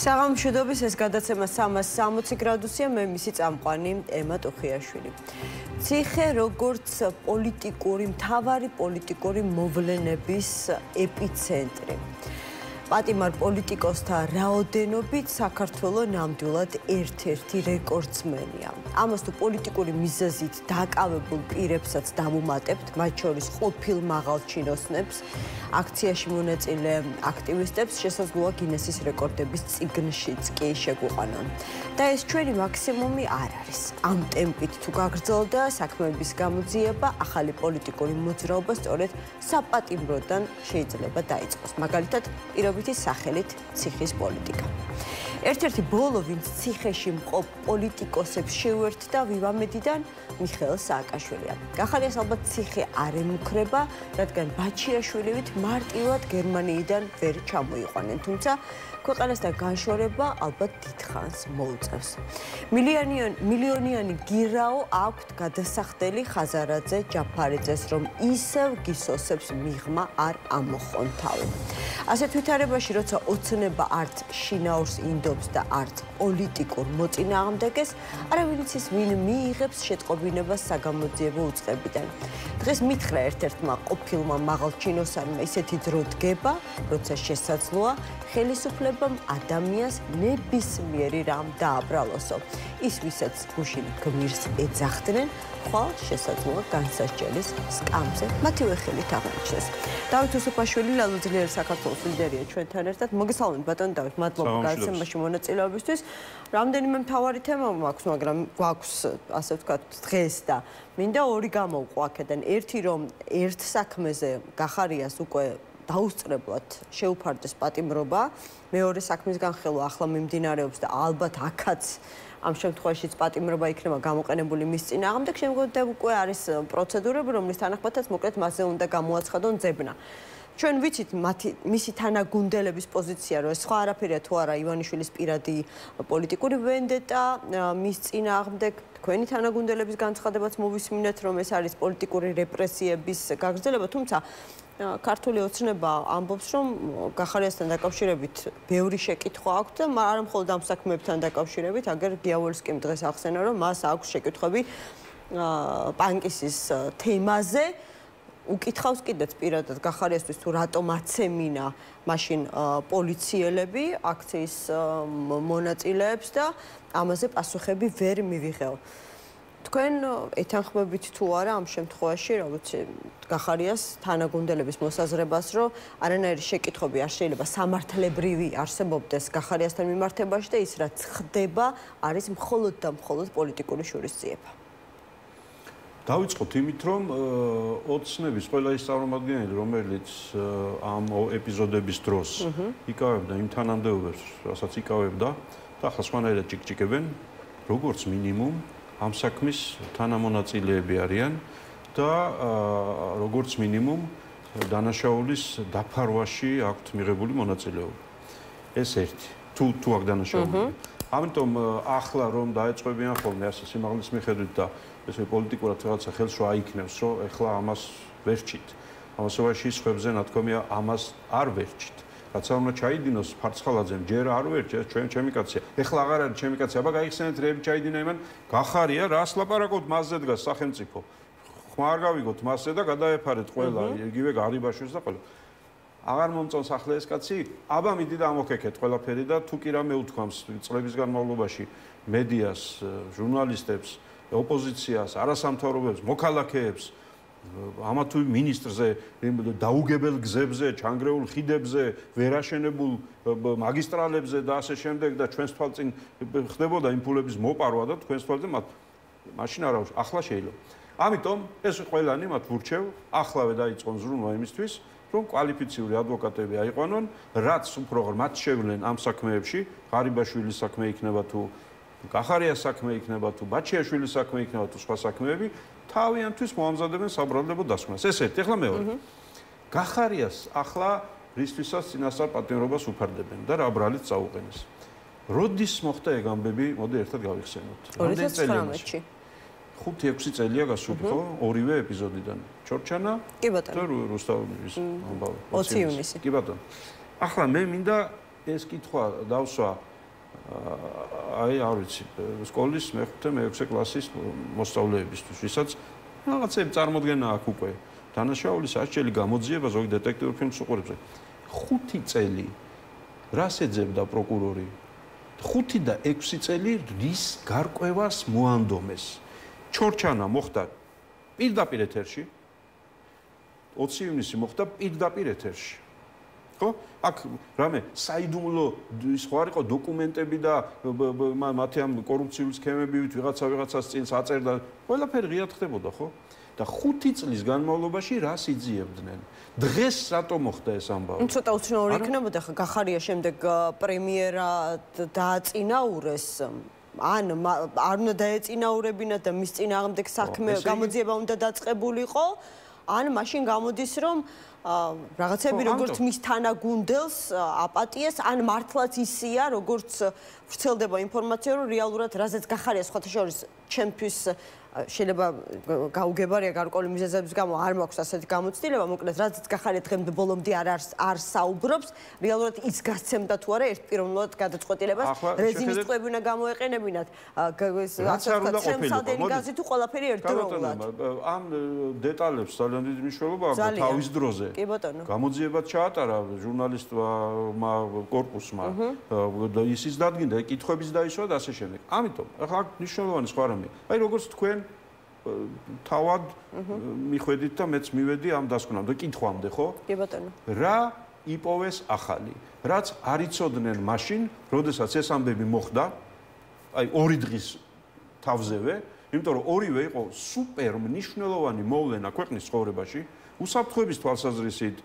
საღამოშუდობის ეს გადაცემა 360 გრადუსია, მე მისი წამყვანი ემა ტუხიაშვილი. ციხე როგორც მთავარი პოლიტიკური მოვლენების ეპიცენტრი. პატიმარ პოლიტიკოსთა რაოდენობით საქართველოს ნამდვილად ერთ-ერთი რეკორდსმენია. ამას თუ პოლიტიკური მიზეზით დაკავებულ პირებსაც დავუმატებთ, მათ შორის ყოფილ მაღალჩინოსნებს, აქციაში მონაწილე აქტივისტებს, შესაძლოა გინესის რეკორდების წიგნშიც კი შეგვიყვანონ. და ეს ჩვენი მაქსიმუმი არ არის. ამ ტემპით თუ გაგრძელდა საქმეების გამოძიება, ახალი პოლიტიკური მოძრაობა სწორედ საპატიმროდან შეიძლება დაიწყოს. მაგალითად, პირობითი სახელით ციხის პოლიტიკა. ერთ-ერთი ბოლო, ვინც ციხეში მყოფ პოლიტიკოსებს შეუერთდა ვივამედიდან მიხეილ სააკაშვილია. გახარიას ალბათ ციხე არ ემუქრება, რადგან ბაჩიაშვილივით მარტივად გერმანიიდან ვერ ჩამოიყვანენ, თუმცა ქვეყანასთან განშორება ალბათ დიდხანს მოუწევს. მილიონიანი გირაო აქვთ გადასახდელი ხაზარაძე ჯაფარიძეს, რომ ისევ გისოსებს მიღმა არ ამოხონ თავი. ასეთ ვითარებაში, როცა ოცნება არც შინაურს ინდობს და არც პოლიტიკურ მოწინააღმდეგეს, არავინ იცის ვინ მიიღებს შეტყობინებას საგამოძიებო უწყებიდან. დღეს მითხრა ერთ-ერთმა ყოფილმა მაღალჩინოსანმა ისეთი დრო დგება, როცა შესაძლოა ხელისუფლებამ ადამიანს ნებისმიერი რამ დააბრალოსო. ის ვისაც გუშინ გმირს ეძახდნენ, ხვალ შესაძლოა განსასჯელის სკამზე მათივე ხელით აღნიშნეს. დავით უსუფაშვილი, ლალუძლიერ საქართველოს ლიდერია ჩვენთან ერთად. მოგესალმებით ბატონო დავით, მადლობა გადაცემაში მონაწილეობისთვის. რამდენიმე მთავარი თემა მაქვს, მაგრამ გვაქვს ასე ვთქვათ დღეს და მინდა ორი გამოვყო აქედან. ერთი რომ ერთ საქმეზე გახარიას უკვე დაუსწრებლად შეუფარდეს პატიმრობა, მეორე საქმის განხილვა ახლა მიმდინარეობს და ალბათ აქაც ამ შემთხვევაშიც პატიმრობა იქნება გამოყენებული მის წინააღმდეგ, შემდგომ უკვე არის პროცედურები, რომლის თანახმადაც მოკლედ მასზე უნდა გამოაცხადონ ძებნა. ჩვენ ვიცით მისი თანაგუნდელების პოზიცია, რომ ეს სხვა არაფერია თუ არა ივანიშვილის პირადი პოლიტიკური ვენდეტა მის წინააღმდეგ, თქვენი თანაგუნდელების განცხადებაც მოვისმინეთ, რომ ეს არის პოლიტიკური რეპრესიების გაგრძელება, თუმცა ქართული ოცნება ამბობს, რომ გახარიასთან დაკავშირებით ბევრი შეკითხვა აქვს და არა მხოლოდ ამ საქმეებთან დაკავშირებით, აგერ გიაუელსკიმ დღეს ახსენა, რომ მას აქვს შეკითხვები პანკისის თემაზე. უკითხავს კიდეც პირადად გახარიასთვის თუ რატომ აცემინა მაშინ პოლიციელები აქციის მონაწილეებს და ამაზე პასუხები ვერ მივიღეო. თქვენ ეთანხმებით თუ არა ამ შემთხვევაში, როგორც გახარიას თანაგუნდელების მოსაზრებას, რომ არანაირი შეკითხვები არ შეიძლება სამართლებრივი არსებობდეს გახარიასთან მიმართებაში და ის რაც ხდება, არის მხოლოდ და მხოლოდ პოლიტიკური შურისძიება. დავიწყოთ იმით, რომ ოცნების ყველა ის წარმომადგენელი, რომელიც ამ ეპიზოდების დროს იკავებდა იმ თანამდებობებს, რასაც იკავებდა და ახლა სხვანაირად ჭიკჭიკებენ, როგორც მინიმუმ ამ საქმის თანამონაწილეები არიან და როგორც მინიმუმ დანაშაულის დაფარვაში აქვთ მიღებული მონაწილეობა. ეს ერთი. თუ აქ დანაშაულია. ამიტომ ახლა რომ დაეწყებიან ხოლმე ასე სიმაღლის მიხედვით და ესე პოლიტიკურად რაღაცა ხელს რა იქნევს, რომ ეხლა ამას ვერჩით. ამასობაში სხვებზე ნათქვამია ამას არ ვერჩით. რაც არ უნდა ჩაიდინოს ფარცხალაძემ, ჯერ არ ვერჩი, ეს ჩემი კაცია. ეხლა აღარ არის ჩემი კაცი, აბა გაიხსენეთ რეები ჩაიდინა იმან, გახარია რას ლაპარაკობთ მასზე დგას სახელმწიფო. ხმა არ გავიგოთ მასზე და გადაეფარეთ ყველა, იგივე გარიბაშვილს და ყველა. აღარ მომწონს ახლა ეს კაცი, აბა მიდი და ამოქეკეთ ყველაფერი და თუ კი რამე უთქვამს წლების განმავლობაში მედიას, ჟურნალისტებს, ოპოზიციას, არასამთავრობოებს, მოქალაქეებს, ამა თუ მინისტრზე, დაუგებელ გზებზე, ჩანგრეულ ხიდებზე, ვერაშენებულ მაგისტრალებზე და ასე შემდეგ და ჩვენს თვალწინ ხდებოდა იმ ფულების მოპარვა და თქვენს თვალწინ მაშინ არა ახლა შეიძლება. ამიტომ ეს ყველანი მათ ვურჩევ, ახლავე დაიწყონ ზრუნვა იმისთვის, რომ კვალიფიციური ადვოკატები აიყვანონ, რაც უფრო მათ შევლენ ამ საქმეებში, ღარიბაშვილის საქმე იქნება თუ გახარიას საქმე იქნება თუ ბაჩიაშვილის საქმე იქნება თუ სხვა საქმეები, თავიანთვის მოამზადებენ საბრალდებო დასკვნას. ეს ერთი, ახლა მეორე. გახარიას ახლა რისთვისაც წინასწარ პატიმრობას უფარდებენ და რა ბრალით წაუყენეს. როდის მოხდა ეგ ამბები, მოდი ერთად გავიხსენოთ. 2019-ში. 5-6 წელია გასული, ხო? ორივე ეპიზოდიდან. ჩორჩანა და რუსთავის ამბავი. 20 ივნისი. კი ბატონო. ახლა მე მინდა ეს კითხვა დავსვა აი, არ ვიცი, სკოლის მეხუთე, მეექვსე კლასის მოსწავლეებისთვის, ვისაც რაღაცები წარმოდგენა აქვს უკვე. დანაშაული სასჯელი გამოძიება ზოგი დეტექტიურ ფილმს უყურებს. 5 წელი რას ეძებდა პროკურორი? 5 და 6 წელი რის გარკვევას მოანდომეს. ჩორჩანა მოხდა პირდაპირ ეთერში. 20 ივნისი მოხდა პირდაპირ ეთერში. ხო? აქ რამე საიდუმლო ის ხო არ იყო დოკუმენტები და მათი ამ კორუფციული სქემებივით ვიღაცას წინს აწერდა. ყველაფერი ღიად ხდებოდა, ხო? და 5 წლის განმავლობაში რას იძიებდნენ? დღეს რატო მოხდა ეს ამბავი? ცოტა უცნაური იქნებოდა ხა გახარია შემდეგ პრემიერა დააწინაურეს ან არ უნდა დაეწინაურებინა და მის წინააღმდეგ საქმე გამოძიება უნდა დაწყებულიყო ან მაშინ გამოდის რომ რაღაცები როგორც მის თანაგუნდელს აპატიეს ან მართლაც ისია როგორც ვრცელდება ინფორმაცია რომ რეალურად რაზეც გახარია სხვათა შორის ჩემთვის შეიძლება გაუგებარია გარკვეული მიზეზების გამო არ მაქვს ასეთი გამოცდილება, მოკლედ რაც გახარია დღემდე ბოლომდე არ საუბრობს, რეალურად ის გასცემდა თუ არა ერთპიროვნულად გადაწყვეტილებას, რეზინის წყები უნდა გამოეყენებინათ, ასე ვთქვათ, შემსადენი გაზი თუ ყველაფერი ერთდროულად. ამ დეტალებს ძალიან დიდი მნიშვნელობა აქვს თავის დროზე. კი ბატონო. გამოძიებაც ჩაატარა ჟურნალისტმა კორპუსმა და ისიც დადგინდა, კითხვების დაისვა და ასე შემდეგ. ამიტომ ახლა აქ მნიშვნელოვანი სხვა რამეა. აი როგორც თქვენ თავად მიხვედით და მეც მივედი ამ დასკვნამდე, კითხვამდე, ხო? კი ბატონო. რა იპოვეს ახალი? რაც არ იცოდნენ მაშინ, როდესაც ეს ამბები მოხდა, აი 2 დღის თავზევე, იმიტომ რომ ორივე იყო სუპერ მნიშვნელოვანი მოვლენა ქვეყნის ცხოვრებაში, უსაფრთხოების თვალსაზრისით,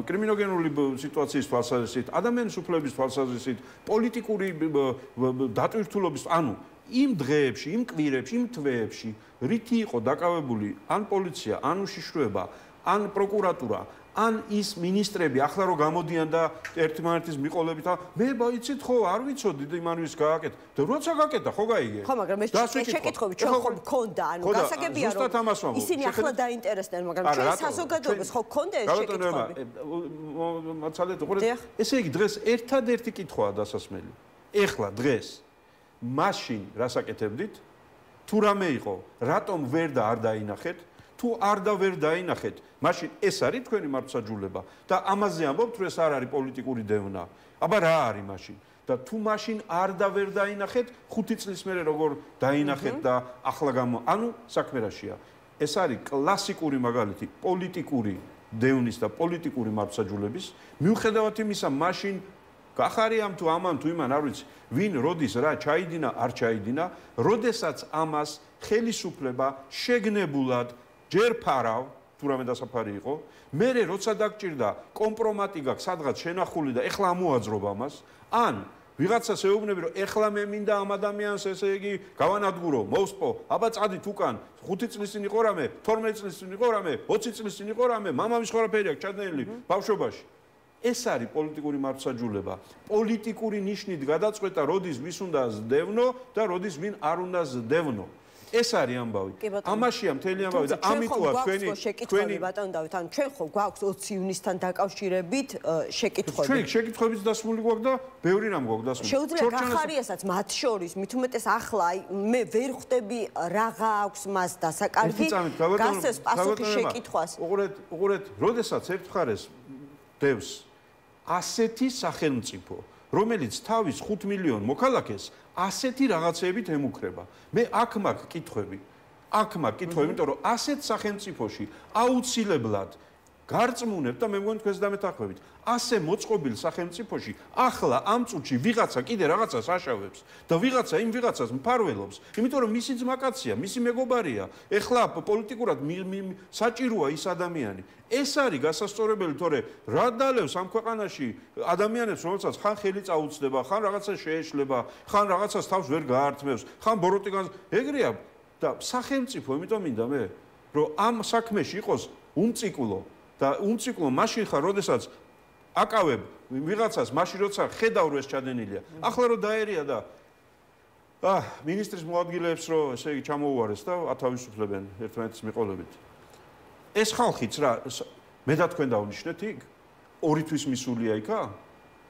კრიმინოგენული სიტუაციის თვალსაზრისით, ადამიანის უფლებების თვალსაზრისით, პოლიტიკური დატვირთულობის, ანუ იმ დღეებში, იმ კვირებში, იმ თვეებში, რითი იყო დაკავებული ან პოლიცია, ან უშიშროება, ან პროკურატურა, ან ის მინისტრები, ახლა რომ გამოდიან და ერთმანეთის მიყოლებით, მე იცით ხო, არ ვიცოდი იმანვის გააკეთა. და როცა გაკეთა, ხო გაიგე? ხო, მაგრამ ეს შეკითხვები ჩვენ ხო გქონდა, ანუ გასაგებია რომ ისინი ახლა დაინტერესდნენ, მაგრამ ჩვენ საზოგადოებას ხო გქონდა ეს შეკითხვები? მაცალეთ, უყურეთ, ესე იგი დღეს ერთადერთი კითხვაა დასასმელი. ეხლა დღეს მაშინ რასაკეთებდით? თუ რამე იყო, რატომ ვერ და არ დაინახეთ? თუ არ და ვერ დაინახეთ, მაშინ ეს არის თქვენი მართლმსაჯულება და ამაზე ამბობთ, რომ ეს არ არის პოლიტიკური დევნა. აბა რა არის მაშინ? და თუ მაშინ არ და ვერ დაინახეთ, 5 წლის მერე როგორ დაინახეთ და ახლა ანუ საქმე რაშია? ეს არის კლასიკური მაგალითი პოლიტიკური დევნის და პოლიტიკური მართლმსაჯულების, მიუხედავად იმისა, მაშინ გახარიამ თუ ამან თუ იმან არ ვიცი, ვინ როდის რა ჩაიდინა, არ ჩაიდინა, როდესაც ამას ხელისუფლება შეგნებულად ჯერ ფარავ, თუ რამე დასაფარი იყო, მერე როცა დაგჭირდა კომპრომატი გაქვს სადღაც შენახული და ეხლა ამოაძრობ ამას, ან ვიღაცას ეუბნები, რომ ეხლა მე მინდა ამ ადამიანს ესე იგი გავანადგურო, მოვსპო, აბა წადით უკან, 5 წლის წინ იყო რამე, 12 წლის წინ იყო რამე, 20 წლის წინ იყო რამე, მამამის ყველაფერი აქვს ჩადენილი ბავშვობაში. ეს არის პოლიტიკური მართლმსაჯულება. პოლიტიკური ნიშნით გადაწყვეტა, როდის ვის უნდა ზდევნო და როდის ვინ არ უნდა ზდევნო. ეს არის ამბავი. ამაშია მთელი ამბავი და ამიტოა თქვენი ბატონო დავით, ანუ ჩვენ ხო გვაქვს 20 ივნისთან დაკავშირებით შეკითხვები. ჩვენ შეკითხვების დასმული გვაქვს და ბევრი რამ გვაქვს დასმული. შეუძლია გახარიასაც მათ შორის, მით უმეტეს ახლა მე ვერ ხვდები რაღა აქვს მას დასაკარგი. გასცეს პასუხი შეკითხვას. უყურეთ, როდესაც ერთხარეს დევს ასეთი სახელმწიფო, რომელიც თავის 5 მილიონ მოქალაქეს ასეთი რაღაცებით ემუქრება. მე აქ მაქვს კითხვები. იმიტომ რომ ასეთ სახელმწიფოში აუცილებლად გარწმუნებ და მე მგონი თქვენს დამეთანხმებით. ასე მოწყობილ სახელმწიფოში ახლა ამ წუთში ვიღაცა კიდე რაღაცას აშავებს და ვიღაცა იმ ვიღაცას მფარველობს, იმიტომ რომ მისი ძმაკაცია, მისი მეგობარია, ეხლა პოლიტიკურად საჭიროა ის ადამიანი. ეს არის გასასწორებელი, თორე რა დალევს ამ ქვეყანაში ადამიანებს, რომელსაც ხან ხელი წაუწდება, ხან რაღაცა შეეშლება, ხან რაღაცას თავს ვერ გაართმევს, ხან ბოროტიგანს ეგრეა და სახელმწიფო, იმიტომ მინდა მე, რომ ამ საქმეში იყოს უმციკლო და უმციკლო მაშინ ხარ, როდესაც აკავებ ვიღაცას, მაშინ როცა ხედავ რომ ეს ჩადენილია. ახლა რომ დაერია და მინისტრის მოადგილეებს რომ ესე იგი ჩამოუარეს და ათავისუფლებენ ერთმანეთის მიყოლებით. ეს ხალხიც რა მე და თქვენ დავნიშნეთ იქ? 2 თვის მისულია იქა?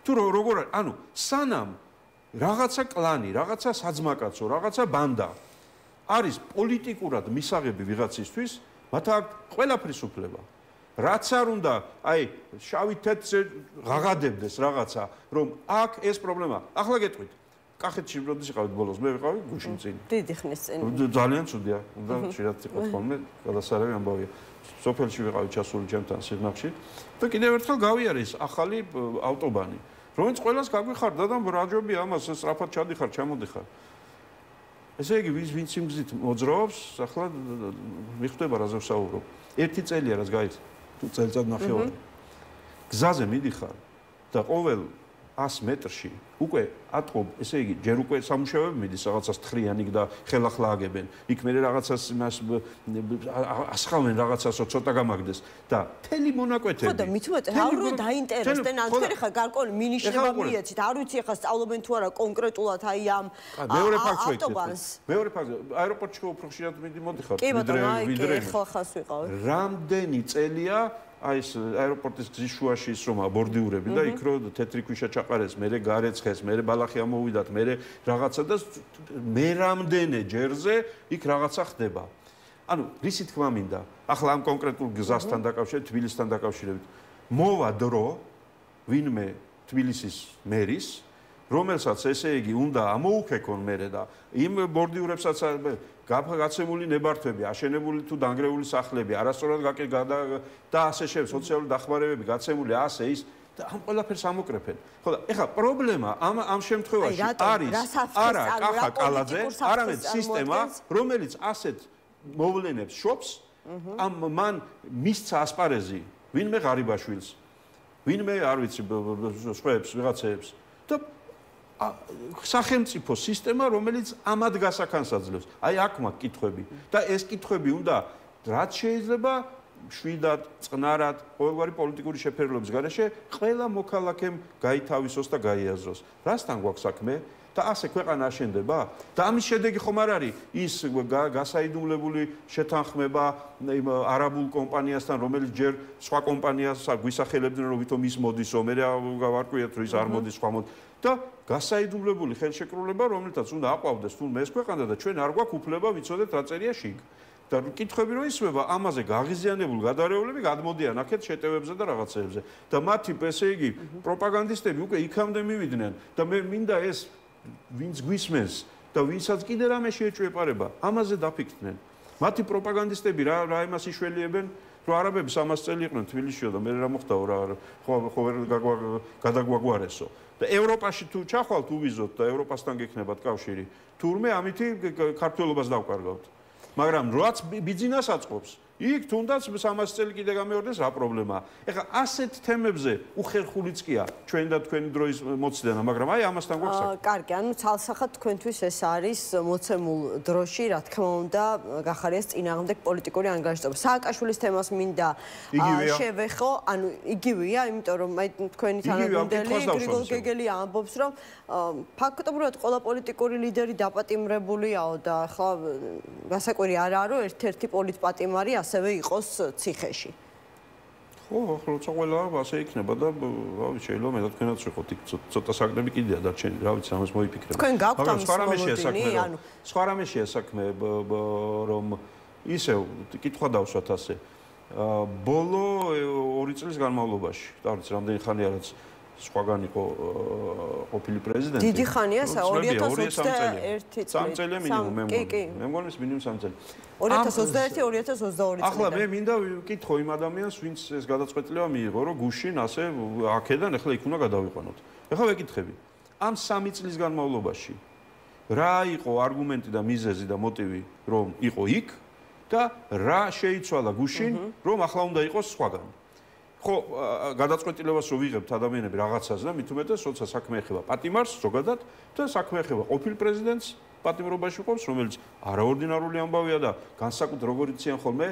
თუ როგორ ანუ სანამ რაღაცა კლანი, რაღაცა საძმაკაცო, რაღაცა ბანდა არის პოლიტიკურად მისაღები ვიღაცისთვის, მათ აქ ყველაფრის უფლება. რაც არ უნდა, აი, შავი თეთრზე ღაღადებდეს რაღაცა, რომ აქ ეს პრობლემა. ახლა გეტყვით, კახეთში როდის იყავით ბოლოს? მე ვიყავი გუშინ წინ. დიდი ხნის წინ. ძალიან ცუდია, უნდა შეიძლება იყოს ხოლმე, გადასარევი ამბავია. სოფელში ვიყავი ჩასული ჩემთან სიღნაღში და კიდევ ერთხელ გავიარე ის ახალი ავტობანი, რომელიც ყველას გაგვიხარდა და რაჯობია ამას, სწრაფად ჩადიხარ, ჩამოდიხარ. ესე იგი, ვინც იმ გზით მოძრაობს, ახლა მიხვდება რაზე ვსაუბრობ. ერთი წელია რაც გაიც, თუ წელიწად ნახევარი. გზაზე მიდიხარ და ყოველ 100 მეტრში უკვე ატყობ, ესე იგი, ჯერ უკვე სამუშაოები მიდის, რაღაცას თხრიანი და ხელახლა აგებენ. იქ მე რაღაცას იმას ასხავენ რაღაცასო ცოტა გამაგდეს და თელი მონაკვეთები. ხო და მით უმეტეს არ რომ დაინტერესდნენ, ან თქვენ ხა გარკვეული მინიშნება მიეცით, არ ვიცი ხა სწავლობენ თუ არა კონკრეტულად აი ამ ავტობანს. მეორე ფაქტი, აეროპორტში უფრო ხშირად მოდიხარ, ვიდრე ხო ხას ვიყავ. რამდენი წელია აი ეს აეროპორტის გზის შუაში ის რომ ბორდიურები და იქ რო თეთრი ქვიშა ჩაყარეს, მერე გარეცხეს, მერე ბალახი ამოვიდათ, მერე რაღაცა და მე რამდენი ჯერზე იქ რაღაცა ხდება. ანუ რისი თქმა მინდა? ახლა ამ კონკრეტულ გზასთან დაკავშირებით, თბილისთან დაკავშირებით, მოვა დრო ვინმე თბილისის მერის, რომელსაც ესე იგი უნდა ამოუქეკონ მერე და იმ ბორდიურებსაც გაცემული ნებართვები, აშენებული თუ დანგრეული სახლები, არასწორად და ასე შემდეგ, სოციალური დახმარებები გაცემული ასე ის და ამ ყველაფერს ამოკრეფენ. ხო და ეხლა პრობლემა ამ შემთხვევაში არის არა კახა კალაძე, არამედ სისტემა, რომელიც ასეთ მოვლენებს შობს, ამ მან მისცა ასპარეზი ვინმე ღარიბაშვილს, ვინმე არ ვიცი სხვაებს ვიღაცებს და სახელმწიფო სისტემა, რომელიც ამად გასახანს აძლევს. აი აქ მაქვს კითხვები და ეს კითხვები უნდა რაც შეიძლება შვიდად, წყნარად, ყოველგვარი პოლიტიკური შეფერილობის გარეშე ყველა მოქალაქემ გაითავისოს და გაიაზროს. რასთან გვაქვს საქმე? და ასე ქვეყანა აშენდება? და ამის შედეგი ხომ არ არის ის გასაიდუმლებული შეთანხმება იმ არაბულ კომპანიასთან, რომელიც ჯერ სხვა კომპანიას გვისახელებდნენ, რომ ვითომ ის მოდისო, მე გავარკვიეთ, რომ ის არ მოდის, სხვა მოდის. და გასაიდუმლებული ხელშეკრულება, რომელთაც უნდა აყვავდეს თუნდაც ეს ქვეყანა და ჩვენ არ გვაქვს უფლება ვიცოდეთ რა წერია შიგ. და კითხვები რომ ისმება, ამაზე გაღიზიანებული გადარეულები გადმოდიან აქეთ შეტევებზე და რაღაცეებზე. და მათი, ესე იგი, პროპაგანდისტები უკვე იქამდე მივიდნენ და მე მინდა ეს ვინც გვისმენს და ვინცაც კიდე რამე შეეჭვეპარება, ამაზე დაფიქრდნენ. მათი პროპაგანდისტები რა იმას იშველიებენ, რომ არაბები 300 წელი იყვნენ თბილისშიო და მე რა მოხდაო რა ხო ვერ გადაგვაგვარესო. და ევროპაში თუ ჩახვალთ უვიზოთ და ევროპასთან გექნებათ კავშირი, თურმე ამითი ქართველობას დავკარგავთ. მაგრამ რაც ბიძინას აწყობს, იქ თუნდაც 300 წელი კიდე გამეორდეს რა პრობლემაა. ეხლა ასეთ თემებზე უხერხულიც კია ჩვენ და თქვენი დროის მოცდენა, მაგრამ აი ამასთან გვაქვს საქმე. კარგი, ანუ ცალსახად თქვენთვის ეს არის მოცემულ დროში, რა თქმა უნდა, გახარიას წინააღმდეგ პოლიტიკური ანგარიშება. სააკაშვილის თემას მინდა შევეხო, ანუ იგივეა, იმიტომ რომ აი თქვენი თანაგუნდელი გრიგოლ გეგელი ამბობს, რომ ფაქტობრივად ყველა პოლიტიკური ლიდერი დაპატიმრებულიაო და ახლა გასაკვირი არაა, რომ ერთ-ერთი პოლიტპატიმარი ასევე იყოს ციხეში. ხო, როცა ყველა ასე იქნება და რა ვიცი, შეიძლება მე და თქვენაც ვიყოთ იქ ცოტა საკნები კიდეა დარჩენილი, რა ვიცი, ამას მოიფიქრებთ. თქვენ გაქვთ ამ სხვა რამეშია საქმე, რომ ისევ კითხვა დავსვათ ასე. ბოლო 2 წლის განმავლობაში, და ვიცი, რამდენი ხანია რაც სხვაგან იყო ყოფილი პრეზიდენტი. დიდი ხანია, 2021 წელი. 3 წელი მინიმუმ მე მგონი მინიმუმ 3 წელი. 2021-2022 ახლა მე მინდა ვკითხო იმ ადამიანს, ვინც ეს გადაწყვეტილება მიიღო, რომ გუშინ ასე აქედან ახლა იქ უნდა გადავიყვანოთ. ახლა ვეკითხები. ამ 3 წლის განმავლობაში რა იყო არგუმენტი და მიზეზი და მოტივი, რომ იყო იქ და რა შეიცვალა გუშინ, რომ ახლა უნდა იყოს სხვაგან. ხო, გადაწყვეტილებას რო ვიღებთ ადამიანები რაღაცას და მით უმეტეს, როცა საქმე ეხება პატიმარს ზოგადად და საქმე ეხება ყოფილ პრეზიდენტს პატიმრობაში ყოფს, რომელიც არაორდინარული ამბავია და განსაკუთრებით როგორ იციან ხოლმე,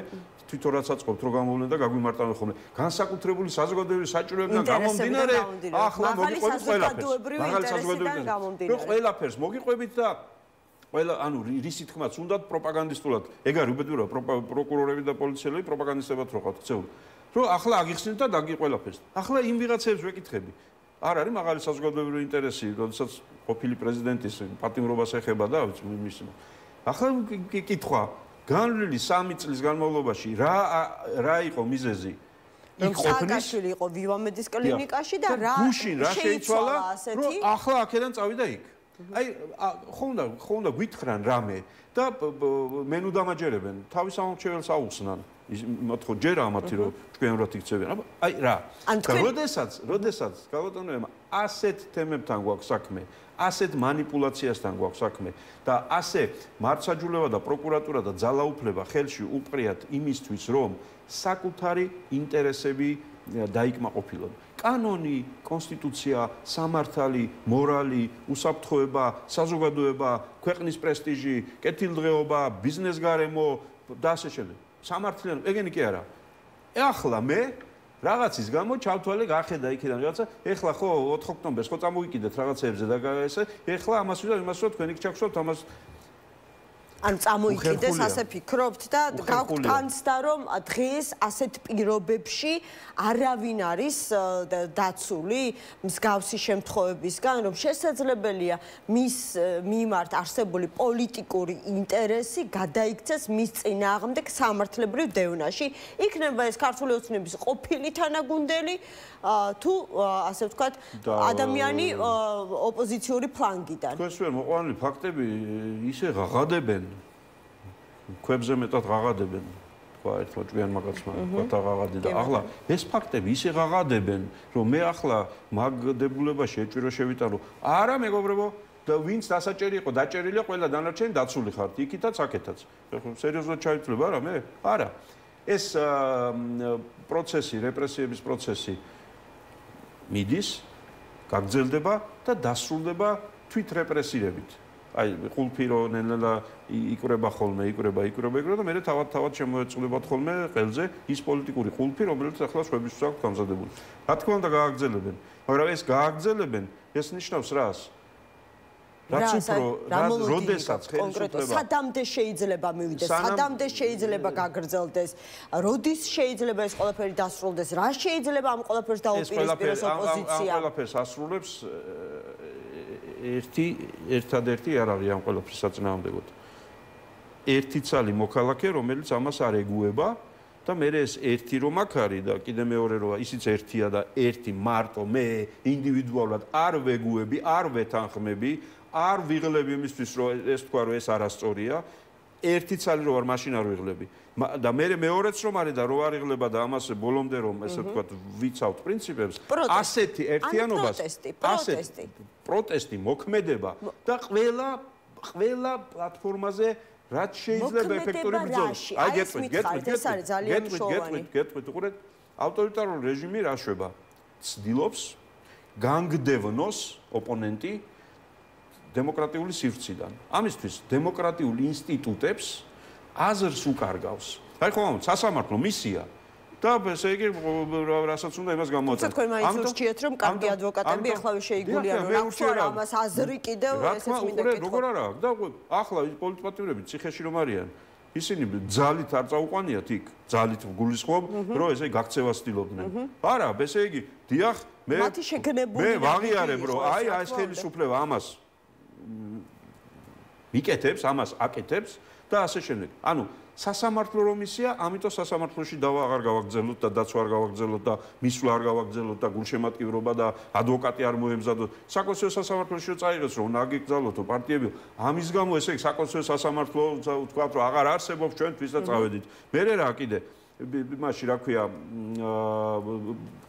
თვითონ რაც აწყობთ, რო გამოვლენ და გაგვიმარტავენ ხოლმე. განსაკუთრებული საზოგადოებრივი საჭიროებიდან გამომდინარე, ახლა მოგიყვებით ყველაფერს. მაღალი საზოგადოებიდან გამომდინარე. ყველაფერს მოგიყვებით და ყველა, ანუ რისი თქმაც უნდათ პროპაგანდისტულად. ეგ არის უბედურება, პროკურორები და პოლიციელები პროპაგანდისტებად რო ხართ, ქცეული. რომ ახლა აგიხსნით და დაგი ყველაფერს. ახლა იმ ვიღაცებს ვეკითხები. არ არის მაღალი საზოგადოებრივი ინტერესი, როდესაც ყოფილი პრეზიდენტის პატიმრობას ეხება და მის ახლა კითხვა განვლილი 3 წლის განმავლობაში რა იყო მიზეზი? სააკაშვილი იყო ვივამედის კლინიკაში და რა შეიცვალა, რომ ახლა აქედან წავიდა იქ. აი ხო უნდა გვითხრან რამე და მე ნუ დამაჯერებენ, თავის ამორჩეველს აუხსნან. მოთხოვ ჯერ ამათი რომ ჩვენურად იქცევენ. აი რა. და როდესაც გალოტონოებმა ასეთ თემებთან გვაქვს საქმე, ასეთ манипуляციასთან გვაქვს საქმე და ასე მართლმსაჯულება და პროკურატურა და ძალაუფლება ხელში უპყრიათ იმისთვის, რომ საკუთარი ინტერესები დაიკმაყოფილონ. კანონი, კონსტიტუცია, სამართალი, მორალი, უსაფრთხოება, საზოგადოება, ქვეყნის პრესტიჟი, კეთილდღეობა, ბიზნეს გარემო და ასე შემდეგ. სამართლიანი, ეგენი კი არა. ახლა მე რაღაცის გამო ჩავთვალე, გახედა იქიდან რაღაცა, ეხლა ხო 4 ოქტომბერს ხო წამოვიკიდეთ რაღაცეებზე და ესე, ეხლა ამას ვიდა, იმას რომ თქვენი გჩახშობთ ამას ან წამოიკიდეს ასე ფიქრობთ და გაქვთ განცდა რომ დღეს ასეთ პირობებში არავინ არის დაცული მსგავსი შემთხვევებისგან რომ შესაძლებელია მის მიმართ არსებული პოლიტიკური ინტერესი გადაიქცეს მის წინააღმდეგ სამართლებრივ დევნაში იქნება ეს ქართული ოცნების ყოფილი თანაგუნდელი თუ ასე ვთქვათ ადამიანი ოპოზიციური ფლანგიდან თქვენს ვერ მოყვანილი ფაქტები ისე ღაღადებენ ქვებზე მეტად ღაღადებენ თქვა ერთმა ჭვიან მაგაცმა თქვა ღაღადი და ახლა ეს ფაქტები ისე ღაღადებენ რომ მე ახლა მაგ დებულებაში ეჭირო შევიტანო არა მეგობრებო და ვინც დასაჭერი იყო დაჭერილია ყველა დანარჩენი დაცული ხართ იქითაც აქეთაც სერიოზულად ჩაიწვლება რა მე არა ეს პროცესი რეპრესიების პროცესი მიდის გაგრძელდება და დასრულდება თვით რეპრესირებით აი ყულფი რო ნელა იკვრება ხოლმე იკვრება და მე თავად შემოეწულებათ ხოლმე ყელზე ის პოლიტიკური ყულფი რომელიც ახლა შვებისთვის აქვს გამზადებული რა თქმა უნდა გააგრძელებენ მაგრამ ეს გააგრძელებენ ეს ნიშნავს რას რაც უფრო როდესაც ხელისუფლება სადამდე შეიძლება მივიდეს სადამდე შეიძლება გაგრძელდეს როდის შეიძლება ეს ყველაფერი დასრულდეს რა შეიძლება ამ ყველაფერს დაუპირისპიროს ოპოზიცია ამ ყველაფერს ასრულებს ერთადერთი არ არის ამ ყველაფრის საწინააღმდეგოდ ერთი ცალი მოქალაქე რომელიც ამას არ ეგუება და მე ეს ერთი რომ აქ არის და კიდე მეორე რომ ისიც ერთია და ერთი მარტო მე ინდივიდუალურად არ ვეგუები არ ვეთანხმები არ ვიღლები იმისთვის რომ ეს თქვა რომ ეს არასწორია ერთი ცალი რო არ მაშინ არ ვიღლები და მე მეორეც რომ არის და რო არ იღლება და ამას ბოლომდე რომ ესე ვთქვათ ვიცავთ პრინციპებს ასეთი ერთიანობას ასეთი პროტესტი მოქმედება და ყველა პლატფორმაზე რაც შეიძლება ეფექტური ბრძოლა აი გეტყვით უყურეთ ავტორიტარული რეჟიმი რა შვება ცდილობს განგდევნოს ოპონენტი დემოკრატიული სივრციდან. ამისთვის დემოკრატიულ ინსტიტუტებს აზრს უკარგავს. აი ხო, სასამართლო მისია და ესე იგი რასაც უნდა იმას გამოაწოდოს. თქვენ მაინც ურჩიეთ რომ კარგი ადვოკატები ახლავე შეიგულიან რომ რა ამას აზრი კიდევ ესეც მინდა კითხო. როგორ არა და ახლა ის პოლიტპატიმრები ციხეში რომ არიან ისინი ძალით არ წაუყვანიათ იქ ძალით გულისხმობ რომ ესე გაქცევას ცდილობდნენ. არა, ესე იგი დიახ მე ვაღიარებ რომ აი ეს ხელისუფლება ამას მიკეთებს, ამას აკეთებს და ასე შემდეგ. ანუ სასამართლო რომისია, ამიტომ სასამართლოში დავა აღარ გავაგრძელოთ და დაცვა არ გავაგრძელოთ და მისვლა არ გავაგრძელოთ და გულშემატკივრობა და ადვოკატი არ მოემზადოთ. საკონსტიტუციო სასამართლოში წაიღეს რომ ნაგიგზავნოთო პარტიები. ამის გამო ესე იგი საკონსტიტუციო სასამართლო თქვა რომ აღარ არსებობს ჩვენთვის და წავედით. მე რა კიდე იმაში რა ქვია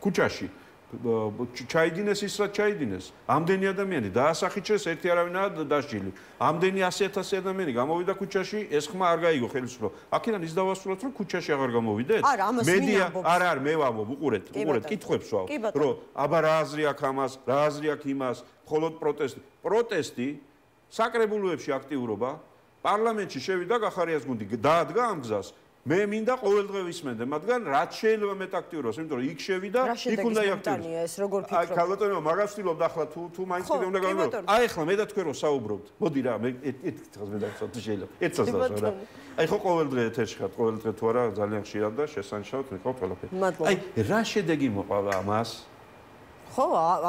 ქუჩაში ჩაიდინეს ის რაც ჩაიდინეს ამდენი ადამიანი დაასახიჩეს ერთი არავინაა დასჯილი ამდენი 100,000 ადამიანი გამოვიდა ქუჩაში ეს ხმა არ გაიგო ხელისუფლება აქედან ის დავასრულოთ რომ ქუჩაში აღარ გამოვიდეთ მედია არა მე ვამბობ უყურეთ კითხვებს ვავ რომ აბა რა აზრი აქვს ამას რა აზრი აქვს იმას მხოლოდ პროტესტი საკრებულოებში აქტიურობა პარლამენტში შევიდა გახარიას გუნდი დაადგა ამ გზას მე მინდა ყოველდღე ვისმენდე, მაგრამ რაც შეიძლება მეტ აქტიურობას, იმიტომ რომ იქ შევიდა, იქ უნდა იაქტიუროს. ეს როგორ ფიქრობ? აი, ქალბატონო, მაგას ვთვლობ ახლა თუ მაინც კიდე უნდა გავიმეორებ. აი, ახლა მე და თქვენ რო საუბრობთ. მოდი რა, მე ერთ დღეს მე დავცოთ შეიძლება. ერთ წელს დავსვა რა. აი, ხო ყოველდღე ეთერში ხარ, ყოველდღე თუ არა, ძალიან ხშირად და შესანიშნავად მიყავ ყველაფერი. აი, რა შედეგი მოყვა ამას? ხო,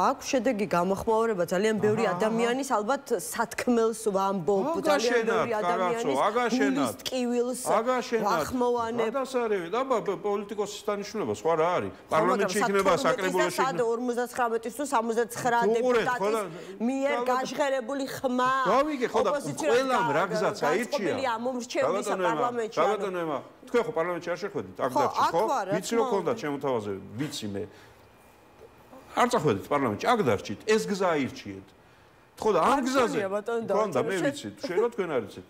აქვს შედეგი გამოხმაურება ძალიან ბევრი ადამიანის ალბათ სათქმელს ვამბობ, ძალიან ბევრი ადამიანის გულის ტკივილს ვახმოვანებ. გადასარევი, აბა პოლიტიკოსის დანიშნულება სხვა რა არის? პარლამენტში იქნება საკრებულოში. 59-ის თუ 69 დეპუტატის მიერ გაჟღერებული ხმა. გავიგე, ხო და ყველამ რა გზაც აირჩია. მომრჩევლის პარლამენტში. ბატონო, თქვენ ხო პარლამენტში არ შეხვედით? აქ დარჩი, ხო? ვიცი რომ ქონდათ შემოთავაზე, ვიცი მე. არ წახვედით პარლამენტში, აქ დარჩით, ეს გზა აირჩიეთ. ხო და ამ გზაზე ქონდა, მე ვიცი, შეიძლება თქვენ არ იცით.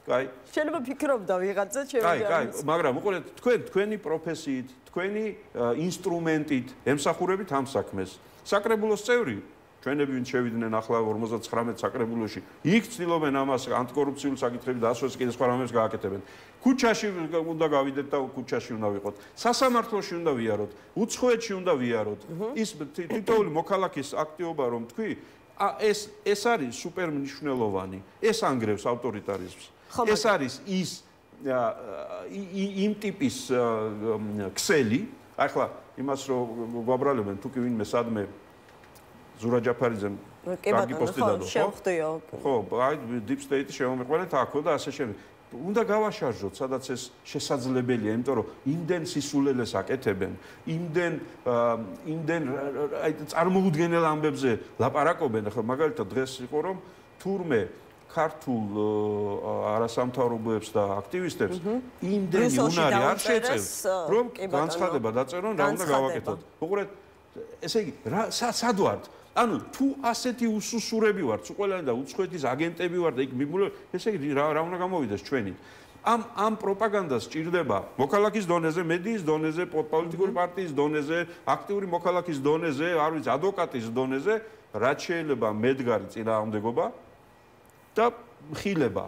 კაი. შეიძლება ფიქრობდა ვიღაცა ჩემი. კაი, მაგრამ უყურეთ, თქვენი პროფესიით, თქვენი ინსტრუმენტით ემსახურებით ამ საქმეს. საკრებულოს წევრი ჩვენები ვინ შევიდნენ ახლა 59 საკრებულოში. იქ ცდილობენ ამას ანტიკორუფციული საკითხები და ასოც კიდე სხვა რამებს გააკეთებენ. ქუჩაში უნდა გავიდეთ და ქუჩაში უნდა ვიყოთ. სასამართლოში უნდა ვიაროთ, უცხოეთში უნდა ვიაროთ. ის თითოეული მოქალაქის აქტივობა რომ თქვი, ეს არის სუპერ მნიშვნელოვანი. ეს ანგრევს ავტორიტარიზმს. ეს არის ის იმ ტიპის ქსელი, ახლა იმას რომ გვაბრალებენ თუ კი ვინმე სადმე ზურა ჯაფარიძემ კარგი პოსტი დადო, ხო? ხო, აი deep state-ი შემომიყვანეთ აქო და ასე შემდეგ. უნდა გავაშარჟოთ, სადაც ეს შესაძლებელია, იმიტომ რომ იმდენ სისულელეს აკეთებენ, იმდენ აი წარმოუდგენელ ამბებზე ლაპარაკობენ, ხო, მაგალითად დღეს იყო რომ თურმე ქართულ არასამთავრობოებს და აქტივისტებს იმდენი უნარი არ შეწევს, რომ განცხადება დაწერონ, რა უნდა გავაკეთოთ. უყურეთ, ესე იგი, სად ვართ? ანუ თუ ასეთი უსუსურები ვართ, ყველანი და უცხოეთის აგენტები ვართ და იქ მიბმულები, ესე იგი რა უნდა გამოვიდეს ჩვენით? ამ პროპაგანდას სჭირდება მოქალაქის დონეზე, მედიის დონეზე, პოლიტიკური პარტიის დონეზე, აქტიური მოქალაქის დონეზე, არ ვიცი, ადვოკატის დონეზე, რაც შეიძლება მედგარი წინააღმდეგობა და მხილება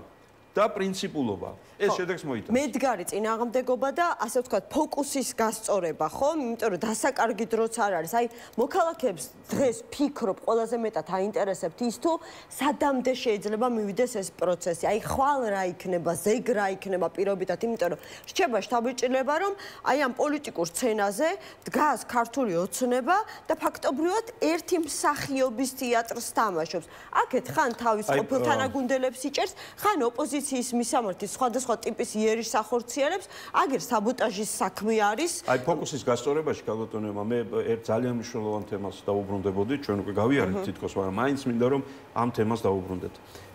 და პრინციპულობა. ეს შედეგს მოიტანს. მედგარი წინააღმდეგობა და ასე ვთქვათ, ფოკუსის გასწორება, ხო? იმიტომ რომ დასაკარგი დროც არ არის. აი, მოქალაქეებს დღეს ფიქრობ, ყველაზე მეტად აინტერესებთ ის თუ სადამდე შეიძლება მივიდეს ეს პროცესი. აი, ხვალ რა იქნება, ზეგ რა იქნება პირობითად, იმიტომ რომ რჩება შთაბეჭდილება, რომ აი ამ პოლიტიკურ სცენაზე დგას ქართული ოცნება და ფაქტობრივად ერთი მსახიობის თეატრს თამაშობს. აქეთ ხან თავის ყოფილ თანაგუნდელებს იჭერს, ხან ოპოზიციის მისამართის სხვადასხვა ტიპის იერიშს ახორციელებს, აგერ საბოტაჟის საქმე არის. აი ფოკუსის გასწორებაში გალოტონებმა მე ერთ ძალიან მნიშვნელოვან თემას დაუბრუნდებოდი, ჩვენ უკვე გავიარეთ თითქოს, მაგრამ მაინც მინდა რომ ამ თემას დაუბრუნდეთ.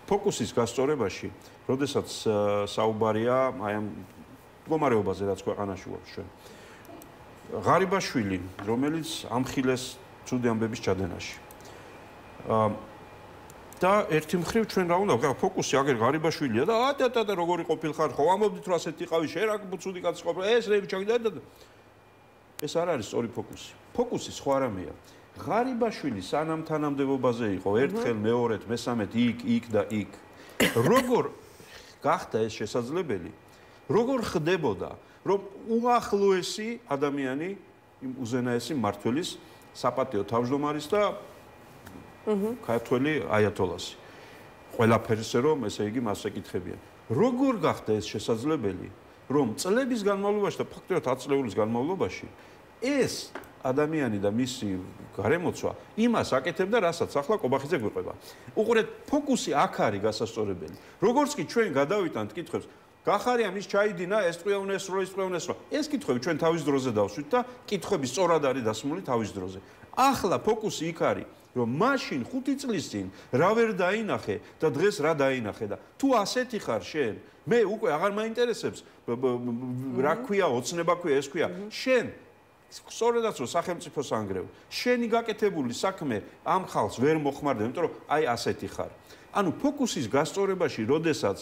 ფოკუსის გასწორებაში, როდესაც საუბარია აი ამ მდგომარეობაზე, რაც ქვეყანაში გვაქვს ჩვენ. ღარიბაშვილი, რომელიც ამხილეს ცუდი ამბების ჩადენაში. და ერთი მხრივ ჩვენ რა უნდა ფოკუსი აგერ ღარიბაშვილია და და როგორი ყოფილხარ ხო ამბობდით რომ ასეთი ყავი შენ რა ცუდი კაცი ყოფილი ეს რეები ჩაგიდა და ეს არ არის სწორი ფოკუსი. ფოკუსი სხვა რამეა. ღარიბაშვილი სანამ თანამდებობაზე იყო ერთხელ მეორედ მესამედ იქ და იქ. როგორ გახდა ეს შესაძლებელი? როგორ ხდებოდა რომ უახლოესი ადამიანი იმ უზენაესი მმართველის საპატიო თავმჯდომარის და ქართველი აიათოლასი. ყველაფერზე რომ ესე იგი მას ეკითხებიან. როგორ გახდა ეს შესაძლებელი, რომ წლების განმავლობაში და ფაქტობრივად 10 წლების განმავლობაში ეს ადამიანი და მისი გარემოცვა იმას აკეთებდა, რასაც ახლა კობახიძე გვიყვება. უყურეთ, ფოკუსი აქ არის გასასწორებელი. როგორც კი ჩვენ გადავიტანთ კითხვებს, გახარია მის ჩაიდინა, ეს ტყვია უნდა ესრო, ეს ტყვია უნდა ესრო. ეს კითხვები ჩვენ თავის დროზე დავსვით და კითხვები სწორად არის დასმული თავის დროზე. ახლა ფოკუსი იქ არის, რომ მაშინ 5 წლის წინ რა ვერ დაინახე და დღეს რა დაინახე და თუ ასეთი ხარ შენ, მე უკვე აღარ მაინტერესებს რა ქვია, ოცნება ქვია, ეს ქვია. შენ სწორედაც რომ სახელმწიფოს ანგრევ, შენი გაკეთებული საქმე ამ ხალხს ვერ მოხმარდება, იმიტომ რომ აი ასეთი ხარ. ანუ ფოკუსის გასწორებაში, როდესაც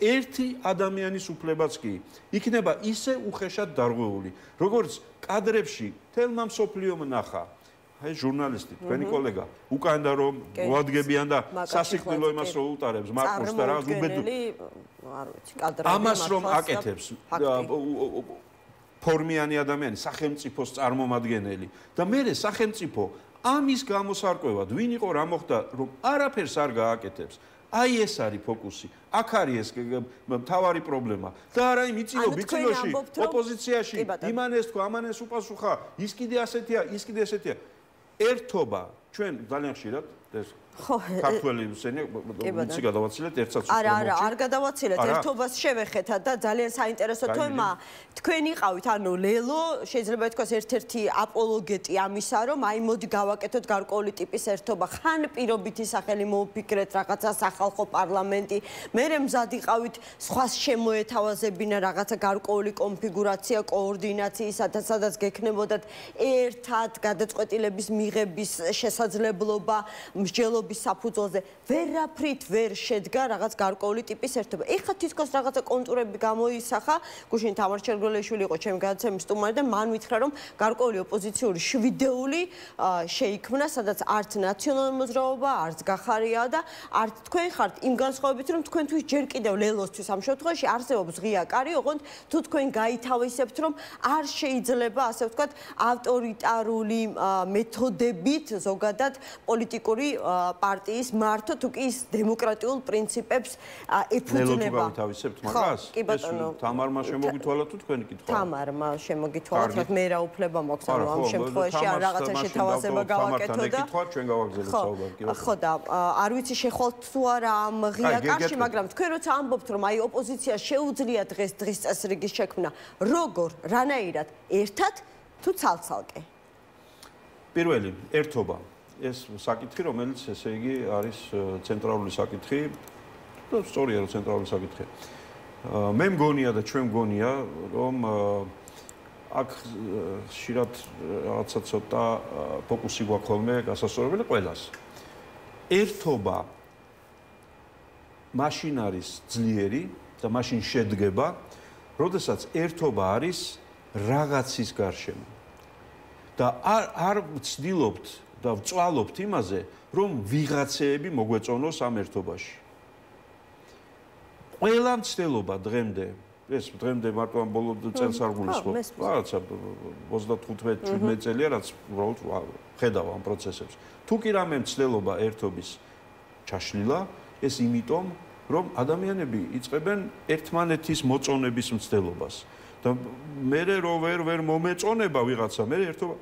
ერთი ადამიანის უფლებაც კი იქნება ისე უხეშად დარღვეული, როგორც კადრებში თელმა მსოფლიომ ნახა. აი ჟურნალისტი, თქვენი კოლეგა, უკანდა რომ მოადგებიან და სასიკვდილო იმას რო უტარებს, მარკუს და რაღაც უბედური. არ ვიცი, კადრები ამას რომ აკეთებს ფორმიანი ადამიანი, სახელმწიფოს წარმომადგენელი და მე სახელმწიფო ამის გამოსარკვევად, ვინ იყო რა მოხდა, რომ არაფერს არ გააკეთებს. აი ეს არის ფოკუსი. აქ არის ეს მთავარი პრობლემა. და არა იმ იწილო-ბიწილოში, ოპოზიციაში, იმან ეს თქვა, ამან ეს უპასუხა, ის კიდე ასეთია, ის კიდე ესეთია. ერთობა ჩვენ ძალიან ხშირად ეს ქართველი სენი ვიცი გადავაცილეთ ერთსაც არა არ გადავაცილეთ ერთობას შევეხეთა და ძალიან საინტერესო თემა თქვენ იყავით ანუ ლელო შეიძლება ითქვას ერთ-ერთი აპოლოგეტი ამისა რომ აი მოდი გავაკეთოთ გარკვეული ტიპის ერთობა ხან პირობითი სახელი მოუფიქრეთ რაღაცა სახალხო პარლამენტი მერე მზად იყავით სხვას შემოეთავაზებინა რაღაცა გარკვეული კონფიგურაცია კოორდინაციისა და სადაც გექნებოდათ ერთად გადაწყვეტილების მიღების შესაძლებლობა მსჯელობა საფუძველზე ვერაფრით ვერ შედგა რაღაც გარკვეული ტიპის ერთობა. ეხლა თითქოს რაღაცა კონტურები გამოისახა, გუშინ თამარ ჩერგველეშვილი იყო ჩემი გადაცემის სტუმარი და მან ვითხრა რომ გარკვეული ოპოზიციური შვიდეული შეიქმნა, სადაც არც ნაციონალური მოძრაობა, არც გახარია და არც თქვენ ხართ იმ განსხვავებით რომ თქვენთვის ჯერ კიდევ ლელოსთვის ამ შემთხვევაში არსებობს ღია კარი, ოღონდ თუ თქვენ გაითავისებთ რომ არ შეიძლება ასე ვთქვათ ავტორიტარული მეთოდებით ზოგადად პოლიტიკური პარტიის მართო თუ კი ის დემოკრატიულ პრინციპებს ეფუძნება. თავისებთ მაგას? კი ბატონო. თამარმა შემოგითვალა თუ თქვენი კითხვა? თამარმა შემოგითვალა, თქო მე რა უფლება მაქვს ანუ ამ შემთხვევაში ან რაღაცა შეთავაზება გავაკეთო და კითხვა ჩვენ გავაგზავნოთ საუბარი კი ბატონო. ხო და არ ვიცი შეხვალთ თუ არა ამ ღია კარში, მაგრამ თქვენ როცა ამბობთ რომ აი ოპოზიციას შეუძლია დღეს წესრიგის შექმნა, როგორ, რანაირად, ერთად თუ ცალ-ცალკე? პირველი, ერთობა. ეს საკითხი, რომელიც ესე იგი არის ცენტრალური საკითხი და სწორია რომ ცენტრალური საკითხი. მე მგონია და ჩვენ მგონია რომ აქ ხშირად რაღაცა ცოტა ფოკუსი გვაქვს ხოლმე გასასწორებელი ყველას. ერთობა მაშინ არის ძლიერი და მაშინ შედგება, როდესაც ერთობა არის რაღაცის გარშემო. და არ ვცდილობთ და ვწვალობთ იმაზე, რომ ვიღაცეები მოგვეწონოს ამ ერთობაში. ყველა მცდელობა დღემდე, ეს დღემდე მარტო ამ ბოლო წელს არ გულისხმობ. რაღაცა 35-17 წელია, რაც უბრალოდ ხედავ ამ პროცესებს. თუ კი რამე მცდელობა ერთობის ჩაშლილა, ეს იმიტომ, რომ ადამიანები იწყებენ ერთმანეთის მოწონების მცდელობას. და მე რო ვერ მომეწონება ვიღაცა, მე ერთობა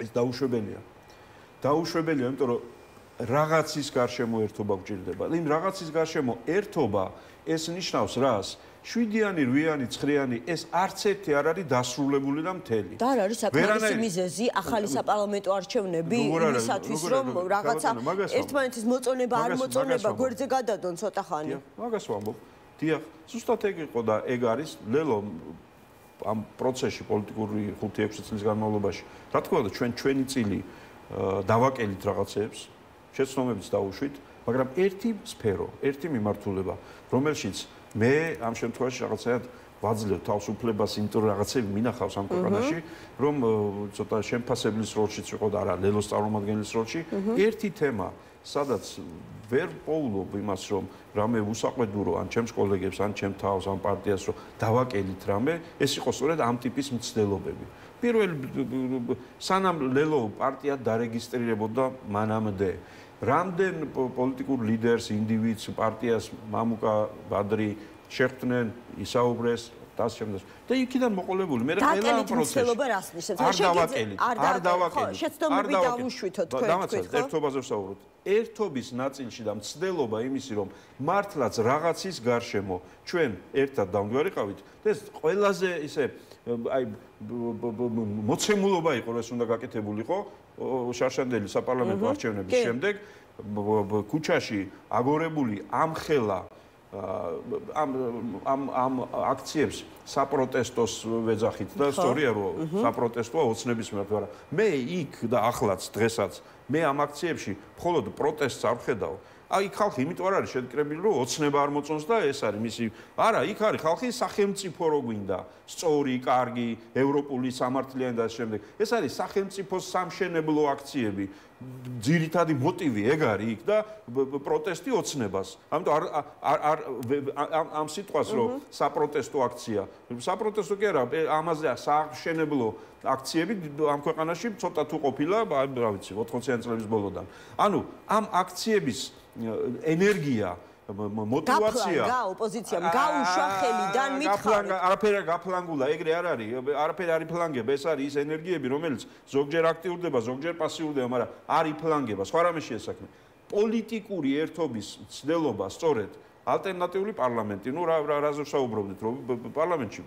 ეს დაუშვებელია. დაუშვებელია, იმიტომ რომ რაღაცის გარშემო ერთობა გვჭირდება. იმ რაღაცის გარშემო ერთობა ეს ნიშნავს რას? 7-იანი, 8-იანი, 9-იანი ეს არც ერთი არ არის დასრულებული და მთელი. და არ არის საკმარისი მიზეზი ახალი საპარლამენტო არჩევნები იმისათვის რომ რაღაცა ერთმანეთის მოწონება არ მოწონება გვერდზე გადადონ ცოტა ხანი. მაგას ვამბობ. დიახ, ზუსტად ეგ იყო და ეგ არის ლელო ამ პროცესში პოლიტიკური 5-6 წლის განმავლობაში. რა თქმა უნდა, ჩვენი წილი დავაკელით რაღაცებს, შეცდომებიც დაუშვით, მაგრამ ერთი სფერო, ერთი მიმართულება, რომელშიც მე ამ შემთხვევაში რაღაცაად ვაძლევ თავს უფლებას, იმიტომ რომ რაღაცები მინახავს ამ ქვეყანაში, რომ ცოტა შემფასებლის როლშიც ვიყო და არა ლელოს წარმომადგენლის როლში, ერთი თემა, სადაც ვერ პოულობ იმას, რომ რამე უსაყვედურო ან ჩემს კოლეგებს, ან ჩემ თავს, ან პარტიას, რომ დავაკელით რამე, ეს იყო სწორედ ამ ტიპის მცდელობები. პირველ სანამ ლელო პარტია დარეგისტრირებოდა მანამდე რამდენ პოლიტიკურ ლიდერს, ინდივიდს, პარტიას მამუკა ბადრი შეხვდნენ, ისაუბრეს და შემდეგ. და იქიდან მოყოლებული მე ყველა ამ პროცესში არ დავაკელით. შეცდომები დავუშვითოთ თქვენ თქვით, ხო? ერთობაზე ვსაუბრობთ. ერთობის ნაწილში და მცდელობა იმისი, რომ მართლაც რაღაცის გარშემო ჩვენ ერთად დამგვარიყავით, ეს ყველაზე ისე აი მოცემულობა იყო, ეს უნდა გაკეთებულიყო შარშანდელი საპარლამენტო არჩევნების შემდეგ ქუჩაში აგორებული ამხელა ამ აქციებს საპროტესტოს ვეძახით და სწორია რომ საპროტესტოა ოცნების მიმართ, მაგრამ მე იქ და ახლაც დღესაც მე ამ აქციებში მხოლოდ პროტესტს არ ვხედავ. აი ხალხი იმიტომ არ არის შედკრებილი რომ ოცნება არ მოწონს და ეს არის მისი არა იქ არის ხალხი სახელმწიფო რო გვინდა სწორი, კარგი, ევროპული სამართლიანი და ამ შემდეგ ეს არის სახელმწიფოს სამშენებლო აქციები ძირითადი მოტივი ეგ არის იქ და პროტესტი ოცნებას ამიტომ ამ სიტყვას რომ საპროტესტო აქცია საპროტესტო კი არა ამაზე სამშენებლო აქციები ამ ქვეყანაში ცოტა თუ ყოფილა რა ვიცი 80-იანი წლების ბოლოდან ანუ ამ აქციების ენერგია მოტივაცია გაფლანგა ოპოზიციამ გაუშვა ხელიდან მითხარით არაფერი გაფლანგულა ეგრე არ არის არაფერი არ იფლანგება ეს არის ის ენერგიები რომელიც ზოგჯერ აქტიურდება ზოგჯერ პასიურდება მაგრამ არ იფლანგება სხვა რამე შეესაქმე პოლიტიკური ერთობის ცდელობა სწორედ ალტერნატიული პარლამენტი ნუ რაზე ვსაუბრობდით რომ პარლამენტში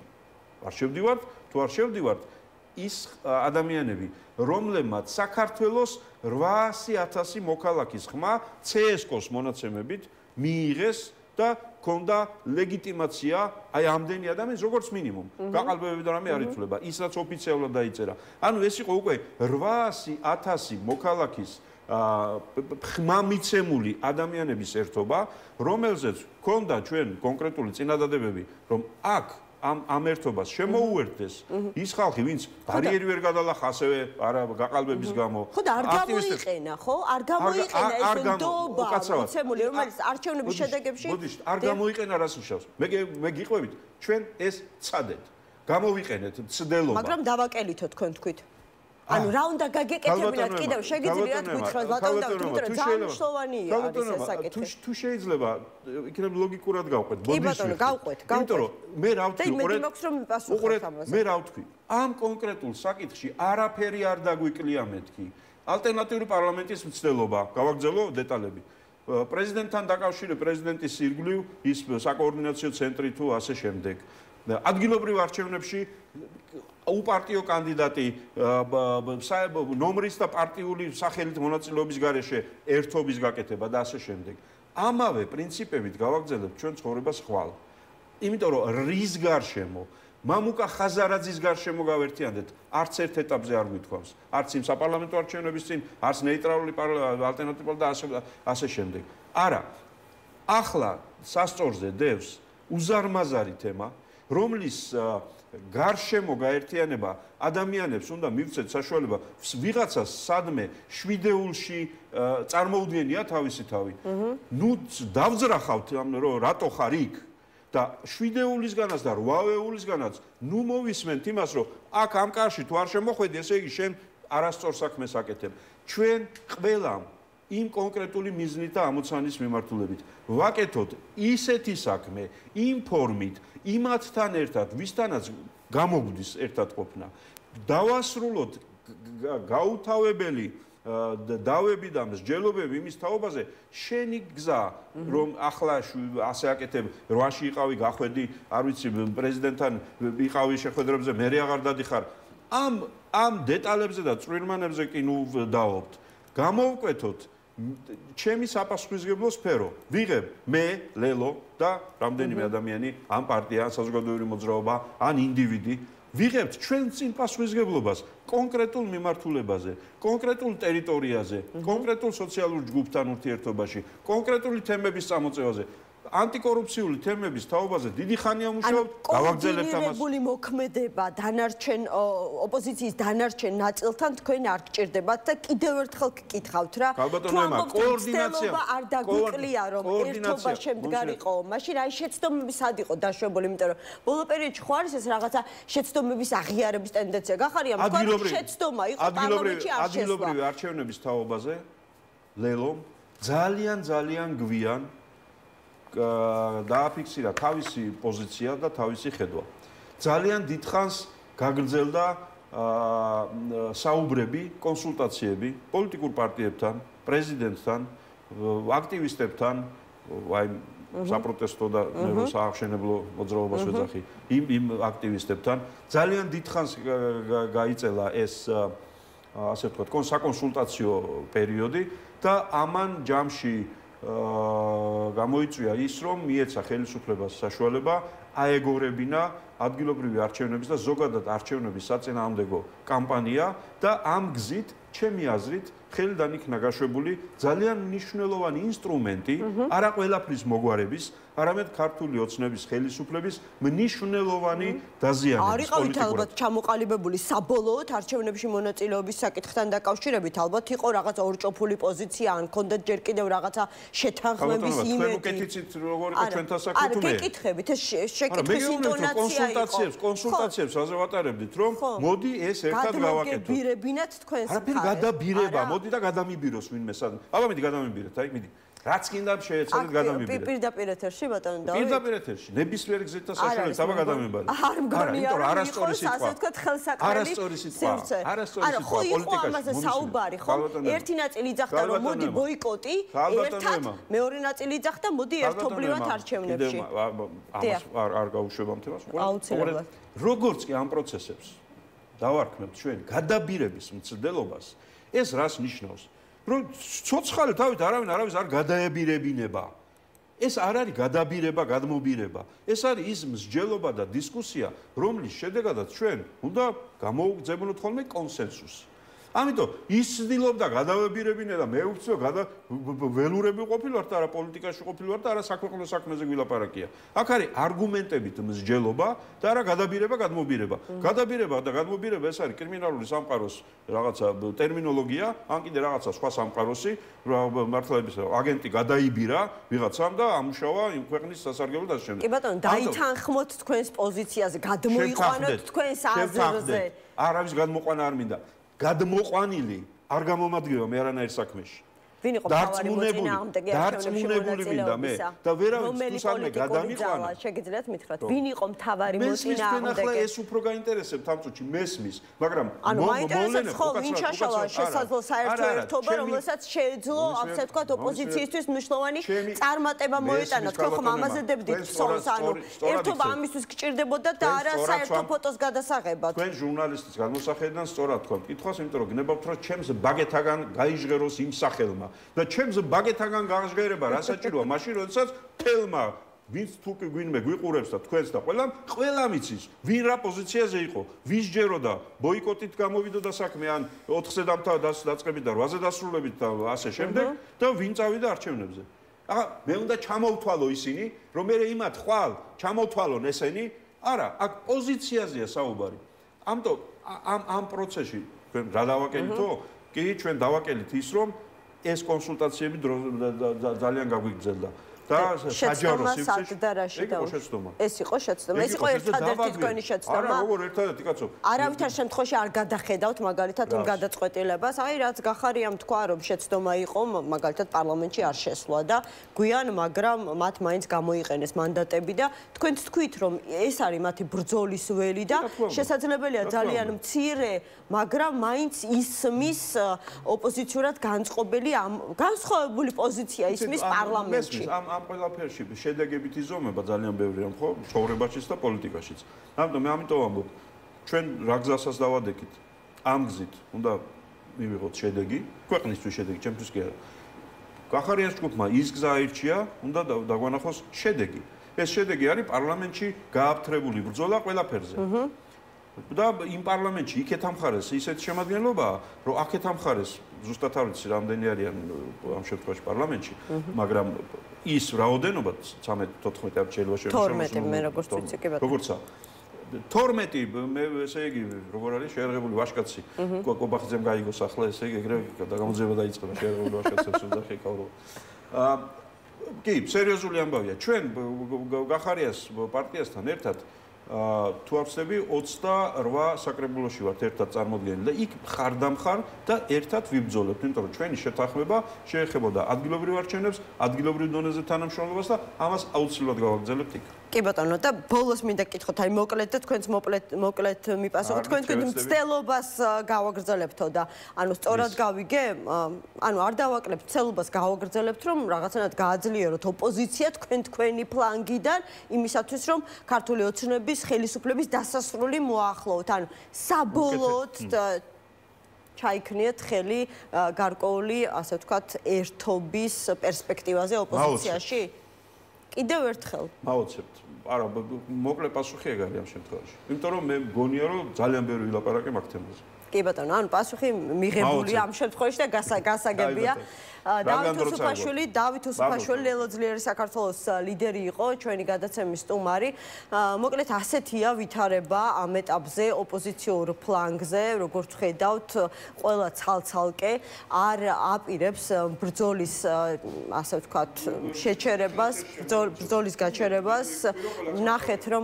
არ შევდივართ თუ არ შევდივართ ის ადამიანები რომლებმაც საქართველოს 800,000 მოქალაქის ხმა CSKO-ს მონაცემებით მიიღეს და ქონდა ლეგიტიმაცია აი ამდენი ადამიანის როგორც მინიმუმ გაყალბებები და რამე არ იცვლება ის რაც ოფიციალურად დაიწერა ანუ ეს იყო უკვე 800,000 მოქალაქის ხმამიცემული ადამიანების ერთობა რომელზეც ქონდა ჩვენ კონკრეტული წინადადებები რომ აქ ამ ერთობას შემოუერთდეს ის ხალხი ვინც ბარიერი ვერ გადალახა ასევე არა გაყალბების გამო ხო და არ გამოიყენა ხო არ გამოიყენა ეს ნდობა მიცემული რომელიც არჩევნების შედეგებში მოდიშ არ გამოიყენა რას ნიშნავს მე გიყვებით ჩვენ ეს ცადეთ გამოვიყენეთ ცდელობა მაგრამ დავაკელითო თქვენ თქვით ანუ რა უნდა გაგეკეთებინათ კიდევ შეგიძლიათ გითხრათ ბატონო და ძალიან მნიშვნელოვანია ეს საკითხი თუ შეიძლება იქნებ ლოგიკურად გავყვეთ კი ბატონო გავყვეთ იმიტომ რომ მე რა ვთქვი უყურეთ მე რა ვთქვი ამ კონკრეტულ საკითხში არაფერი არ დაგვიკლია მეთქი ალტერნატიული პარლამენტის მცდელობა გავაგრძელო დეტალები პრეზიდენტთან დაკავშირებით პრეზიდენტის ირგვლივ ის საკოორდინაციო ცენტრი თუ ასე შემდეგ ადგილობრივ არჩევნებში უპარტიო კანდიდატი ნომრის და პარტიული სახელით მონაწილეობის გარეშე ერთობის გაკეთება და ასე შემდეგ. ამავე პრინციპებით გავაგრძელებთ ჩვენ ცხოვრებას ხვალ. იმიტომ რომ რის გარშემო მამუკა ხაზარაძის გარშემო გავერთიანდეთ, არც ერთ ეტაპზე არ გვითხოვს. არც იმ საპარლამენტო არჩევნების წინ, არც ნეიტრალური ალტერნატივა და ასე შემდეგ. არა. ახლა სასწორზე დევს უზარმაზარი თემა, რომლის გარშემო გაერთიანება ადამიანებს უნდა მივცეთ საშუალება ვიღაცას სადმე შვიდეულში წარმოუდგენია თავისი თავი. ნუ დავძრახავთ რომ რატო ხარ იქ და შვიდეულისგანაც და რვავეულისგანაც ნუ მოვისმენთ იმას რომ აქ ამ კარში თუ არ შემოხვედი ესე იგი შენ არასწორ საქმეს აკეთებ. ჩვენ ყველამ იმ კონკრეტული მიზნით და ამოცანის მიმართულებით ვაკეთოთ ისეთი საქმე იმ ფორმით იმათთან ერთად ვისთანაც გამოგვდის ერთად ყოფნა დავასრულოთ გაუთავებელი დავები და მსჯელობები იმის თაობაზე შენი გზა რომ ახლა ასე აკეთებ 8-ში იყავი გახვედი არ ვიცი პრეზიდენტთან იყავი შეხვედრებზე მე აღარ დადიხარ ამ დეტალებზე და წვრილმანებზე კი ნუ დავობთ გამოვკვეთოთ ჩემი საპასუხისმგებლო სფერო ვიღებ მე ლელო და რამდენიმე ადამიანი ამ პარტია საზოგადოებრივი მოძრაობა ან ინდივიდი ვიღებთ ჩვენ წინ პასუხისმგებლობას კონკრეტულ მიმართულებაზე კონკრეტულ ტერიტორიაზე კონკრეტულ სოციალურ ჯგუფთან ურთიერთობაში კონკრეტული თემების წამოწევაზე ანტიკორუფციული თემების თაობაზე დიდი ხანია ვმუშაობთ გავაგრძელებთ ამას კოორდინირებული მოქმედება დანარჩენ ოპოზიციის დანარჩენ ნაწილთან თქვენ არ გჭირდებათ და კიდევ ერთხელ გკითხავთ რა კოორდინაცია არ დაგვიკლია რომ ერთობა შემდგარიყო მაშინ აი შეცდომები სად იყო დაშვებული იმიტომ რომ ბოლო პერიოდში ხო არის ეს რაღაცა შეცდომების აღიარების ტენდენცია გახარია თქვენ შეცდომა იყო პარლამენტში არ შესვლა ადგილობრივი არჩევნების თაობაზე ლელო ძალიან გვიან დააფიქსირა თავისი პოზიცია და თავისი ხედვა. ძალიან დიდხანს გაგრძელდა საუბრები, კონსულტაციები პოლიტიკურ პარტიებთან, პრეზიდენტთან, აქტივისტებთან, აი საპროტესტო და სააღშენებლო მოძრაობას ვეძახი, იმ აქტივისტებთან. ძალიან დიდხანს გაიწელა ეს ასე ვთქვათ, საკონსულტაციო პერიოდი და ამან ჯამში გამოიწვია ის რომ მიეცა ხელისუფლებას საშუალება აეგორებინა ადგილობრივი არჩევნების და ზოგადად არჩევნების საწინააღმდეგო კამპანია და ამ გზით ჩემი აზრით ხელიდან იქნა გაშვებული ძალიან მნიშვნელოვანი ინსტრუმენტი არა ყველაფრის მოგვარების არამედ ქართული ოცნების ხელისუფლების მნიშვნელოვანი დაზიანების არ იყავით ალბათ ჩამოყალიბებული საბოლოოდ არჩევნებში მონაწილეობის საკითხთან დაკავშირებით ალბათ იყო რაღაც ორჭოფული პოზიცია ან ქონდათ ჯერ კიდევ რაღაცა შეთანხმების იმედი უკეთიცით როგორ იყო ჩვენთან საქმე თუ მე არ გეკითხებით ეს შეკითხვის ინტონაცია იყო კონსულტაციებს ასე ვატარებდით რომ მოდი ეს ერთად გავაკეთოთ გადაგებირებინათ თქვენს არაფერი გადაბირება მოდი და გადამიბიროს ვინმე სად აბა მიდი გადამიბირეთ აი მიდი რაც კიდევ შეეცადეთ გადამიბირეთ. პირდაპირ ეთერში ბატონო დავით. პირდაპირ ეთერში, ნებისმიერ გზით და საშუალებით აბა გადამიბარეთ. არ მგონია რომ არასწორი სიტყვა. ასე ვთქვათ ხელსაყრელი. არასწორი სიტყვა. არასწორი სიტყვა პოლიტიკაში. ხო, ამაზე საუბარი, ხო? ერთი ნაწილი იძახდა რომ მოდი ბოიკოტი, ერთად, მეორე ნაწილი იძახდა მოდი ერთობლივად არჩევნებში. ამას არ გაუშვებამ თემას. აუცილებლად. როგორც კი ამ პროცესებს დავარქმევთ ჩვენ გადაბირების მცდელობას, ეს რას ნიშნავს? რომ ცოცხალი თავით არავის არ გადაებირებინება. ეს არ არის გადაბირება, გადმობირება. ეს არის ის მსჯელობა და დისკუსია, რომლის შედეგადაც ჩვენ უნდა გამოვგზავნოთ ხოლმე კონსენსუსი. ამიტომ ის ცდილობდა გადავებირებინა და მე ვცდო ველურები ყოფილვართ და არა პოლიტიკაში ყოფილვართ და არა საქვეყნო საქმეზე გვილაპარაკია. აქ არის არგუმენტებით მსჯელობა და არა გადაბირება, გადმობირება. გადაბირება და გადმობირება ეს არის კრიმინალური სამყაროს რაღაცა ტერმინოლოგია, ან კიდე რაღაცა სხვა სამყაროსი, მართლების აგენტი გადაიბირა ვიღაცამ და ამუშავა იმ ქვეყნის სასარგებლოდ და შემდეგ. კი ბატონო, დაითანხმოთ თქვენს პოზიციაზე, გადმოიყვანოთ თქვენს აზრზე. არავის გადმოყვანა არ მინდა. გადმოყვანილი არ გამომადგება მე არანაირ საქმეში. ვინ იყო მთავარი მოწინააღმდეგე არჩევნებში მონაწილეობდა მე და ვერავის თუსამე გადამიყვანა. შეგიძლიათ მითხრათ, ვინ იყო მთავარი მოწინააღმდეგე? მესმის ახლა ეს უფრო გაინტერესებთ ამ წუთში მესმის, მაგრამ მოინტერესებს ხო ვინ ჩაშალა შესაძლო საერთო ერთობა, რომელსაც შეეძლო, ასე ვთქვათ, ოპოზიციისთვის მნიშვნელოვანი წარმატება მოეტანა. თქვენ ხომ ამაზე დებდით სოლს, ანუ ერთობა ამისთვის გჭირდებოდა და არა საერთო ფოტოს გადასაღებად. თქვენ ჟურნალისტის გადმოსახედიდან სწორად თქვით კითხვას, იმიტომ რომ გნებავთ რომ ჩემს ბაგეთაგან გაიჟღეროს იმ სახელმა. და ჩემს ბაგეთაგან გაჟღერება რა საჭიროა მაშინ როდესაც თელმა ვინც თუ გვინმე გვიყურებს და თქვენს და ყველა მიცის ვინ რა პოზიციაზე იყო ვის ჯეროდა ბოიკოტით გამოვიდოდა საქმე ან 4-ზე დაწყებით და 8-ზე დასრულებით და ასე შემდეგ და ვინ წავიდა არჩევნებზე ახლა მე უნდა ჩამოვთვალო ისინი რომ მე იმათ ხვალ ჩამოვთვალონ ესენი არა აქ პოზიციაზეა საუბარი ამიტომ ამ პროცესში ჩვენ რა დავაკეთითო კი ჩვენ დავაკეთით ის რომ ეს კონსულტაციები ძალიან გაგვიგრძელდა და საჯარო სივრცეში ეს იყო შეცდომა ეს იყო ერთადერთი თქვენი შეცდომა არა როგორ ერთადერთი კაცო არავითარ შემთხვევაში არ გადახედავთ მაგალითად იმ გადაწყვეტილებას აი რაც გახარიამ თქვა რომ შეცდომა იყო მაგალითად პარლამენტში არ შესვლა და გვიან მაგრამ მათ მაინც გამოიყენეს მანდატები და თქვენც თქვით რომ ეს არის მათი ბრძოლის ველი და შესაძლებელია ძალიან მცირე მაგრამ მაინც ისმის ოპოზიციურად განსხვავებული პოზიცია ისმის პარლამენტში ამ ყველაფერში შედეგებით იზომება ძალიან ბევრი რამ ხო ცხოვრებაშიც და პოლიტიკაშიც. ამიტომ ამბობ ჩვენ რა გზასაც დავადექით ამ გზით უნდა მივიღოთ შედეგი ქვეყნისთვის შედეგი ჩემთვის კი არა. გახარიას ჯგუფმა ის გზა აირჩია უნდა დაგვანახოს შედეგი. ეს შედეგი არის პარლამენტში გააფთრებული ბრძოლა ყველაფერზე. და იმ პარლამენტში იქეთ ამხარეს ისეთ შემადგენლობაა რომ აქეთ ამხარეს ზუსტად არ ვიცი რამდენი არიან ამ შემთხვევაში პარლამენტში მაგრამ ის რაოდენობა 13-14 არჩევნებაში 12 მე როგორც ვიცი კი ბატონო როგორცა 12 მე ესე იგი როგორ არის შეერღებული ვაშკაცი კობახიძემ გაიგოს ახლა ესე იგი ეგრე გამოძიება დაიწყება შეერღებული ვაშკაცებს უნდა ხეკავრო კი სერიოზული ამბავია ჩვენ გახარიას პარტიასთან ერთად თუ არ ვცდები 28 საკრებულოში ვართ ერთად წარმოდგენილი და იქ მხარდამხარ და ერთად ვიბრძოლებთ, იმიტომ რომ ჩვენი შეთანხმება შეეხებოდა ადგილობრივ არჩევნებს, ადგილობრივ დონეზე თანამშრომლობას და ამას აუცილებლად გავაგრძელებთ იქ. კი ბატონო და ბოლოს მინდა გკითხოთ, აი მოკლედ და თქვენც მოკლედ მიპასუხოთ, თქვენ მცდელობას გავაგრძელებთო და ანუ სწორად გავიგე, ანუ არ დავაკლებთ მცდელობას გავაგრძელებთ, რომ რაღაცნაირად გააძლიეროთ ოპოზიცია თქვენი ფლანგიდან იმისათვის, რომ ქართული ოცნების ხელისუფლების დასასრული მოახლოვოთ, ანუ საბოლოოდ ჩაიქნიეთ ხელი გარკვეული, ასე ვთქვათ, ერთობის პერსპექტივაზე ოპოზიციაში? კიდევ ერთხელ. მავოცებთ. არა, მოკლე პასუხი ეგ არის ამ შემთხვევაში. იმიტომ რომ მე მგონია რომ ძალიან ბევრი ვილაპარაკე მაგ თემაზე. კი ბატონო, ანუ პასუხი მიღებული ამ შემთხვევაში და გასაგებია. დავით უსუფაშვილი ლელოძლიერი საქართველოს ლიდერი იყო, ჩვენი გადაცემის სტუმარი. მოკლედ ასეთია ვითარება ამ ეტაპზე ოპოზიციურ ფლანგზე, როგორც ხედავთ, ყველა ცალ-ცალკე არ აპირებს ბრძოლის, ასე ვთქვათ, შეჩერებას, ბრძოლის გაჩერებას. ნახეთ რომ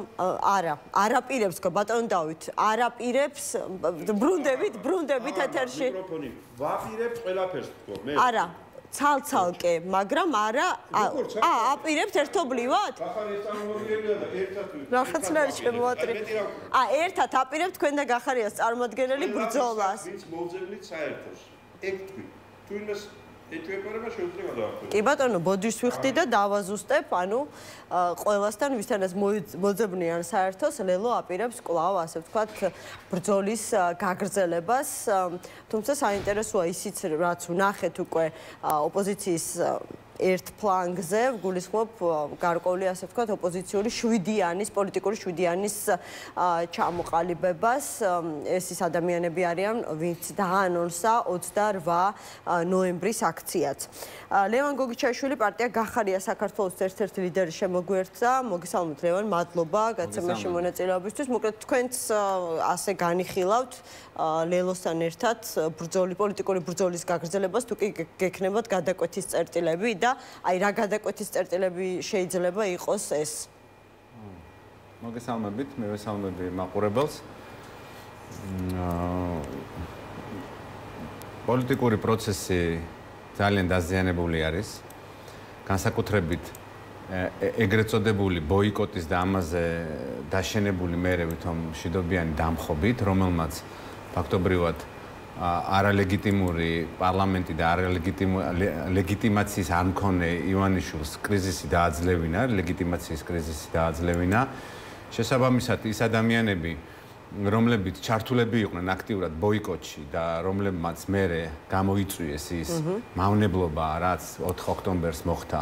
არ აპირებს ბატონო დავით, არ აპირებს ბრუნდებით ეთერში. ვაპირებთ ყველაფერს თქო, მე. არა ცალ-ცალკე, მაგრამ არა აპირებთ ერთობლივად? გახარიას წარმომადგენელია და ერთად რაღაცნაირად შემოატრი. ერთად აპირებთ თქვენ და გახარიას წარმომადგენელი ბრძოლას. ვინც მოძებნით საერთოს. ეგ თქვი. თუ იმას ეჭვებარება შეუძლია დაახტო. კი ბატონო, ბოდიშს ვიხდი და დავაზუსტებ, ანუ ყველასთან ვისთანაც მოძებნიან საერთოს, ლელო აპირებს კვლავ, ასე ვთქვათ, ბრძოლის გაგრძელებას. თუმცა საინტერესოა ისიც, რაც ვნახეთ უკვე ოპოზიციის ერთ ფლანგზე, გულისხმობ გარკვეული, ასე ვთქვათ, ოპოზიციური შვიდიანის, პოლიტიკური შვიდიანის ჩამოყალიბებას. ეს ის ადამიანები არიან, ვინც დაანონსა 28 ნოემბრის აქციაც. ლევან გოგიჩაიშვილი პარტია გახარია საქართველოს ერთ-ერთი ლიდერი შემოგვიერთდა. მოგესალმებით ლევან, მადლობა გაცემაში მონაწილეობისთვის. მოკლედ თქვენც ასე განიხილავთ ლელოსთან ერთად პოლიტიკური ბრძოლის გაგრძელებას, თუ კი გექნებათ გადაკვეთის წერტილები და აი რა გადაკვეთის წერტილები შეიძლება იყოს ეს? მოგესალმებით, მე ვესალმები მაყურებელს. პოლიტიკური პროცესი ძალიან დაზიანებული არის. განსაკუთრებით ეგრეთ წოდებული ბოიკოტის და ამაზე დაშენებული მერე ვითომ მშვიდობიანი დამხობით, რომელმაც ფაქტობრივად არალეგიტიმური პარლამენტი და არალეგიტიმაციის არ მქონე ივანიშვილს კრიზისი დააძლევინა, ლეგიტიმაციის კრიზისი დააძლევინა. შესაბამისად, ის ადამიანები, რომლებიც ჩართულები იყვნენ აქტიურად ბოიკოტში და რომლებმაც მერე გამოიწვიეს ის მავნებლობა, რაც 4 ოქტომბერს მოხდა.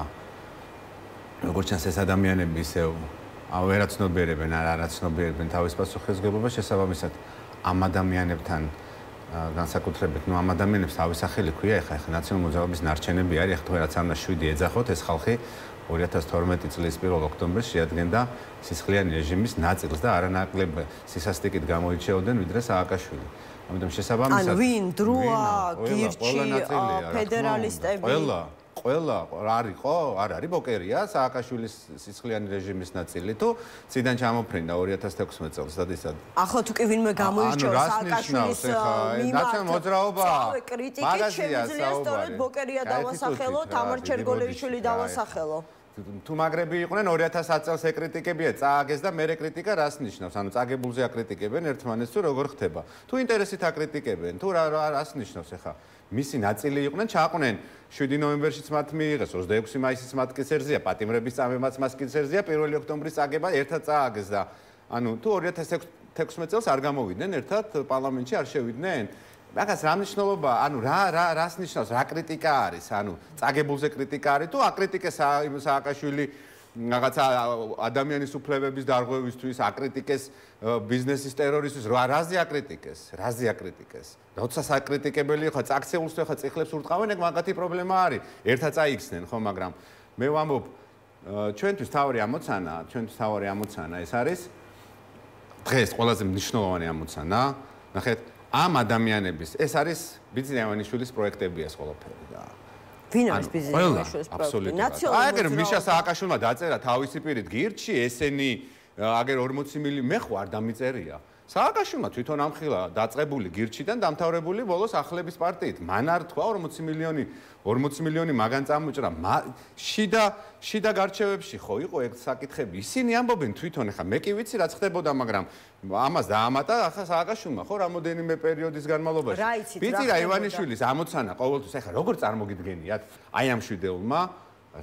როგორც ჩანს, ეს ადამიანები ისევ ვერაცნობიერებენ, არაცნობიერებენ თავის პასუხისმგებლობას, შესაბამისად, ამ ადამიანებთან განსაკუთრებით, ამ ადამიანებს თავის სახელი ქვია, ეხლა ნაციონალური მოძრაობის ნარჩენები არის, ეხლა თუ რაც არ უნდა 7 ეძახოთ, ეს ხალხი 2012 წლის 1 ოქტომბერს შეადგენდა სისხლიანი რეჟიმის ნაწილს და არანაკლებ სისასტიკით გამოირჩეოდნენ ვიდრე სააკაშვილი. ამიტომ შესაბამისად ან ვინ დროა, გირჩი, ფედერალისტები ყველა არისო? არ არის ბოკერია სააკაშვილის სისხლიანი რეჟიმის ნაწილი თუ ციდან ჩამოფრინდა 2016 წელს სადისად. ახლა თუ კი ვინმე გამოირჩევა სააკაშვილის ნაციონალური მოძრაობა კრიტიკით შემიძლია სწორედ ბოკერია დავასახელო, თამარ ჩერგოლეიშვილი დავასახელო. თუ მაგრები იყვნენ 2010 წელს ეკრიტიკებია, წააგეს და მერე კრიტიკა რას ნიშნავს? ანუ წაგებულზე აკრიტიკებენ ერთმანეთს თუ როგორ ხდება? თუ ინტერესით აკრიტიკებენ, თუ რას ნიშნავს ახლა? მისი ნაწილი იყვნენ, ჩააყვნენ 7 ნოემბერშიც მათ მიიღეს, 26 მაისიც მათ კისერზეა, პატიმრების წამებაც მას კისერზეა, 1 ოქტომბრის წაგება ერთად წააგეს და ანუ თუ 2016 წელს არ გამოვიდნენ ერთად პარლამენტში არ შევიდნენ? მაგას რა მნიშვნელობა, ანუ რას ნიშნავს, რა კრიტიკა არის, ანუ წაგებულზე კრიტიკა არის თუ აკრიტიკეს სააკაშვილი რაღაცა ადამიანის უფლებების დარღვევისთვის, აკრიტიკეს ბიზნესის ტერორიზმის, რაზე აკრიტიკეს? როცა საკრიტიკებელი ხარ, წაქცეულს თუ ხა წიხლებს ურტყავენ, ეგ მაგათი პრობლემა არის. ერთად წაიქცნენ, ხო, მაგრამ მე ვამბობ, ჩვენთვის თავი ამოცანა ეს არის დღეს ყველაზე მნიშვნელოვანი ამოცანა. ნახეთ, ამ ადამიანების ეს არის ბიძინა ივანიშვილის პროექტები ეს ყველაფერი და ვინ არის ბიძინა ივანიშვილის პროექტი? ნაციონალური აგერ მიშა სააკაშვილმა დაწერა თავისი პირით გირჩი, ესენი აგერ 40 მილი მე ხო არ დამიწერია. სააკაშვილმა თვითონ ამხილა დაწყებული გირჩიდან დამთავრებული ბოლოს ახლების პარტიით. მან არ თქვა 40 მილიონი მაგან წამოჭრა. შიდა გარჩევებში ხო იყო ეგ საკითხები. ისინი ამბობენ თვითონ, ხა მე კი ვიცი რაც ხდებოდა, მაგრამ ამას დაამატა ახლა სააკაშვილმა ხო რამოდენიმე პერიოდის განმავლობაში. ბიძინა ივანიშვილის ამოცანა ყოველთვის ახლა როგორ წარმოგიდგენიათ აი ამ შვიდეულმა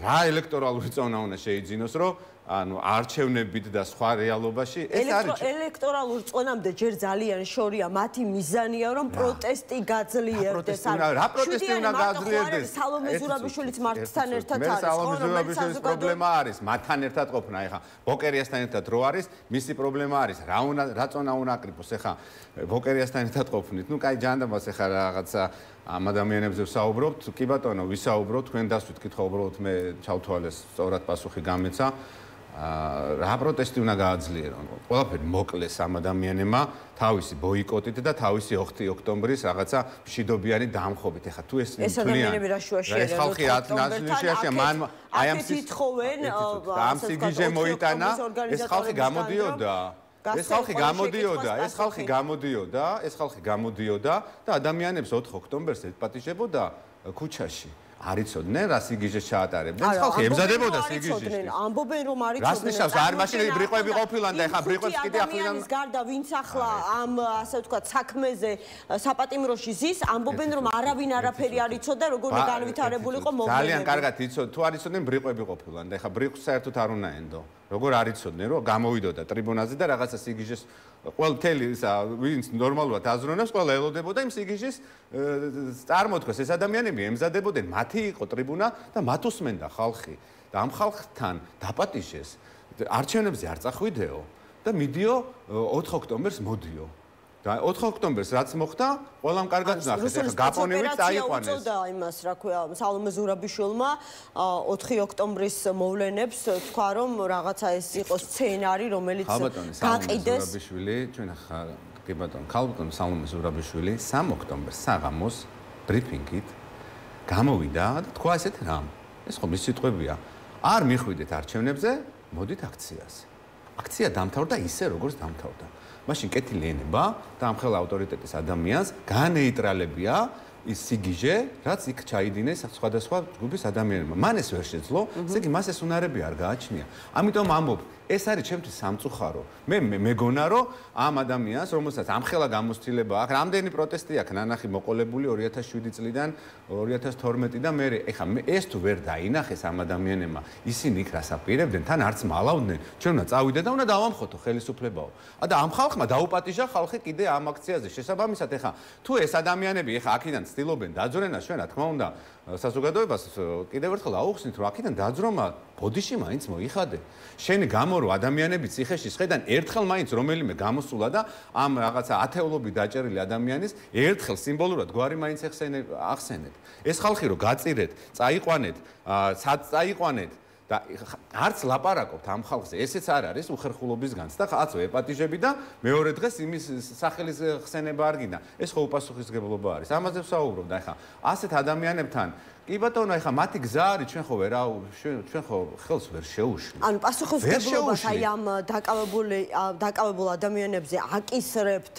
რა ელექტორალური წონა უნდა შეიძინოს, რომ ანუ არჩევნებით და სხვა რეალობაში ეს არის ელექტორალურ წონამდე ჯერ ძალიან შორია, მათი მიზანია რომ პროტესტი გაძლიერდეს. რა პროტესტი უნდა გაძლიერდეს? სალომე ზურაბიშვილიც მართთან ერთად არის. სალომე ზურაბიშვილის პრობლემა არის მათთან ერთად ყოფნა. ეხა ბოკერიასთან ერთად რო არის, მისი პრობლემა არის რა წონა უნდა აკრიფოს. ეხა ბოკერიასთან ერთად ყოფნით. ნუ კაი ჯანდაბას ეხა რაღაცა ამ ადამიანებზე ვსაუბრობთ. კი ბატონო, ვისაუბროთ, თქვენ დასვით კითხვა უბრალოდ მე ჩავთვალეს, სწორად პასუხი გამეცა. რა პროტესტი უნდა გააძლიერონ? ყველაფერი მოკლეს ამ ადამიანებმა თავისი ბოიკოტით და თავისი 4 ოქტომბრის რაღაცა მშვიდობიანი დამხობით. ეხლა თუ ეს ადამიანები რა შუაში ეს ხალხი ათნაშიაში მან აი ამ სიტყვენ ამ სიგიჟე მოიტანა, ეს ხალხი გამოდიოდა. ეს ხალხი გამოდიოდა და ადამიანებს 4 ოქტომბერს ეტპატიჟებოდა ქუჩაში. არ იცოდნენ რა სიგიჟეს ჩაატარებდნენ. ხალხი ემზადებოდა სიგიჟისთვის. ამბობენ რომ არ იცოდნენ. რას ნიშნავს არ მაშინ ბრიყვები ყოფილან და ეხლა ბრიყვებს კიდე ახლიდან გარდა ვინც ახლა ამ ასე ვთქვათ საქმეზე საპატიმროში ზის ამბობენ რომ არავინ არაფერი არ იცოდა როგორ განვითარებული იყო მოვლენები. ძალიან კარგად იცოდნენ თუ არ იცოდნენ ბრიყვები ყოფილან და ეხლა ბრიყვს საერთოდ არ უნდა ენდო. როგორ არ იცოდნენ რომ გამოვიდოდა ტრიბუნაზე და რაღაცა სიგიჟეს ყველა მთელი ისა ვინც ნორმალურად აზროვნებს ყველა ელოდებოდა იმ სიგიჟის წარმოთქვას ეს ადამიანები ემზადებოდნენ მათი იყო ტრიბუნა და მათ უსმენდა ხალხი და ამ ხალხთან დაპატიჟეს არჩევნებზე არ წახვიდეო და მიდიო 4 ოქტომბერს მოდიო და 4 ოქტომბერს რაც მოხდა ყველამ კარგად ნახეს ეხლა გაპონივით წაიყვანეს უწოდა იმას რა ქვია სალომე ზურაბიშვილმა 4 ოქტომბრის მოვლენებს თქვა რომ რაღაცა ეს იყო სცენარი რომელიც გაყიდეს ზურაბიშვილი ჩვენ ახლა კი ბატონო ქალბატონი სალომე ზურაბიშვილი 3 ოქტომბერს საღამოს ბრიფინგით გამოვიდა და თქვა ესეთ რამ ეს ხო მის სიტყვებია არ მიხვიდეთ არჩევნებზე მოდით აქციაზე აქცია დამთავრდა ისე როგორც დამთავრდა მაშინ კეთილი ენება და ამ ხელა ავტორიტეტის ადამიანს განეიტრალებია ის სიგიჟე, რაც იქ ჩაიდინეს სხვადასხვა ჯგუფის ადამიანებმა. მან ეს ვერ შეძლო, ესე იგი მას ეს უნარები არ გააჩნია. ამიტომ ამბობ, ეს არის ჩემთვის სამწუხარო. მე მეგონა რომ ამ ადამიანს, რომელსაც ამ ხელა გამოცდილება აქვს, რამდენი პროტესტი აქვს ნანახი მოყოლებული 2007 წლიდან 2012-დან მერე. ეხლა ეს თუ ვერ დაინახეს ამ ადამიანებმა, ისინი იქ რას აპირებდნენ, თან არც მალავდნენ. ჩვენ უნდა წავიდეთ და უნდა დავამხოთო ხელისუფლებაო. და ამ ხალხმა დაუპატიჟა ხალხი კიდე ამ აქციაზე. შესაბამისად, ეხლა თუ ეს ადამიანები ეხლა აქედან ცდილობენ დაძრენას ჩვენ რა თქმა უნდა საზოგადოებას კიდევ ერთხელ აუხსნით რომ აქედან დაძრომა ბოდიში მაინც მოიხადე. შენი გამო რომ ადამიანები ციხეში შედან ერთხელ მაინც რომელიმე გამოსულა და ამ რაღაცა ათეულობით დაჭერილი ადამიანის ერთხელ სიმბოლურად გვარი მაინც ახსენეთ. ეს ხალხი რომ გაწირეთ, წაიყვანეთ, წაიყვანეთ და არც ლაპარაკობთ ამ ხალხზე, ესეც არ არის უხერხულობის განცდა, კაცო ეპატიჟები და მეორე დღეს იმის სახელის ხსენება არ გინდა. ეს ხო უპასუხისმგებლობა არის. ამაზე ვსაუბრობ და ეხა ასეთ ადამიანებთან კი ბატონო, ეხა მათი გზა არის, ჩვენ ხო ვერა ჩვენ ხო ხელს ვერ შეუშლით. ანუ პასუხისმგებლობას აი ამ დაკავებულ ადამიანებზე აკისრებთ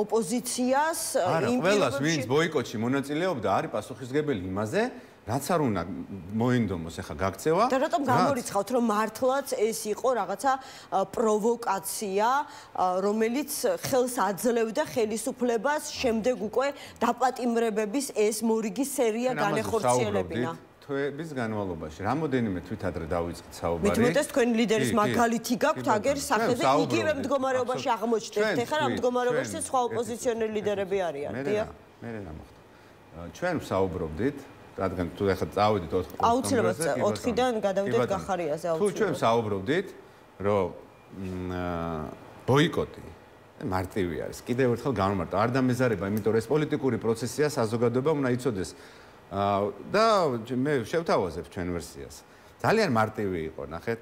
ოპოზიციას იმ ყველას ვინც ბოიკოტში მონაწილეობდა არის პასუხისმგებელი იმაზე რაც არ უნდა მოინდომოს ახლა გაქცევა და რატომ გამორიცხავთ რომ მართლაც ეს იყო რაღაცა პროვოკაცია რომელიც ხელს აძლევდა ხელისუფლებას შემდეგ უკვე დაპატიმრებების ეს მორიგი სერია განეხორციელებინა თვეების განმავლობაში რამოდენიმე თვით ადრე დავიწყეთ საუბარი მithumetes თქვენი ლიდერის მაგალითი გაქვთ აგერ სახეზე იგივე მდგომარეობაში აღმოჩნდეთ ეხლა რა მდგომარეობაში სხვა ოპოზიციონერი ლიდერები არიან დიახ მე რა მოხდა ჩვენ ვსაუბრობდით რადგან თუ ახლა წავიდით 4 აუცილებლად 4-დან გადავიდეთ გახარიაზე აუცილებლად. თუ ჩვენ საუბრობდით, რომ ბოიკოტი მარტივი არის. კიდევ ერთხელ განვმარტო, არ დამეზარება, იმიტომ რომ ეს პოლიტიკური პროცესია საზოგადოება უნდა იცოდეს. და მე შევთავაზებ ჩვენ ვერსიას. ძალიან მარტივი იყო, ნახეთ.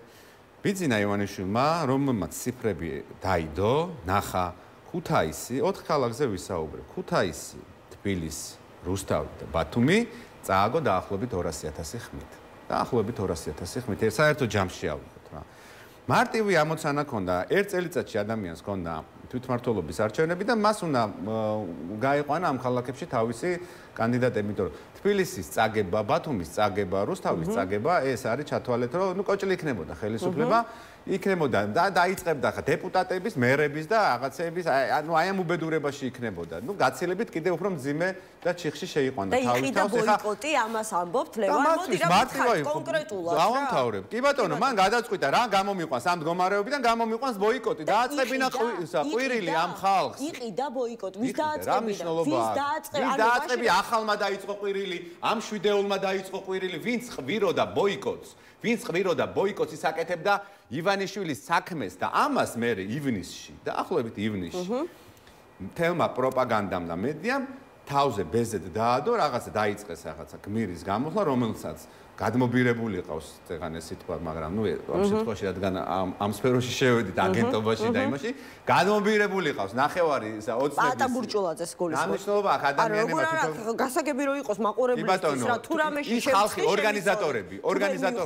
ბიძინა ივანიშვილმა, რომელმაც ციფრები დაიდო, ნახა ქუთაისი, 4 ქალაქზე ვისაუბრე. ქუთაისი, თბილისი, რუსთავი და ბათუმი წააგო დაახლოებით 200,000 ხმით. დაახლოებით 200,000 ხმით. საერთო ჯამში ავიღოთ რა. მარტივი ამოცანა ქონდა, ერთ წელიწადში ადამიანს ქონდა თვითმმართველობის არჩევნები და მას უნდა გაიყვანა ამ ქალაქებში თავისი კანდიდატები, იმიტომ რომ თბილისის წაგება, ბათუმის წაგება, რუსთავის წაგება, ეს არის ჩათვალეთ, რომ ნუ კოჭლი იქნებოდა ხელისუფლება, იქნებოდა და დაიწყებდა ხა დეპუტატების, მერების და რაღაცეების, ანუ აი ამ უბედურებაში იქნებოდა. ნუ გაცილებით კიდევ უფრო მძიმე და ჩიხში შეიყვანდა თავის თავს. და ბოიკოტი ამას ამბობთ, ლევან მოდი რა კონკრეტულად. დავამთავრებ. კი ბატონო, მან გადაწყვიტა რა გამომიყვანს ამ მდგომარეობიდან გამომიყვანს ბოიკოტი. დააწყებინა ყვირილი ამ ხალხს. იყიდა ბოიკოტი. ვის დააწყებინა? ვის დააწყები ახალმა დაიწყო ყვირილი, ამ შვიდეულმა დაიწყო ყვირილი, ვინც ყვიროდა ბოიკოტს, ვინც ყვიროდა ბოიკოტს ის აკეთებდა ივანიშვილის საქმეს და ამას მე ივნისში, დაახლოებით ივნისში. თელმა პროპაგანდამ და მედიამ თავზე ბეზედ დაადო, რაღაცა დაიწყეს რაღაცა გმირის გამოხლა, რომელსაც გადმობირებული ყავს წეგან ეს სიტყვა, მაგრამ ნუ ამ შემთხვევაში რადგან ამ სფეროში შევედით აგენტობაში და იმაში, გადმობირებული ყავს ნახევარი 20 წლების. პატა ბურჭულაძეს გულისხმობ. ამნიშნულობა აქ ადამიანებმა თვითონ გასაგები რო იყოს მაყურებლისთვის რა თუ რამეში ის ხალხი ორგანიზატორები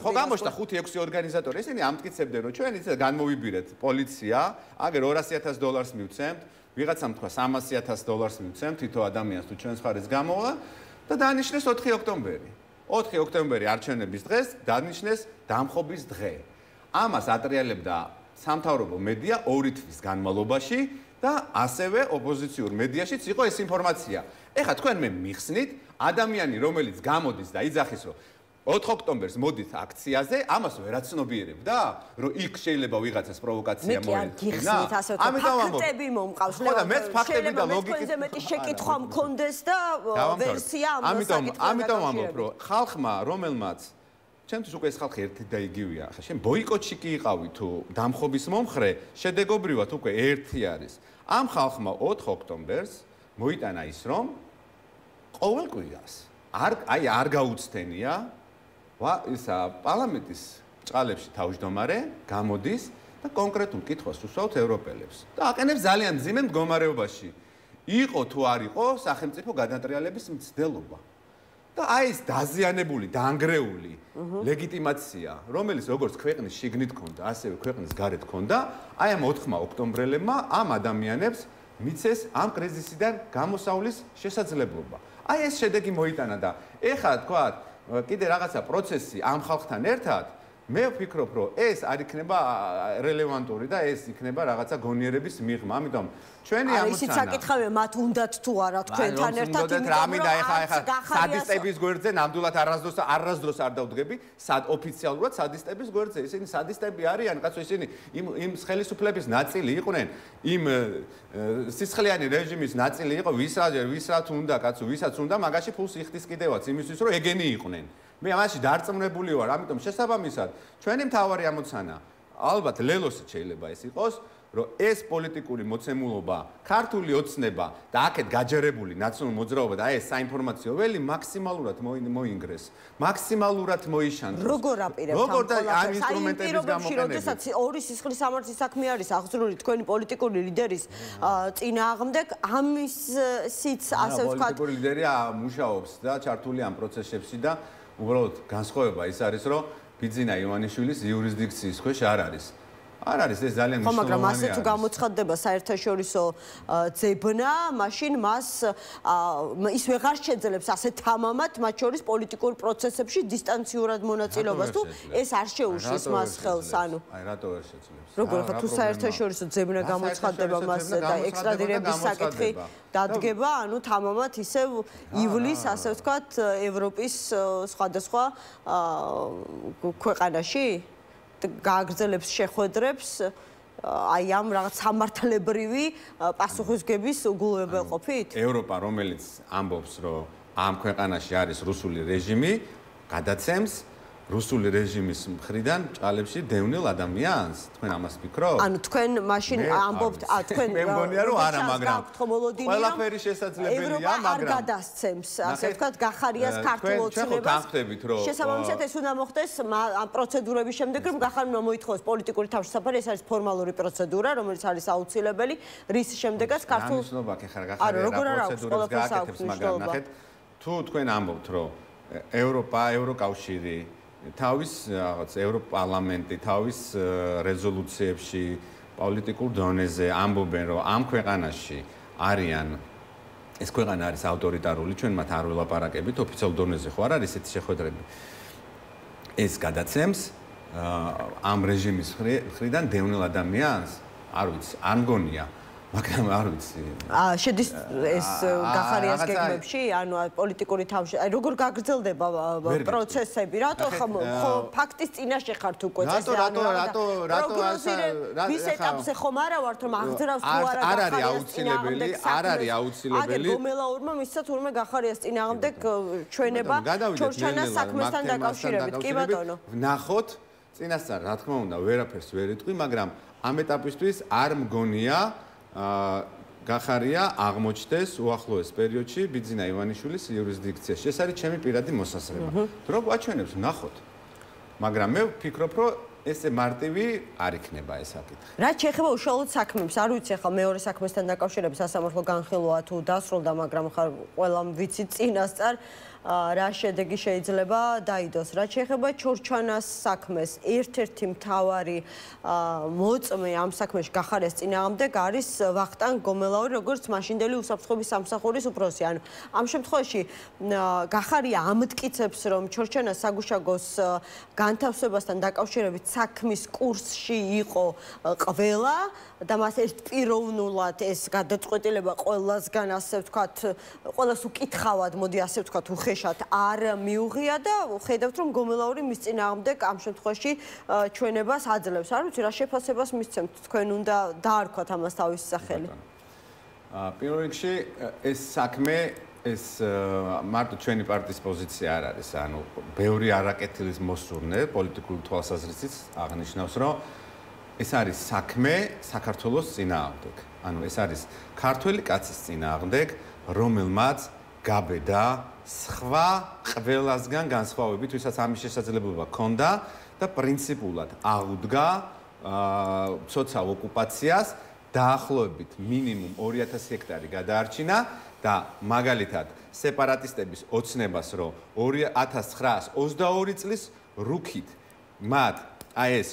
ხო გამოჩნდა 5-6 ორგანიზატორი ისინი ამტკიცებდნენ რომ ჩვენ ისე განმოვიბირეთ პოლიცია აგერ $200,000 მივცემთ ვიღაცამ თქვა $300,000 მივცემთ თითო ადამიანს თუ ჩვენს ხარეს გამოვა და დანიშნეს 4 ოქტომბერი 4 ოქტომბერი არჩევნების დღეს დანიშნეს დამხობის დღე. ამას ატრიალებდა სამთავრობო მედია 2 თვის განმავლობაში და ასევე ოპოზიციურ მედიაშიც იყო ეს ინფორმაცია. ეხლა თქვენ მე მიხსნით, ადამიანი რომელიც გამოდის და იძახის, რომ 4 ოქტომბერს მოდით აქციაზე, ამას ვერაცნობიერებდა, რომ იქ შეიძლება ვიღაცას პროვოკაცია მოეწყინა. ამიტომ ფაქტები მომყავს. ხო და მეც ფაქტები და ლოგიკით მეტი შეკითხვა მქონდეს და ვერსია ამ საკითხზე. ამიტომ ამბობ, რომ ხალხმა, რომელმაც ჩემთვის უკვე ეს ხალხი ერთი და იგივეა. ხა შენ ბოიკოტში კი იყავი თუ დამხობის მომხრე, შედეგობრივად უკვე ერთი არის. ამ ხალხმა 4 ოქტომბერს მოიტანა ის, რომ ყოველ კვირას არ გაუცდენია ისა პარლამენტის ჭყალებში თავმჯდომარე გამოდის და კონკრეტულ კითხვას უსვამთ ევროპელებს და აყენებს ძალიან მძიმე მდგომარეობაში. იყო თუ არ იყო სახელმწიფო გადატრიალების მცდელობა. და აი ეს დაზიანებული, დაანგრეული ლეგიტიმაცია, რომელიც როგორც ქვეყნის შიგნით ქონდა, ასევე ქვეყნის გარეთ ქონდა, აი ამ 4 ოქტომბრელებმა ამ ადამიანებს მიცეს ამ კრიზისიდან გამოსავლის შესაძლებლობა. აი ეს შედეგი მოიტანა და ეხლა თქვა, კიდე რაღაცა პროცესი ამ ხალხთან ერთად, მე ვფიქრობ, რომ ეს არ იქნება რელევანტური და ეს იქნება რაღაცა გონიერების მიღმა. ამიტომ ჩვენი ამოცანა. ისიც საკითხავია, მათ უნდათ თუ არა თქვენთან ერთად იმდენად ეხლა სადისტების გვერდზე ნამდვილად არასდროს არ დავდგები, ოფიციალურად სადისტების გვერდზე. ისინი სადისტები არიან, კაცო, ისინი იმ ხელისუფლების ნაწილი იყვნენ, იმ სისხლიანი რეჟიმის ნაწილი იყო, ვისაც უნდა, კაცო, ვისაც უნდა, მაგაში ფულს იხდის კიდევაც იმისთვის, რომ ეგენი იყვნენ. მე ამაში დარწმუნებული ვარ, ამიტომ შესაბამისად, ჩვენი მთავარი ამოცანა, ალბათ ლელოსი შეიძლება ეს იყოს, რომ ეს პოლიტიკური მოცემულობა, ქართული ოცნება და აქეთ გაჯერებული ნაციონალური მოძრაობა და ეს საინფორმაციო ველი მაქსიმალურად მოინგრეს, მაქსიმალურად მოიშანოს. როგორ აპირებთ როგორ და ამ ინსტრუმენტების გამოყენებით. როდესაც ორი სისხლის სამართლის საქმე არის აღძრული თქვენი პოლიტიკური ლიდერის წინააღმდეგ, ამისიც ასე ვთქვათ, პოლიტიკური ლიდერია მუშაობს და ჩართული ამ პროცესებში და უბრალოდ განსხვავება ის არის, რომ ბიძინა ივანიშვილის იურისდიქციის ქვეშ არ არის. არ არის ეს ძალიან მნიშვნელოვანია. მაგრამ ასე თუ გამოცხადდება საერთაშორისო ძებნა, მაშინ მას ის ვეღარ შეძლებს ასე თამამად მათ შორის პოლიტიკურ პროცესებში დისტანციურად მონაწილეობას თუ ეს არ შეუშლის მას ხელს, ანუ აი რატო ვერ შეძლებს? როგორ ხა თუ საერთაშორისო ძებნა გამოცხადდება მას და ექსტრადირების საკითხი დადგება, ანუ თამამად ისევ ივლის, ასე ვთქვათ, ევროპის სხვადასხვა ქვეყანაში გააგრძელებს შეხვედრებს აი ამ რაღაც სამართლებრივი პასუხისგების უგულებელყოფით? ევროპა, რომელიც ამბობს, რომ ამ ქვეყანაში არის რუსული რეჟიმი, გადაცემს რუსული რეჟიმის მხრიდან ჭყალებში დევნილ ადამიანს. თქვენ ამას ფიქრობთ? ანუ თქვენ მაშინ ამბობთ, თქვენ მე მგონია რომ არა, მაგრამ ყველაფერი შესაძლებელია, მაგრამ არ გადასცემს, ასე ვთქვათ, გახარიას ქართულ ოცნებას. შესაბამისად ეს უნდა მოხდეს ამ პროცედურების შემდეგ, რომ გახარია უნდა მოითხოვოს პოლიტიკური თავშესაფარი, ეს არის ფორმალური პროცედურა, რომელიც არის აუცილებელი, რის შემდეგაც ქართულ დანიშნობა ხარ გახარია პროცედურას გააკეთებს, მაგრამ ნახეთ, თუ თქვენ ამბობთ, რომ ევროპა, ევროკავშირი თავის რაღაც ევროპარლამენტი თავის რეზოლუციებში პოლიტიკურ დონეზე ამბობენ, რომ ამ ქვეყანაში არიან ეს ქვეყანა არის ავტორიტარული, ჩვენ მათ არ ველაპარაკებით, ოფიციალურ დონეზე ხო არ არის ესეთი შეხვედრები. ეს გადაცემს ამ რეჟიმის მხრიდან დევნილ ადამიანს, არ ვიცი, არ მგონია, მაგრამ არ ვიცი. შედის ეს გახარიას გეგმებში, ანუ პოლიტიკური თავშესაფარი, აი როგორ გაგრძელდება პროცესები, რატო ხო ფაქტის წინაშე ხართ უკვე წესზე, ვის ეტაპზე ხომ არა ვართ, რომ აღძრავს თუ არა არ არის აუცილებელი, არ არის აუცილებელი. აგერ გომელაურმა მისცა თურმე გახარიას წინააღმდეგ ჩვენება ჩორჩანას საქმესთან დაკავშირებით, კი ბატონო. ვნახოთ, წინასწარ რა თქმა უნდა, ვერაფერს ვერ იტყვი, მაგრამ ამ ეტაპისთვის არ მგონია გახარია აღმოჩნდეს უახლოეს პერიოდში ბიძინა ივანიშვილის იურისდიქციაში. ეს არის ჩემი პირადი მოსაზრება. რო გვაჩვენებს ვნახოთ. მაგრამ მე ვფიქრობ, რომ ესე მარტივი არ იქნება ეს საკითხი. რაც შეეხება უშუალოდ საქმებს, არ ვიცი ახლა მეორე საქმესთან დაკავშირებით სასამართლო განხილვა თუ დასრულდა, მაგრამ ხარ ყველამ ვიცი წინასწარ რა შედეგი შეიძლება დაიდოს. რაც შეეხება ჩორჩანას საქმეს, ერთ-ერთი მთავარი მოწმე ამ საქმეში გახარეს წინააღმდეგ არის ვახტანგ გომელაური, როგორც მაშინდელი უსაფრთხოების სამსახურის უფროსი. ანუ ამ შემთხვევაში გახარია ამტკიცებს, რომ ჩორჩანას საგუშაგოს განთავსებასთან დაკავშირებით საქმის კურსში იყო ყველა და მას ერთპიროვნულად ეს გადაწყვეტილება ყველასგან, ასე ვთქვათ, ყველას უკითხავად, მოდი ასე ვთქვათ, უხეშად არ მიუღია და ხედავთ, რომ გომელაური მის წინააღმდეგ ამ შემთხვევაში ჩვენებას აძლევს. არ ვიცი, რა შეფასებას მისცემთ თქვენ, უნდა დაარქვათ ამას თავისი სახელი. პირველ რიგში ეს საქმე ეს მარტო ჩვენი პარტიის პოზიცია არ არის, ანუ ბევრი არაკეთილის მოსურნე პოლიტიკური თვალსაზრისით აღნიშნავს, რომ ეს არის საქმე საქართველოს წინააღმდეგ. ანუ ეს არის ქართველი კაცის წინააღმდეგ, რომელმაც გაბედა სხვა ყველასგან განსხვავებით, ვისაც ამის შესაძლებლობა ჰქონდა და პრინციპულად აღუდგა ცოცხალ ოკუპაციას დაახლოებით მინიმუმ 2000 ჰექტარი გადაარჩინა და მაგალითად სეპარატისტების ოცნებას, რომ 1922 წლის რუქით მათ აი ეს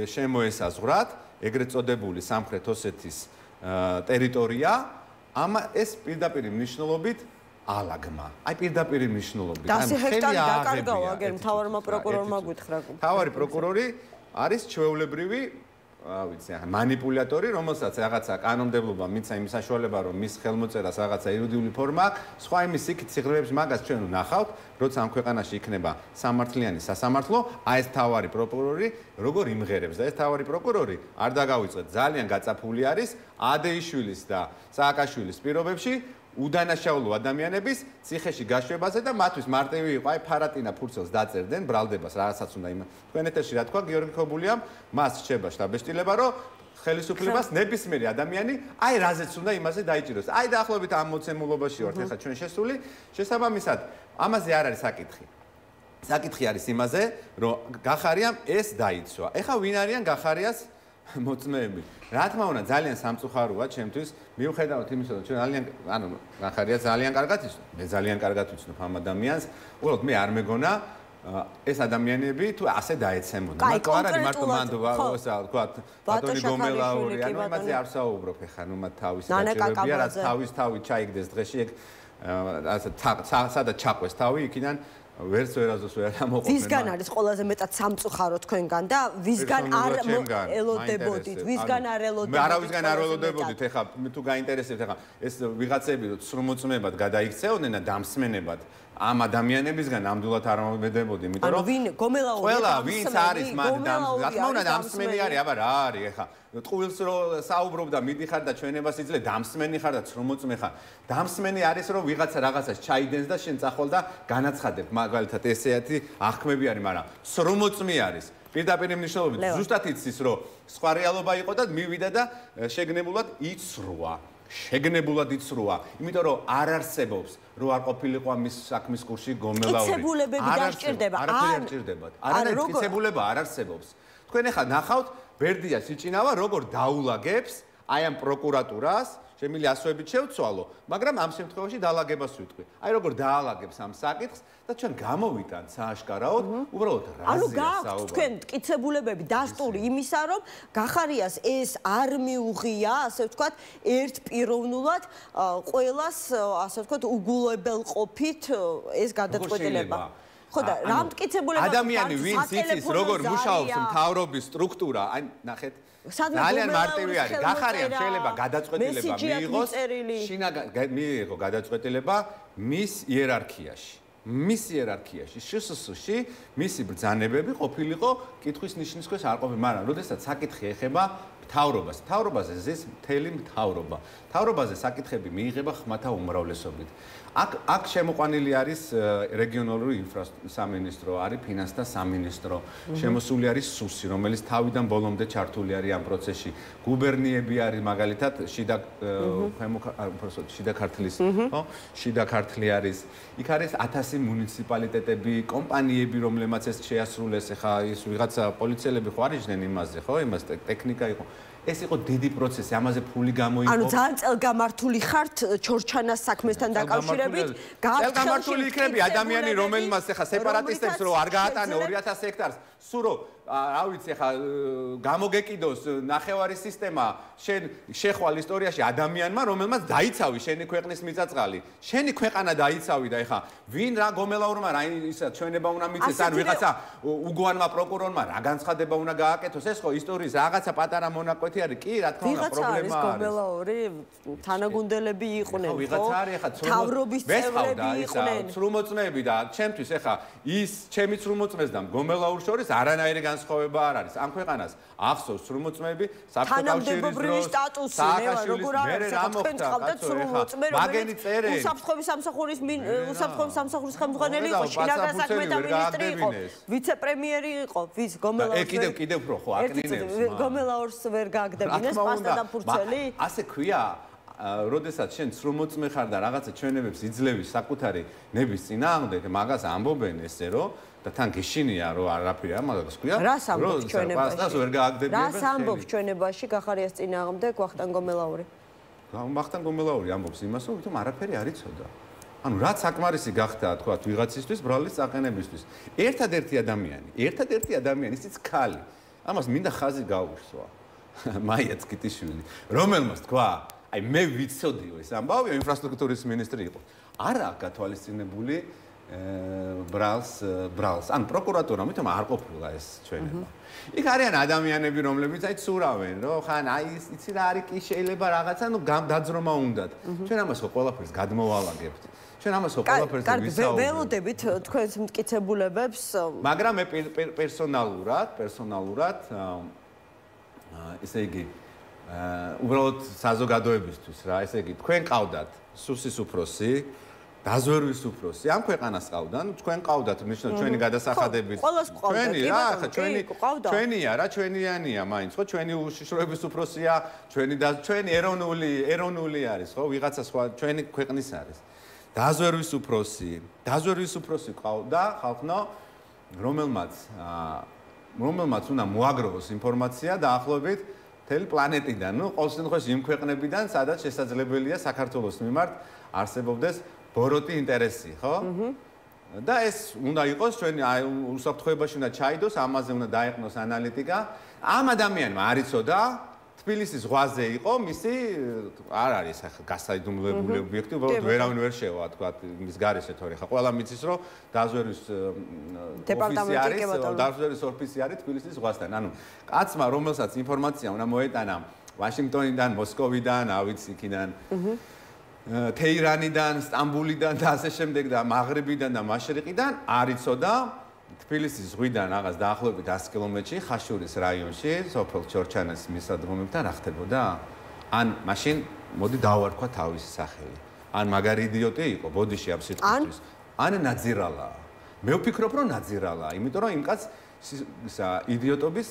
შემოესაზღვრათ ეგრეთ წოდებული სამხრეთ ოსეთის ტერიტორია, ეს პირდაპირ მნიშვნელობით ალაგმა. აი პირდაპირ მნიშვნელობით. აი 100 ჰექტარი დაკარგავა, აგერ მთავარმა პროკურორმა გითხრა. მთავარი პროკურორი არის ჩვეულებრივი ვიცი, მანიპულატორი, რომელსაც რაღაცა კანონმდებლობა მიცა იმ საშუალება, რომ მის ხელმოწერას რაღაცა ირუდიული ფორმა აქვს, სხვა იმის იქით სიღრმეებს მაგას ჩვენ ვნახავთ, როცა ამ ქვეყანაში იქნება სამართლიანი სასამართლო, აი ეს თავარი პროკურორი როგორ იმღერებს და ეს თავარი პროკურორი არ დაგავიწყეთ, ძალიან გაწაფული არის ადეიშვილის და სააკაშვილის პირობებში უდანაშაულო ადამიანების ციხეში გაშვებაზე და მათთვის მარტივი იყო აი ფარატინა ფურცელს დაწერდნენ ბრალდებას რაღაცაც უნდა იმ თქვენ ეთერში რა თქვა გიორგი ქობულიამ მას რჩება შტაბეშტილება რომ ხელისუფლებას ნებისმიერი ადამიანი აი რაზეც უნდა იმაზე დაიჭიროს აი დაახლოებით ამ მოცემულობაში ვართ ახლა ჩვენ შესული შესაბამისად ამაზე არ არის საკითხი საკითხი არის იმაზე რომ გახარიამ ეს დაიცვა ეხლა ვინ არიან გახარიას მოწმეები. რა თქმა უნდა, ძალიან სამწუხაროა ჩემთვის, მიუხედავად იმისა, რომ ჩვენ ძალიან, ანუ გახარია ძალიან კარგად იცნობ. მე ძალიან კარგად ვიცნობ ამ ადამიანს. უბრალოდ მე არ მეგონა ეს ადამიანები თუ ასე დაეცემოდა. მაგრამ არ არის მარტო მანდობა, თქვა, ბატონი გომელაური, ანუ იმაზე არ საუბრობ ხა, ნუ მათ თავის საჭიროებია, რაც თავი ჩაიგდეს დღეში, ეგ სადაც ჩაყვეს თავი, იქიდან ვერც ვერაზოს ვერ ამოყოფენ. ვისგან არის ყველაზე მეტად სამწუხარო თქვენგან და ვისგან არ ელოდებოდით, ვისგან არ ელოდებოდით. მე არავისგან არ ელოდებოდით, ეხლა თუ გაინტერესებთ, ეხლა ეს ვიღაცები რომ სრულმოწმებად გადაიქცეოდნენ და დამსმენებად ამ ადამიანებისგან ნამდვილად არ მომედებოდი, იმიტომ რომ ვინ გომელაური ყველა ვინც არის მათ რა თქმა უნდა დამსმენი არის, აბა რა არის ეხლა ტყუილს რო საუბრობ და მიდიხარ და ჩვენებას იძლე დამსმენი ხარ და სრულმოწმე ხარ. დამსმენი არის რომ ვიღაცა რაღაცას ჩაიდენს და შენ წახვალ და განაცხადებ. მაგალითად ესეათი აღქმები არის, მაგრამ სრულმოწმე არის. პირდაპირ მნიშვნელობით ზუსტად იცის რომ სხვა რეალობა იყო და მივიდა და შეგნებულად იცრუა. შეგნებულად იცრუა, იმიტომ რომ არ არსებობს, რომ არ ყოფილიყო ამის საქმის კურსში გომელაური. კიცებულებები დასჭირდება. არ ჭირდებათ. არა, კიცებულება არ არსებობს. თქვენ ახლა ნახავთ ბერდია სიჭინავა როგორ დაულაგებს აი ამ პროკურატურას, შემიძლია ასოებით შევცვალო, მაგრამ ამ შემთხვევაში დაალაგებას ვიტყვი. აი როგორ დაალაგებს ამ საკითხს და ჩვენ გამოვიტანთ სააშკარაოდ, უბრალოდ რაზეა საუბარი. ანუ გააქვთ თქვენ კიცებულებები დასტური იმისა, რომ გახარიას ეს არ მიუღია, ასე ვთქვათ, ერთპიროვნულად ყველას, ასე ვთქვათ, უგულებელყოფით ეს გადაწყვეტილება. ხო და რა მტკიცებულებაა ადამიანი ვინც იცის როგორ მუშაობს მთავრობის სტრუქტურა, აი ნახეთ ძალიან მარტივი არის. გახარიამ შეიძლება გადაწყვეტილება მიიღოს, მიიღო გადაწყვეტილება მის იერარქიაში. მის იერარქიაში, შსს-ში მისი ბრძანებები ყოფილიყო კითხვის ნიშნის ქვეშ არ ყოფილი, მაგრამ როდესაც საკითხი ეხება მთავრობას, მთავრობაზე ზის მთელი მთავრობა. მთავრობაზე საკითხები მიიღება ხმათა უმრავლესობით. აქ შემოყვანილი არის რეგიონალური სამინისტრო, არის ფინანსთა სამინისტრო, შემოსული არის სუსი, რომელიც თავიდან ბოლომდე ჩართული არის ამ პროცესში. გუბერნიები არის მაგალითად შიდა ქართლის, ხო? შიდა ქართლი არის. იქ არის 1000 მუნიციპალიტეტები, კომპანიები, რომლებმაც ეს შეასრულეს, ეხა ის ვიღაცა პოლიციელები ხო არიჯდნენ იმაზე, ხო? იმას ტექნიკა იყო. ეს იყო დიდი პროცესი, ამაზე ფული გამოიყო. ანუ ძალიან წელგამართული ხართ ჩორჩანას საქმესთან დაკავშირებით. წელგამართული იქნები ადამიანი, რომელმაც ახლა სეპარატისტებს რო არ გაატანე 2000 ჰექტარს, სულ რო რა ვიცი ახლა გამოგეკიდოს ნახევარი სისტემა შენ შეხვალ ისტორიაში ადამიანმა, რომელმაც დაიცავი შენი ქვეყნის მიწაწყალი. შენი ქვეყანა დაიცავი და ახლა ვინ რა გომელაურმა რა ისა ჩვენება უნდა მიწეს ან ვიღაცა უგვანმა პროკურორმა რა განცხადება უნდა გააკეთოს, ეს ხო ისტორიის რაღაცა პატარა მონაკვეთი არის. კი, რა თქმა უნდა, პრობლემა არის. გომელაური თანაგუნდელები იყვნენ, ხო? ვიღაცა არის ახლა თავრობის წევრები იყვნენ. ცრუმოწმეები და ჩემთვის ახლა ის ჩემი ცრუმოწმეს და გომელაურ შორის არანაირი განსხვავება არ არის. ამ ქვეყანას ახსოვს ცრუმოწმეები, თანამდებობრივი სტატუსი, როგორ არის მაგენი წერენ. უსაფრთხოების სამსახურის ხელმძღვანელი იყო, შინაგან საქმეთა მინისტრი იყო, ვიცე-პრემიერი იყო, ვის გომელაურს. კიდევ უფრო ხო აკნინებს. გომელაურს ვერ გააგდებინეს პასტა და ფურცელი? ასე ქვია, როდესაც შენ ცრუმოწმე ხარ და რაღაცა ჩვენებებს იძლევი საკუთარი ნების წინააღმდეგ, მაგას ამბობენ ესე რომ და თან გეშინია რომ არაფერია, მაგას ქვია. რას ამბობს ჩვენებაში? პასტას ვერ გააგდებინებენ. რას ამბობს ჩვენებაში გახარიას წინააღმდეგ ვახტანგ გომელაური? ვახტანგ გომელაური ამბობს იმას, რომ თვითონ არაფერი არ იცოდა. ანუ რაც საკმარისი გახდა, თქვა, ვიღაცისთვის ბრალის წაყენებისთვის. ერთადერთი ადამიანი, ისიც ქალი. ამას მინდა ხაზი გაუშვსვა. მაია წკიტიშვილი, რომელმაც თქვა, აი მე ვიცოდიო ეს ამბავი, ინფრასტრუქტურის მინისტრი იყო. არა გათვალისწინებული ბრალს, ან პროკურატურა მithom არ ყოფილა ეს ჩვენება. იქ არიან ადამიანები, რომლებიც აი ცურავენ, რომ ხან აი იცი რა არის კი შეიძლება რაღაცა, ნუ დაძრომა უნდათ. ჩვენ ამას ხო ყველაფერს გადმოვალაგებთ. ჩვენ ამას ხო ყველაფერს ვისაუბრებთ. ველოდებით თქვენს მტკიცებულებებს, მაგრამ მე პერსონალურად ესე იგი უბრალოდ საზოგადოებისთვის რა, ესე იგი თქვენ ყავდათ სუსის უფროსი, დაზვერვის უფროსი, ამ ქვეყანას ყავდან, თქვენ ყავდათ, ნიშნავს ჩვენი გადასახადებით. ჩვენი რა, ხა ჩვენია რა, ჩვენიანია მაინც, ხო, ჩვენი უშიშროების უფროსია, ჩვენი ეროვნული არის, ხო, ვიღაცა სხვა ჩვენი ქვეყნის არის. დაზვერვის უფროსი ყავდა ხალხო, რომელმაც უნდა მოაგროვოს ინფორმაცია დაახლოებით მთელი პლანეტიდან, ნუ ყოველ შემთხვევაში იმ ქვეყნებიდან, სადაც შესაძლებელია საქართველოს მიმართ არსებობდეს ბოროტი ინტერესი, ხო? და ეს უნდა იყოს ჩვენი უსაფრთხოებაში უნდა ჩაიდოს, ამაზე უნდა დაეყნოს ანალიტიკა. ამ ადამიანმა არ იცოდა თბილისის ზღვაზე იყო მისი არ არის ახლა გასაიდუმლოებული ობიექტი, უბრალოდ ვერავინ ვერ შევა, თქვა, მის გარეშე თორე ხა ყველა მიცის რომ დაზვერვის ოფისი არის თბილისის ზღვასთან. ანუ კაცმა რომელსაც ინფორმაცია უნდა მოეტანა ვაშინგტონიდან, მოსკოვიდან, ავიც იქიდან თეირანიდან, სტამბულიდან და ასე შემდეგ და მაღრიბიდან და მაშრიყიდან არ იცოდა თბილისის ზღვიდან რაღაც დაახლოებით 100 კილომეტრში ხაშურის რაიონში, სოფელ ჩორჩანას მისადგომებთან რა ხდებოდა? ან მაშინ მოდი დავარქვა თავისი სახელი. ან მაგარი იდიოტი იყო, ბოდიში ამ სიტყვისთვის. ან ნაძირალა. მე ვფიქრობ, რომ ნაძირალა, იმიტომ რომ იმ კაცს იდიოტობის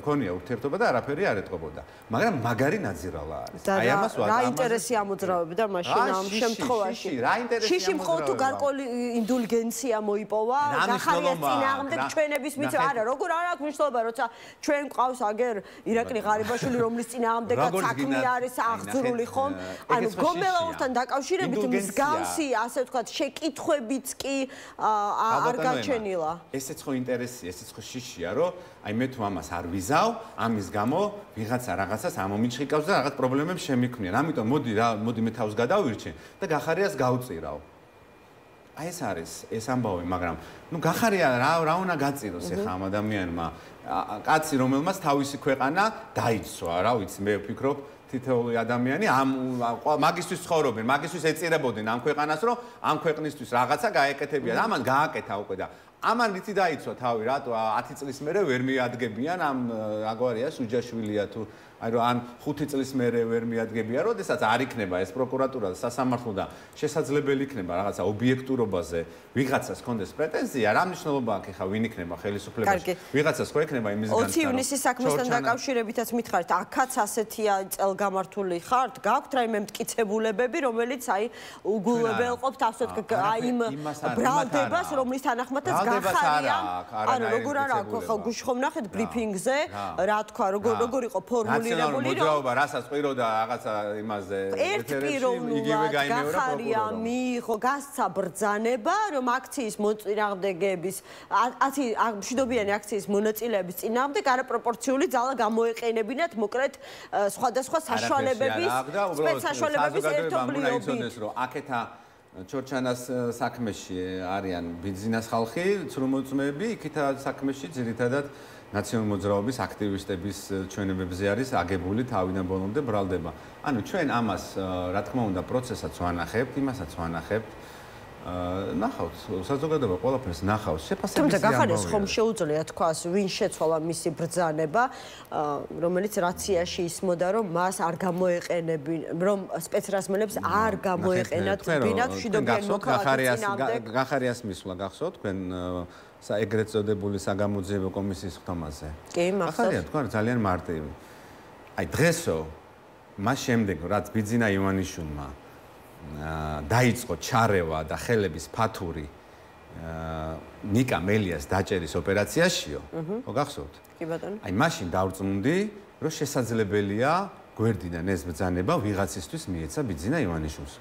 მქონია ურთიერთობა და არაფერი არ ეტყობოდა. მაგრამ მაგარი ნაძირალა არის. აი ამას რა ინტერესი ამოძრავებდა მაშინ ამ შემთხვევაში? შიში მხოლოდ თუ გარკვეული ინდულგენცია მოიპოვა გახარიას წინააღმდეგ ჩვენების მიწა არა, როგორ არ აქვს მნიშვნელობა, როცა ჩვენ გვყავს აგერ ირაკლი ღარიბაშვილი, რომლის წინააღმდეგაც საქმე არის აღძრული ხომ? ანუ გომელაურთან დაკავშირებით მსგავსი, ასე ვთქვათ, შეკითხვებიც კი არ გაჩენილა. ესეც ხო ინტერესია, ესეც ხო შიშია, რომ აი მე თუ ამას არ ვიზავ, ამის გამო ვიღაცა რაღაცას ამომიჩხიკავს და რაღაც პრობლემებს შემიქმნიან. ამიტომ მოდი მე თავს გადავირჩენ და გახარიას გავწირავ. აი ეს არის ეს ამბავი, მაგრამ ნუ გახარია რა უნდა გაწიროს ახლა ამ ადამიანმა? კაცი, რომელმაც თავისი ქვეყანა დაიცვა, რა ვიცი, მე ვფიქრობ თითოეული ადამიანი მაგისთვის ცხოვრობენ, მაგისთვის ეწირებოდნენ ამ ქვეყანას, რომ ამ ქვეყნისთვის რაღაცა გაეკეთებიან. ამან გააკეთა უკვე და ამან იცი დაიცვა თავი, რატო 10 წლის მერე ვერ მიადგებიან ამ აგვარია სუჯაშვილია თუ აი რომ ან 5 წლის მერე ვერ მიადგებიან, როდესაც არ იქნება ეს პროკურატურა და სასამართლო და შესაძლებელი იქნება რაღაცა ობიექტურობაზე ვიღაცას კონდეს პრეტენზია, რა მნიშვნელობა აქვს ახლა ვინ იქნება ხელისუფლებაში? ვიღაცას ხო ექნება იმის განცდა. 20 ივნისის საქმესთან დაკავშირებითაც მითხარით, აქაც ასეთია წელგამართული ხართ, გაქვთ რაიმე მტკიცებულებები, რომელიც აი უგულებელყოფთ ასე აი იმ ბრალდებას, რომლის თანახმადაც ბრალდებას არა აქვს, არანაირი როგორ არა აქვს, ხო გუშხომ ნახეთ ბრიფინგზე, რა თქვა, როგორ იყო ფორმულირებული, რომ მოძრაობა რასაც ყვიროდა რაღაცა იმაზე იგივე გაიმეორა პროკურორმა. მიიღო გასცა ბრძანება, რომ აქციის მოწინააღმდეგეების მშვიდობიანი აქციის მონაწილეების წინააღმდეგ არაპროპორციული ძალა გამოეყენებინათ, მოკლედ სხვადასხვა საშუალებების, სპეცსაშუალებების ერთობლიობით. რომ აქეთა ჩორჩანას საქმეში არიან ბიზნეს ხალხი, ცრუმოწმეები, იქითა საქმეში ძირითადად ნაციონალური მოძრაობის აქტივისტების ჩვენებებზე არის აგებული თავიდან ბოლომდე ბრალდება. ანუ ჩვენ ამას, რა თქმა უნდა, პროცესაც ვანახებთ, იმასაც ვანახებთ. ნახავთ, საზოგადოება ყველაფერს ნახავს. შეფასებისია. თუმცა გახარეს ხომ შეუძლია თქვას, ვინ შეცვალა მისი ბრძანება, რომელიც რაციაში ისმოდა, რომ მას არ გამოეყენებინ, რომ სპეცრაზმელებს არ გამოეყენათ ბინათ მშვიდობიანი მოქალაქის წინააღმდეგ. გახარიას მისვლა გახსოვთ თქვენ ეგრეთ წოდებული საგამოძიებო კომისიის ხდომაზე. კი, მახსოვს. თქვენ ძალიან მარტივი. აი დღესო მას შემდეგ რაც ბიძინა ივანიშვილმა დაიწყო ჩარევა და ხელების ფათური ნიკა მელიას დაჭერის ოპერაციაშიო, ხო გახსოვთ? კი ბატონო. აი მაშინ დავწმუნდი, რომ შესაძლებელია გვერდიდან ეს ბრძანება ვიღაცისთვის მიეცა ბიძინა ივანიშვილს.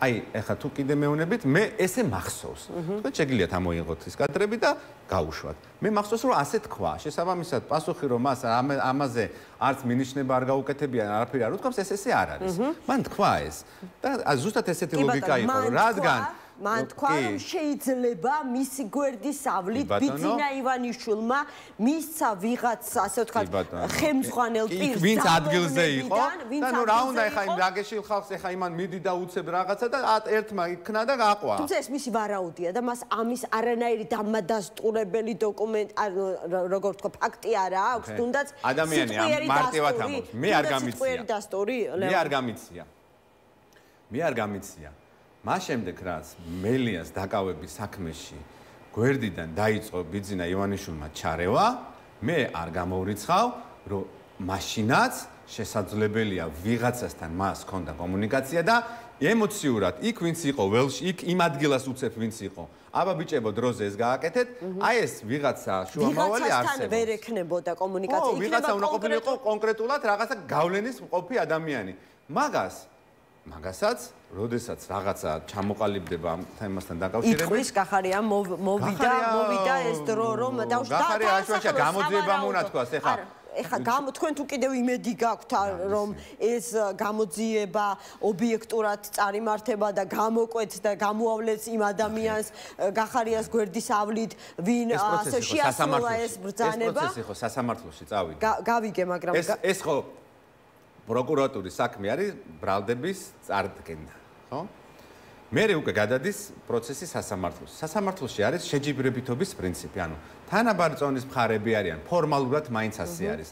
აი, ეხლა თუ კიდე მეუნებით, მე ესე მახსოვს. თქვენ შეგიძლიათ ამოიღოთ ის კადრები და გაუშვათ. მე მახსოვს, რომ ასე თქვა. შესაბამისად, პასუხი რომ მას ამაზე არც მინიშნება არ გაუკეთებიან, არაფერი არ უთქვამს, ესე არ არის. მან თქვა ეს. და ზუსტად ესეთი ლოგიკა იყო, რადგან მან თქვა, რომ შეიძლება მისი გვერდის ავლით ბიძინა ივანიშვილმა მისცა ვიღაც, ასე ვთქვათ, ხელმძღვანელ პირს, ვინც ადგილზე იყო და ნუ რა უნდა ეხა იმ დაგეშილ ხალხს ეხა იმან მიდი და უცებ რაღაცა და ერთმა იქნა და გაყვა. თუმცა ეს მისი ვარაუდია და მას ამის არანაირი დამადასტურებელი დოკუმენტი, როგორ ვთქვა, ფაქტი არა აქვს, თუნდაც ადამიანი მარტივად ამბობს. მე არ გამიცია. მას შემდეგ რაც მელიას დაკავების საქმეში გვერდიდან დაიწყო ბიძინა ივანიშვილმა ჩარევა, მე არ გამოვრიცხავ, რომ მაშინაც შესაძლებელია ვიღაცასთან მას ჰქონდა კომუნიკაცია და ემოციურად იქ ვინც იყო ველში, იქ იმ ადგილას უცებ ვინც იყო. აბა ბიჭებო, დროზე ეს გააკეთეთ. აი ეს ვიღაცა შუამავალი არსებობს. ვიღაცასთან ვერ ექნებოდა კომუნიკაცია, იქნება ვიღაცა უნდა ყოფილიყო კონკრეტულად რაღაცა გავლენის მყოფი ადამიანი. მაგასაც, როდესაც რაღაცა ჩამოყალიბდება ამ თემასთან დაკავშირებით. იტყვის გახარია მოვიდა ეს დრო რომ გახარია აშუაშა გამოძიება მონათქვას ეხა თქვენ თუ კიდევ იმედი გაქვთ რომ ეს გამოძიება ობიექტურად წარიმართება და გამოკვეთს და გამოავლეს იმ ადამიანს გახარიას გვერდის ავლით ვინ ასე შეასრულა ეს ბრძანება. ეს პროცესი ხო სასამართლოში წავიდა. გავიგე, მაგრამ ეს ხო პროკურატურის საქმე არის ბრალდების წარდგენა, ხო? მერე უკვე გადადის პროცესი სასამართლოში. სასამართლოში არის შეჯიბრებითობის პრინციპი, ანუ თანაბარი წონის მხარები არიან, ფორმალურად მაინც ასე არის.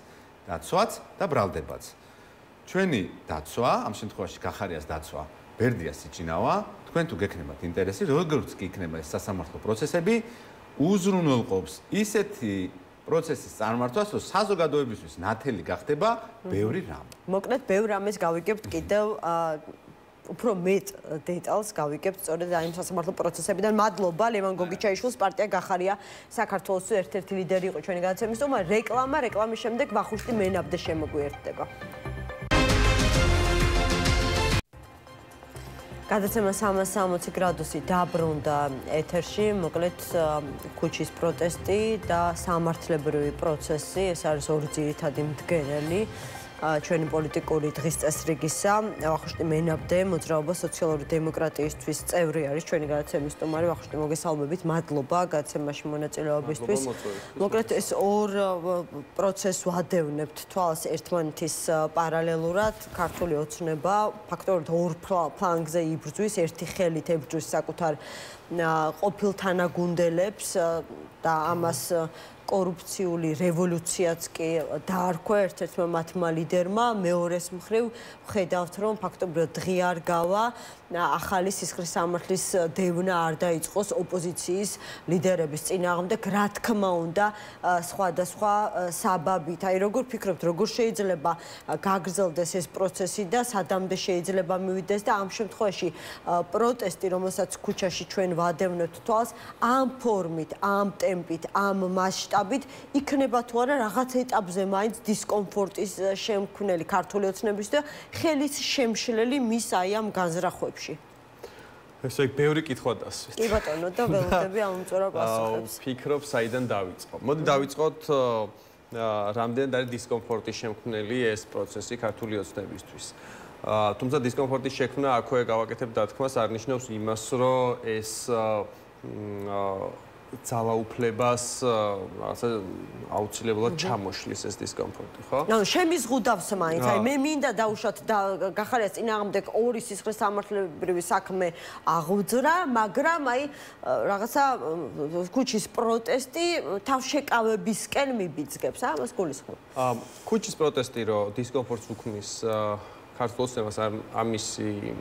დაცვაც და ბრალდებაც. ჩვენი დაცვა, ამ შემთხვევაში გახარიას დაცვა, ბერდიას იჭინავა, თქვენ თუ გექნებათ ინტერესი, როგორც კი იქნება ეს სასამართლო პროცესები, უზრუნველყოფს ისეთი პროცესის წარმართვას, რომ საზოგადოებისთვის ნათელი გახდება ბევრი რამ. მოკლედ, ბევრ რამეს გავიგებთ კიდევ უფრო მეტ დეტალს გავიგებთ სწორედ ამ სასამართლო პროცესებიდან. მადლობა ლევან გოგიჩაიშვილს, პარტია გახარია საქართველოს ერთ-ერთი ლიდერი იყო ჩვენი გადაცემის თომა. რეკლამის შემდეგ ვახუშტი მენაბდე შემოგვიერთდება. გადაცემა 360 გრადუსი დაბრუნდა ეთერში, მოკლედ ქუჩის პროტესტი და სამართლებრივი პროცესი, ეს არის ორი ძირითადი მდგენელი ჩვენი პოლიტიკური დღის წესრიგისა. ვახუშტი მენაბდე, მოძრაობა სოციალური დემოკრატიისთვის წევრი არის ჩვენი გადაცემის სტუმარი. ვახუშტი, მოგესალმებით, მადლობა გადაცემაში მონაწილეობისთვის. მოკლედ ეს ორ პროცესს ვადევნებთ თვალს ერთმანეთის პარალელურად. ქართული ოცნება ფაქტობრივად ორ ფლანგზე იბრძვის, ერთი ხელით ებრძვის საკუთარ ყოფილ თანაგუნდელებს და ამას კორუფციული რევოლუციაც კი დაარქვა ერთ-ერთმა მათმა ლიდერმა, მეორეს მხრივ ვხედავთ, რომ ფაქტობრივად დღე არ გავა, ახალი სისხლის სამართლის დევნა არ დაიწყოს ოპოზიციის ლიდერების წინააღმდეგ, რა თქმა უნდა, სხვადასხვა საბაბით. აი, როგორ ფიქრობთ, როგორ შეიძლება გაგრძელდეს ეს პროცესი და სადამდე შეიძლება მივიდეს და ამ შემთხვევაში პროტესტი, რომელსაც ქუჩაში ჩვენ ვადევნებთ თვალს, ამ ფორმით, ამ ტემპით, ამ მასშტაბით იქნება თუ არა რაღაც ეტაპზე მაინც დისკომფორტის შემქმნელი ქართული ოცნების და ხელის შემშლელი მის აი ამ განზრახვებში. ესე იგი, ბევრი კითხვა დასვით. კი ბატონო, და ველოდები ამ უმწვერვალ პასუხებს. ვფიქრობ, საიდან დავიწყო. მოდი დავიწყოთ რამდენად არის დისკომფორტის შემქმნელი ეს პროცესი ქართული ოცნებისთვის. თუმცა დისკომფორტის შექმნა აქვე გავაკეთებ დათქმას არ ნიშნავს იმას, რომ ეს ძალაუფლებას რაღაცა აუცილებლად ჩამოშლის ეს დისკომფორტი, ხო? ნუ შემიზღუდავს მაინც. აი მე მინდა დავუშვათ და გახარიას წინააღმდეგ ორი სისხლის სამართლებრივი საქმე აღვძრა, მაგრამ აი რაღაცა ქუჩის პროტესტი თავშეკავებისკენ მიბიძგებს, ამას გულისხმობ. ქუჩის პროტესტი რო დისკომფორტს უქმნის ქართულ ოცნებას ამისი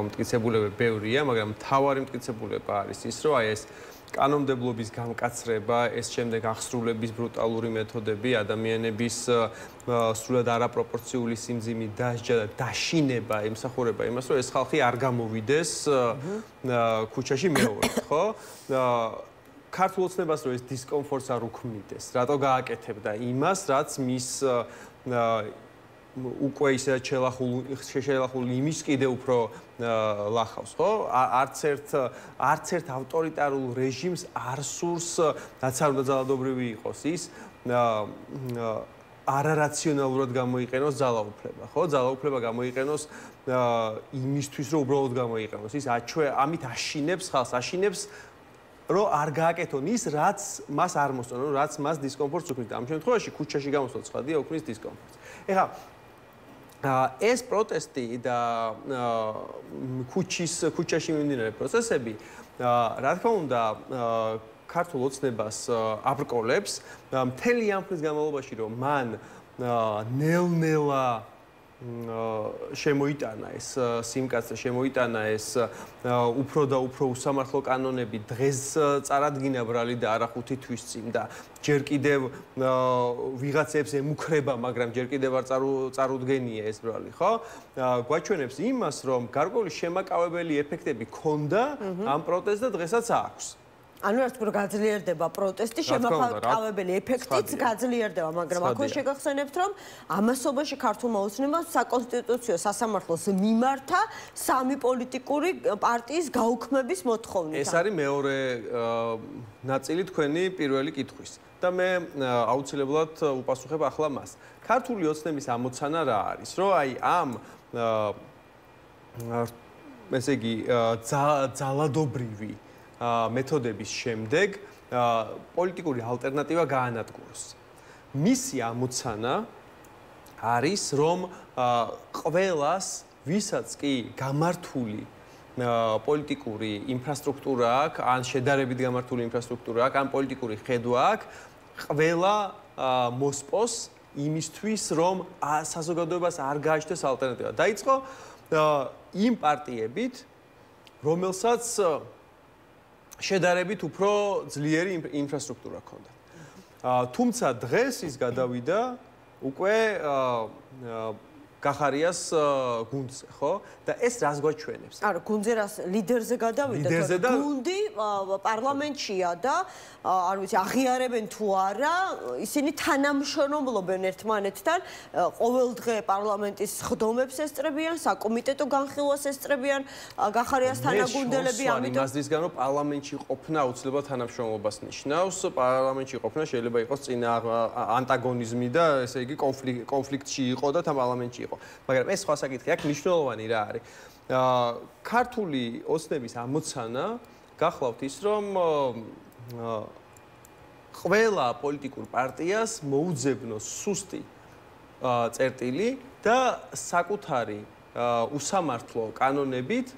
მტკიცებულებები ბევრია, მაგრამ მთავარი მტკიცებულება არის ის, რომ აი ეს კანონმდებლობის გამკაცრება, ეს შემდეგ აღსრულების ბრუტალური მეთოდები, ადამიანების სრულად არაპროპორციული სიმძიმი დასჯა და დაშინება ემსახურება იმას, რომ ეს ხალხი არ გამოვიდეს ქუჩაში მეორედ, ხო? ქართულ ოცნებას რომ ეს დისკომფორტს არ უქმნიდეს, რატო გააკეთებდა იმას, რაც მის უკვე ისე შელახული იმის კიდე უფრო ლახავს, ხო? არც ერთ ავტორიტარულ რეჟიმს არ სურს, რაც არ უნდა ძალადობრივი იყოს ის არარაციონალურად გამოიყენოს ძალაუფლება, ხო? ძალაუფლება გამოიყენოს იმისთვის, რომ უბრალოდ გამოიყენოს. ის ამით აშინებს ხალხს, აშინებს რომ არ გააკეთონ ის, რაც მას არ მოსწონს, რაც მას დისკომფორტს უქმნის. ამ შემთხვევაში ქუჩაში გამოსვლა ცხადია უქმნის დისკომფორტს. ეხლა ეს პროტესტი და ქუჩაში მიმდინარე პროცესები, რა თქმა უნდა, ქართულ ოცნებას აბრკოლებს მთელი ამ ხნის განმავლობაში, რომ მან ნელ-ნელა შემოიტანა ეს სიმკაცრე, შემოიტანა ეს უფრო და უფრო უსამართლო კანონები, დღეს წარადგინა ბრალი და არა 5 თვის წინ და ჯერ კიდევ ვიღაცებს ემუქრება, მაგრამ ჯერ კიდევ არ წარუდგენია ეს ბრალი, ხო? გვაჩვენებს იმას, რომ გარკვეული შემაკავებელი ეფექტები ჰქონდა ამ პროტესტს და დღესაც აქვს. ანუ რაც უფრო გაძლიერდება პროტესტი, შემაკავებელი ეფექტიც გაძლიერდება, მაგრამ აქვე შეგახსენებთ, რომ ამასობაში ქართულმა ოცნებამ საკონსტიტუციო სასამართლოს მიმართა სამი პოლიტიკური პარტიის გაუქმების მოთხოვნით. ეს არის მეორე ნაწილი თქვენი პირველი კითხვის. და მე აუცილებლად უპასუხებ ახლა მას. ქართული ოცნების ამოცანა რა არის? რომ აი ამ ესე იგი ძალადობრივი მეთოდების შემდეგ პოლიტიკური ალტერნატივა გაანადგუროს. მისი ამოცანა არის, რომ ყველას, ვისაც კი გამართული პოლიტიკური ინფრასტრუქტურა აქვს, ან შედარებით გამართული ინფრასტრუქტურა აქვს, ან პოლიტიკური ხედვა აქვს, ყველა მოსპოს იმისთვის, რომ საზოგადოებას არ გააჩნდეს ალტერნატივა. დაიწყო იმ პარტიებით, რომელსაც შედარებით უფრო ძლიერი ინფრასტრუქტურა ჰქონდა. თუმცა დღეს ის გადავიდა უკვე გახარიას გუნდზე, ხო? და ეს რას გვაჩვენებს? არა, გუნდზე რას ლიდერზე გადავიდა, გუნდი პარლამენტშია და არ ვიცი, აღიარებენ თუ არა, ისინი თანამშრომლობენ ერთმანეთთან, ყოველდღე პარლამენტის ხდომებს ესწრებიან, საკომიტეტო განხილვას ესწრებიან, გახარიას თანაგუნდელები, ამიტომ იმასდისგან რომ პარლამენტში ყოფნა აუცილებლად თანამშრომლობას ნიშნავს, პარლამენტში ყოფნა შეიძლება იყოს წინა ანტაგონიზმი და ესე იგი კონფლიქტში იყო და თან პარლამენტში იყო. მაგრამ ეს სხვა საკითხია, აქ მნიშვნელოვანი რა არის? ქართული ოცნების ამოცანა გახლავთ ის, რომ ყველა პოლიტიკურ პარტიას მოუძებნოს სუსტი წერტილი და საკუთარი უსამართლო კანონებით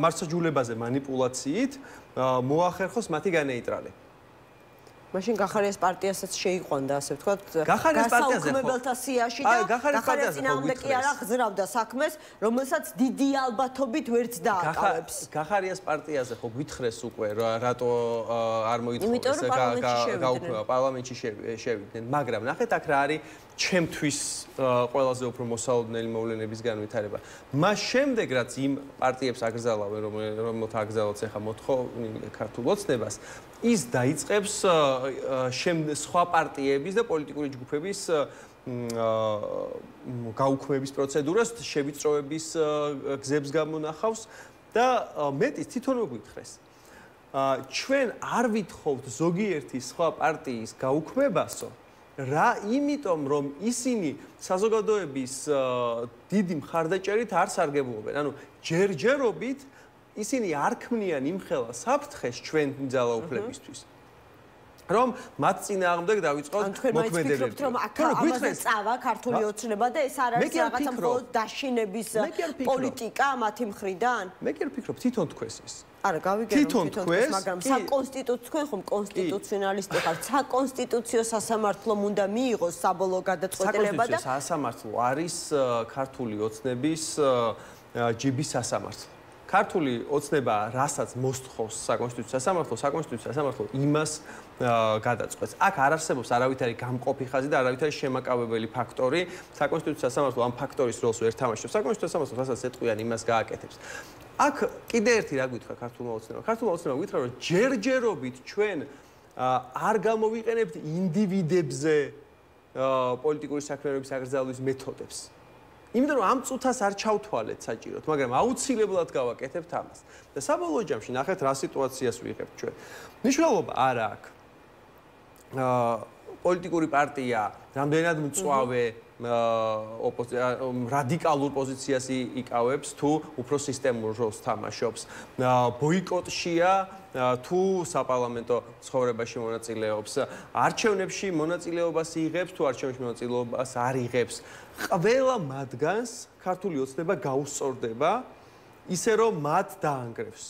მარცხაჯულებაზე მანიპულაციით მოახერხოს მათი განეიტრალება. მაშინ გახარიას პარტიასაც შეიყვანდა, ასე ვთქვათ, გასაუქმებელთა სიაში და გახარიას წინააღმდეგ კი არა ღზრავდა საქმეს, რომელსაც დიდი ალბათობით ვერც დააკავებს. გახარიას პარტიაზე ხო გვითხრეს უკვე რატო არ მოითხოვეს გაუქმება პარლამენტში შევიდნენ, მაგრამ ნახეთ აქ რა არის ჩემთვის ყველაზე უფრო მოსალოდნელი მოვლენების განვითარება. მას შემდეგ რაც იმ პარტიებს აკრძალავენ, რომელთა აკრძალვაც ახლა მოთხოვნილი ქართულ ოცნებას, ის დაიწყებს სხვა პარტიების და პოლიტიკური ჯგუფების გაუქმების პროცედურას, შევიწროების გზებს გამონახავს და მეტიც თვითონ მოგვითხრეს. ჩვენ არ ვითხოვთ ზოგიერთი სხვა პარტიის გაუქმებასო, რა იმიტომ რომ ისინი საზოგადოების დიდი მხარდაჭერით არ სარგებლობენ. ანუ ჯერჯერობით ისინი არ ქმნიან იმხელა საფრთხეს ჩვენ ძალაუფლებისთვის. რომ მათ წინააღმდეგ დავიწყოთ მოქმედებები. რომ ამაზე წავა ქართული ოცნება და ეს არ არის რაღაცა მხოლოდ დაშინების პოლიტიკა მათი მხრიდან? მე კი არ ვფიქრობ, თვითონ თქვეს ის. არა, გავიგებთ თვითონ თქვენ, მაგრამ საკონსტიტუციო თქვენ ხომ კონსტიტუციონალისტი ხართ. საკონსტიტუციო სასამართლომ უნდა მიიღოს საბოლოო გადაწყვეტილება და საკონსტიტუციო სასამართლო არის ქართული ოცნების ჯიბის სასამართლო. ქართული ოცნება რასაც მოსთხოვს საკონსტიტუციო სასამართლო იმას გადაწყვეტს. აქ არ არსებობს არავითარი გამყოფი ხაზი და არავითარი შემაკავებელი ფაქტორი. საკონსტიტუციო სასამართლო ამ ფაქტორის როლს ვერ თამაშობს. საკონსტიტუციო სასამართლო რასაც ეტყვიან იმას გააკეთებს. აქ კიდე ერთი რა გითხრა ქართულმა ოცნებამ. ქართულმა ოცნებამ გითხრა რომ ჯერჯერობით ჩვენ არ გამოვიყენებთ ინდივიდებზე პოლიტიკური საქმიანობის აკრძალვის მეთოდებს. იმიტომ რომ ამ წუთას არ ჩავთვალეთ საჭიროდ, მაგრამ აუცილებლად გავაკეთებთ ამას. და საბოლოო ჯამში ნახეთ რა სიტუაციას ვიღებთ ჩვენ. მნიშვნელობა არ აქვს. პოლიტიკური პარტია რამდენად მწვავე რადიკალურ პოზიციას იკავებს თუ უფრო სისტემურ როლს თამაშობს. ბოიკოტშია თუ საპარლამენტო ცხოვრებაში მონაწილეობს, არჩევნებში მონაწილეობას იღებს თუ არჩევნებში მონაწილეობას არ იღებს. ყველა მათგანს ქართული ოცნება გაუსწორდება ისე რომ მათ დაანგრევს.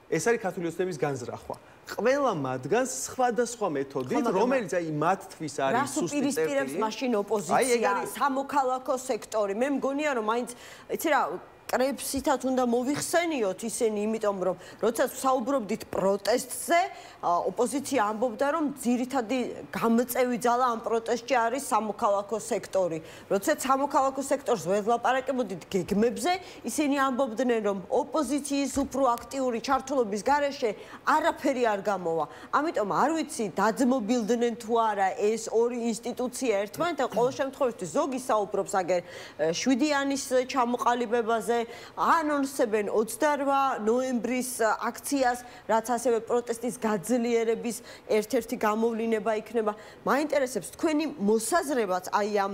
ეს არის ქართული ოცნების განზრახვა. ყველა მათგანს სხვადასხვა მეთოდით, რომელიც აი მათთვის არის სუსტი წერტილი. რას უპირისპირებს მაშინ ოპოზიცია, სამოქალაქო სექტორი? მე მგონია რომ მაინც იცი რა კრებსითაც უნდა მოвихსენიოთ ისინი, იმიტომ რომ როდესაც საუბრობდით პროტესტზე, ოპოზიცია ამბობდა რომ ძირითადი გამოწევი ძალა ამ პროტესტში არის სამოქალაქო სექტორი. როდესაც სამოქალაქო სექტორს ვერ ვლაპარაკებოდით გეგმებზე, ისინი ამბობდნენ რომ ოპოზიციის უფრო აქტიური ჩართულობის გარეშე არაფერი არ გამოვა. ამიტომ არ ვიცი დაძმობილდნენ თუ არა ეს ორი ინსტიტუცია ერთმანეთთან, ყოველ შემთხვევაში ზოგი საუბრობს აგერ შვიდიანის ჩამოყალიბებაზე, ანონსებენ 28 ნოემბრის აქციას, რაც ასევე პროტესტის გაძლიერების ერთ-ერთი გამოვლინება იქნება. მაინტერესებს თქვენი მოსაზრებაც აი ამ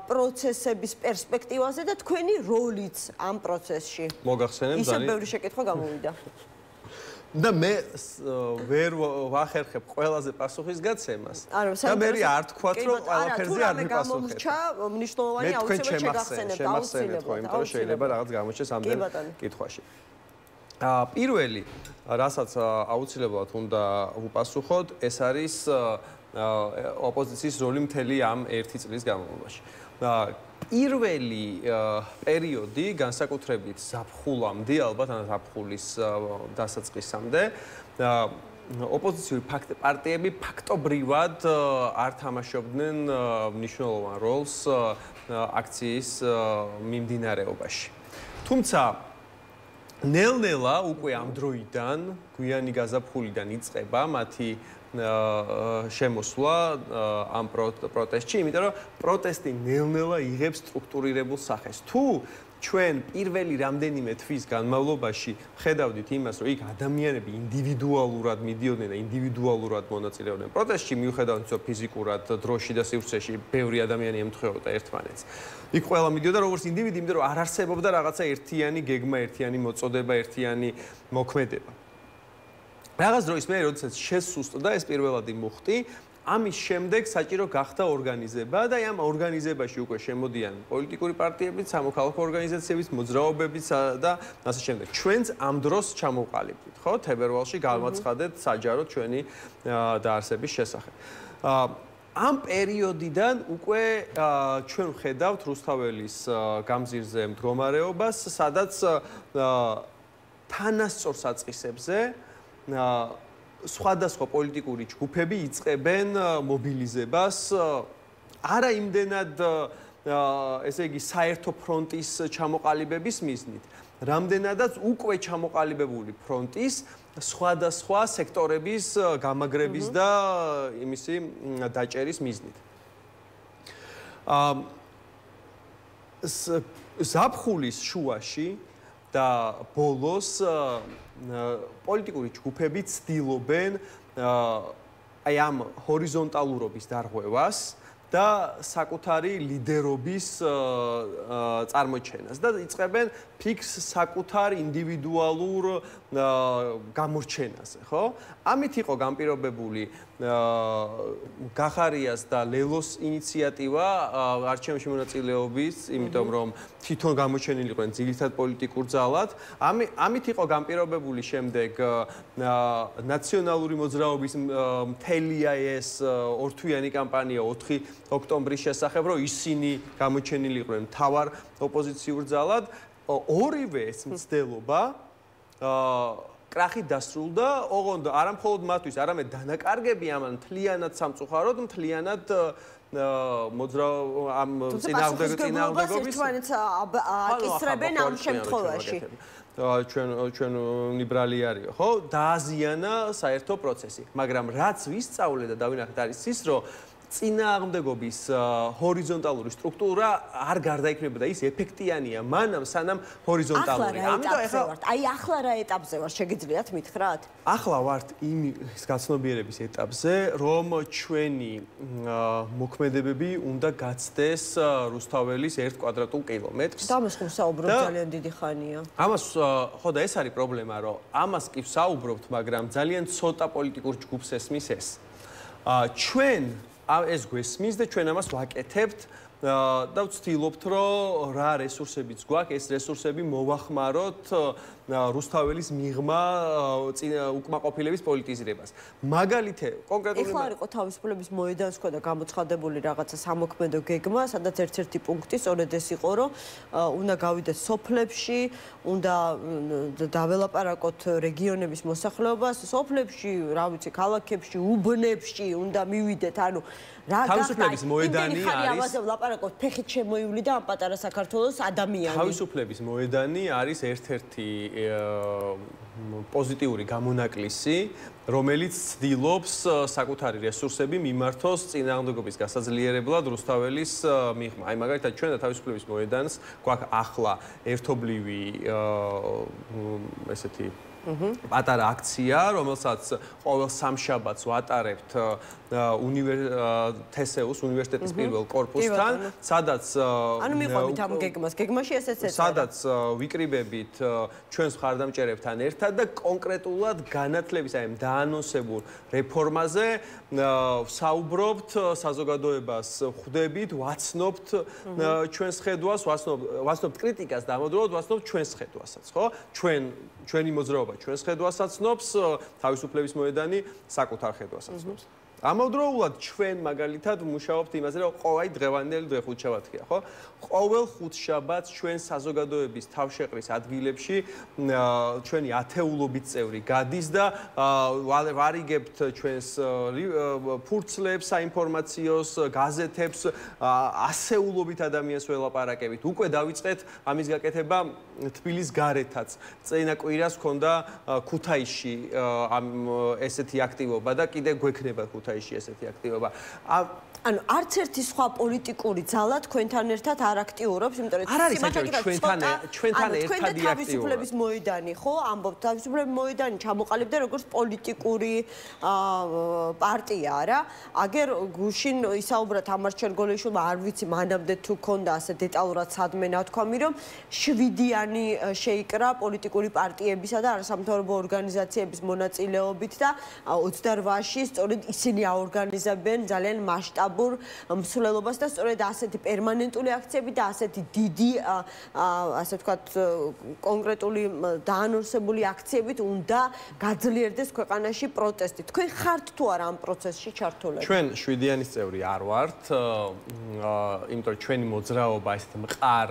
პროცესების პერსპექტივაზე და თქვენი როლიც ამ პროცესში. მოგახსენებ ძალიან ისე ბევრი შეკითხვა გამოვიდა. და მე ვერ ვახერხებ ყველაზე პასუხისგაცემას. და მე არ თქვათ რომ ყველაფერზე არ მიპასუხებ. მნიშვნელოვანი აუცილებლად შეგახსენებთ ხო, იმიტომ რომ შეიძლება რაღაც გამოჩეს ამდენ კითხვაში. პირველი, რასაც აუცილებლად უნდა ვუპასუხოთ, ეს არის ოპოზიციის როლი მთელი ამ 1 წლის განმავლობაში. პირველი პერიოდი განსაკუთრებით ზაფხულამდე, ალბათ ან ზაფხულის დასაწყისამდე, ოპოზიციური პარტიები ფაქტობრივად არ თამაშობდნენ მნიშვნელოვან როლს აქციის მიმდინარეობაში. თუმცა ნელ-ნელა უკვე ამ დროიდან, გვიანი გაზაფხულიდან იწყება მათი შემოსვლა ამ პროტესტში, იმიტომ რომ პროტესტი ნელ-ნელა იღებს სტრუქტურირებულ სახეს. თუ ჩვენ პირველი რამდენიმე თვის განმავლობაში ხედავდით იმას, რომ იქ ადამიანები ინდივიდუალურად მიდიოდნენ და ინდივიდუალურად მონაწილეობდნენ პროტესტში, მიუხედავად იმისა, ფიზიკურად დროში და სივრცეში ბევრი ადამიანი ემთხვეოდა ერთმანეთს. იქ ყველა მიდიოდა როგორც ინდივიდი, იმიტომ რომ არ არსებობდა რაღაცა ერთიანი გეგმა, ერთიანი მოწოდება, ერთიანი მოქმედება. რაღაც დროის მერე, როდესაც შესუსტდა ეს პირველადი მუხტი, ამის შემდეგ საჭირო გახდა ორგანიზება და ამ ორგანიზებაში უკვე შემოდიან პოლიტიკური პარტიებიც, სამოქალაქო ორგანიზაციებიც, მოძრაობებიც და ასე შემდეგ. ჩვენც ამ დროს ჩამოვყალიბდით, ხო? თებერვალში გავაცხადეთ საჯაროდ ჩვენი დაარსების შესახებ. ამ პერიოდიდან უკვე ჩვენ ვხედავთ რუსთაველის გამზირზე მდგომარეობას, სადაც თანასწორ საწყისებზე სხვადასხვა პოლიტიკური ჯგუფები იწყებენ მობილიზებას არა იმდენად ესე იგი საერთო ფრონტის ჩამოყალიბების მიზნით, რამდენადაც უკვე ჩამოყალიბებული ფრონტის სხვადასხვა სექტორების გამაგრების და იმისი დაჭერის მიზნით. ზაფხულის შუაში და ბოლოს პოლიტიკური ჯგუფები ცდილობენ აი ამ ჰორიზონტალურობის დარღვევას და საკუთარი ლიდერობის წარმოჩენას და იწყებენ ფიქს საკუთარ ინდივიდუალურ გამორჩენაზე, ხო? ამით იყო განპირობებული გახარიას და ლელოს ინიციატივა არჩევნებში მონაწილეობის, იმიტომ რომ თვითონ გამოჩენილი იყვნენ ძირითად პოლიტიკურ ძალად. ამით იყო განპირობებული შემდეგ ნაციონალური მოძრაობის მთელია ეს ორთვიანი კამპანია 4 ოქტომბრის შესახებ, რომ ისინი გამოჩენილი იყვნენ მთავარ ოპოზიციურ ძალად. ორივე ეს მცდელობა კრახით დასრულდა, ოღონდ არა მხოლოდ მათთვის, არამედ დანაკარგები ამან მთლიანად სამწუხაროდ, მთლიანად ამ წინააღმდეგობის ერთმანეთს აკისრებენ ამ შემთხვევაში. ჩვენ ლიბრალი არიო, ხო? დააზიანა საერთო პროცესი, მაგრამ რაც ვისწავლე და დავინახეთ არის ის, რომ წინააღმდეგობის ჰორიზონტალური სტრუქტურა არ გარდაიქმნება და ის ეფექტიანია მანამ სანამ ჰორიზონტალური. ამიტომ ახლა აი ახლა რა ეტაპზე ვარ, შეგიძლიათ მითხრათ? ახლა ვართ იმის გაცნობიერების ეტაპზე, რომ ჩვენი მოქმედებები უნდა გაცდეს რუსთაველის 1 კვადრატულ კილომეტრს. ამას ხომ საუბრობთ ძალიან დიდი ხანია. ამას ხო და ეს არის პრობლემა, რომ ამას კი საუბრობთ, მაგრამ ძალიან ცოტა პოლიტიკურ ჯგუფს ესმის ეს. ჩვენ ეს გვესმის და ჩვენ ამას ვაკეთებთ და ვცდილობთ, რომ რა რესურსებიც გვაქვს, ეს რესურსები მოვახმაროთ რუსთაველის მიღმა უკმაყოფილების პოლიტიზირებას. მაგალითად, კონკრეტული ეხლა არ იყო თავისუფლების მოედანს ყო და გამოცხადებული რაღაცა სამოქმედო გეგმა, სადაც ერთ-ერთი პუნქტი სწორედ ეს იყო, რომ უნდა გავიდეთ სოფლებში, უნდა დაველაპარაკოთ რეგიონების მოსახლეობას, სოფლებში, რა ვიცი, ქალაქებში, უბნებში უნდა მივიდეთ, ანუ რა თავისუფლების მოედანი არის. ამაზე ვლაპარაკობთ, ფეხით შემოივლი და ამ პატარა საქართველოს ადამიანი. თავისუფლების მოედანი არის ერთ-ერთი პოზიტიური გამონაკლისი, რომელიც ცდილობს საკუთარი რესურსები მიმართოს წინააღმდეგობის გასაძლიერებლად რუსთაველის მიღმა. აი მაგალითად ჩვენ და თავისუფლების მოედანს გვაქვს ახლა ერთობლივი ესეთი პატარა აქცია, რომელსაც ყოველ სამშაბათს ვატარებთ თესეუს უნივერსიტეტის პირველ კორპუსთან, სადაც ანუ მიყვებით ამ გეგმას. გეგმაში ესეც ეწერა. სადაც ვიკრიბებით ჩვენს მხარდამჭერებთან ერთად და კონკრეტულად განათლების აი დაანონსებულ რეფორმაზე ვსაუბრობთ, საზოგადოებას ხვდებით, ვაცნობთ ჩვენს ხედვას, ვაცნობთ კრიტიკას და ამავდროულად ვაცნობთ ჩვენს ხედვასაც, ხო? ჩვენი მოძრაობა ჩვენს ხედვასაც ცნობს, თავისუფლების მოედანი საკუთარ ხედვასაც ცნობს. ამავდროულად ჩვენ მაგალითად ვმუშაობთ იმაზე, რომ ყოველ დღევანდელი დღე ხუთშაბათია, ხო? ყოველ ხუთშაბათს ჩვენ საზოგადოების თავშეყრის ადგილებში ჩვენი ათეულობით წევრი გადის და ვარიგებთ ჩვენს ფურცლებს, საინფორმაციოს, გაზეთებს, ასეულობით ადამიანს ველაპარაკებით. უკვე დავიწყეთ ამის გაკეთება თბილის გარეთაც. წინა კვირას ჰქონდა ქუთაისში ესეთი აქტივობა და კიდე გვექნება ქუთაისში ესეთი აქტივობა. ანუ არც ერთი სხვა პოლიტიკური ძალა თქვენთან ერთად არ აქტიურობს, იმიტომ რომ არ არის ჩვენთან ერთადი თავისუფლების მოედანი, ხო? ამბობთ, თავისუფლების მოედანი ჩამოყალიბდა როგორც პოლიტიკური პარტია რა. აგერ გუშინ ისაუბრათ ამარ ჩერგოლეიშვილმა, არ ვიცი მანამდე თუ ქონდა ასე დეტალურად სადმე ნათქვამი, რომ 7-იანი შეიკრა პოლიტიკური პარტიებისა და არასამთავრობო ორგანიზაციების მონაწილეობით და 28-ში სწორედ ისინი აორგანიზებენ ძალიან მასშტაბურ მსვლელობას და სწორედ ასეთი პერმანენტული აქციები და ასეთი დიდი ასე ვთქვათ კონკრეტული დაანონსებული აქციებით უნდა გაძლიერდეს ქვეყანაში პროტესტი. თქვენ ხართ თუ არა ამ პროცესში ჩართულები? ჩვენ შვიდიანის წევრი არ ვართ, იმიტომ რომ ჩვენი მოძრაობა ესეთ მყარ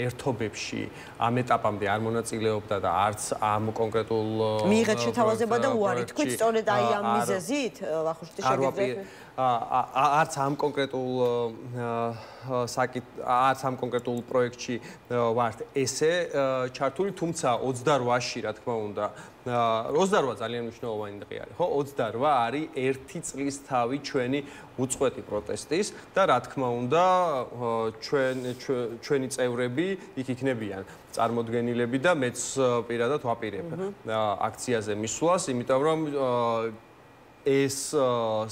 ერთობებში ამ ეტაპამდე არ მონაწილეობდა და არც ამ კონკრეტულ მიიღეთ შეთავაზება და უარი თქვით სწორედ აი ამ მიზეზით ვახუშტი შეგიძლიათ არც ამ კონკრეტულ არც ამ კონკრეტულ პროექტში ვართ ესე ჩართული, თუმცა 28-ში რა თქმა უნდა 28 ძალიან მნიშვნელოვანი დღე არის, ხო? 28 არის ერთი წლის თავი ჩვენი უწყვეტი პროტესტის და რა თქმა უნდა ჩვენი წევრები იქ იქნებიან წარმოდგენილები და მეც პირადად ვაპირებ აქციაზე მისვლას, იმიტომ რომ ეს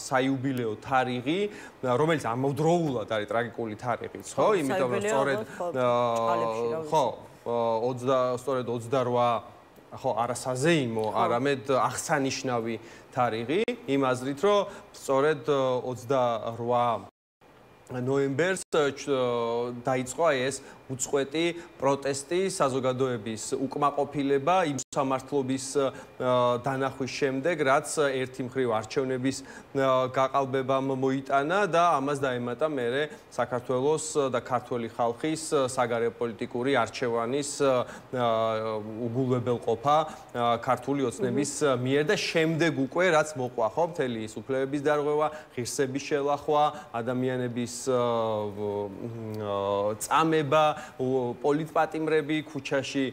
საიუბილეო თარიღი, რომელიც ამავდროულად არის ტრაგიკული თარიღიც, ხო? იმიტომ რომ სწორედ ხო, სწორედ 28 ხო, არასაზეიმო, არამედ აღსანიშნავი თარიღი, იმ აზრით, რომ სწორედ 28 ნოემბერს დაიწყო ეს უწყვეტი პროტესტი, საზოგადოების უკმაყოფილება იმ სამართლობის დანახვის შემდეგ, რაც ერთი მხრივ არჩევნების გაყალბებამ მოიტანა და ამას დაემატა მერე საქართველოს და ქართველი ხალხის საგარეო პოლიტიკური არჩევანის უგულებელყოფა ქართული ოცნების მიერ და შემდეგ უკვე რაც მოყვა, ხო, მთელი ის უფლებების დარღვევა, ღირსების შელახვა, ადამიანების წამება, პოლიტპატიმრები ქუჩაში,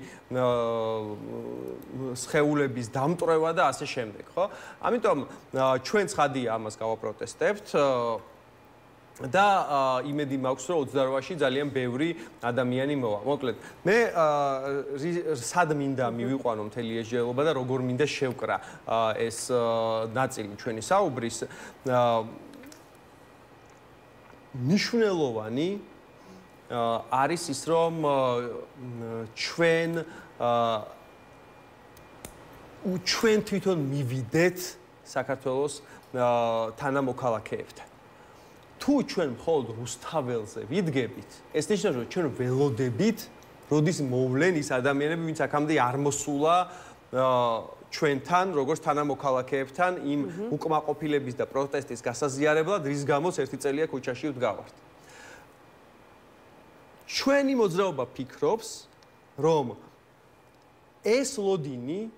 სხეულების დამტვრევა და ასე შემდეგ, ხო? ამიტომ ჩვენ ცხადია ამას გავაპროტესტებთ და იმედი მაქვს, რომ 28-ში ძალიან ბევრი ადამიანი მოვა. მოკლედ, მე სად მინდა მივიყვანო მთელი ეს ჯერობა და როგორ მინდა შევკრა ეს ნაწილი ჩვენი საუბრის. მნიშვნელოვანი არის ის, რომ ჩვენ თვითონ მივიდეთ საქართველოს თანამოქალაქეებთან. თუ ჩვენ მხოლოდ რუსთაველზე ვიდგებით, ეს ნიშნავს, რომ ჩვენ ველოდებით, როდის მოვლენ ის ადამიანები, ვინც აქამდე არ მოსულა ჩვენთან, როგორც თანამოქალაქეებთან, იმ უკმაყოფილების და პროტესტის გასაზიარებლად, რის გამოც ერთი წელია ქუჩაში ვდგავართ. ჩვენი მოძრაობა ფიქრობს, რომ ეს ლოდინი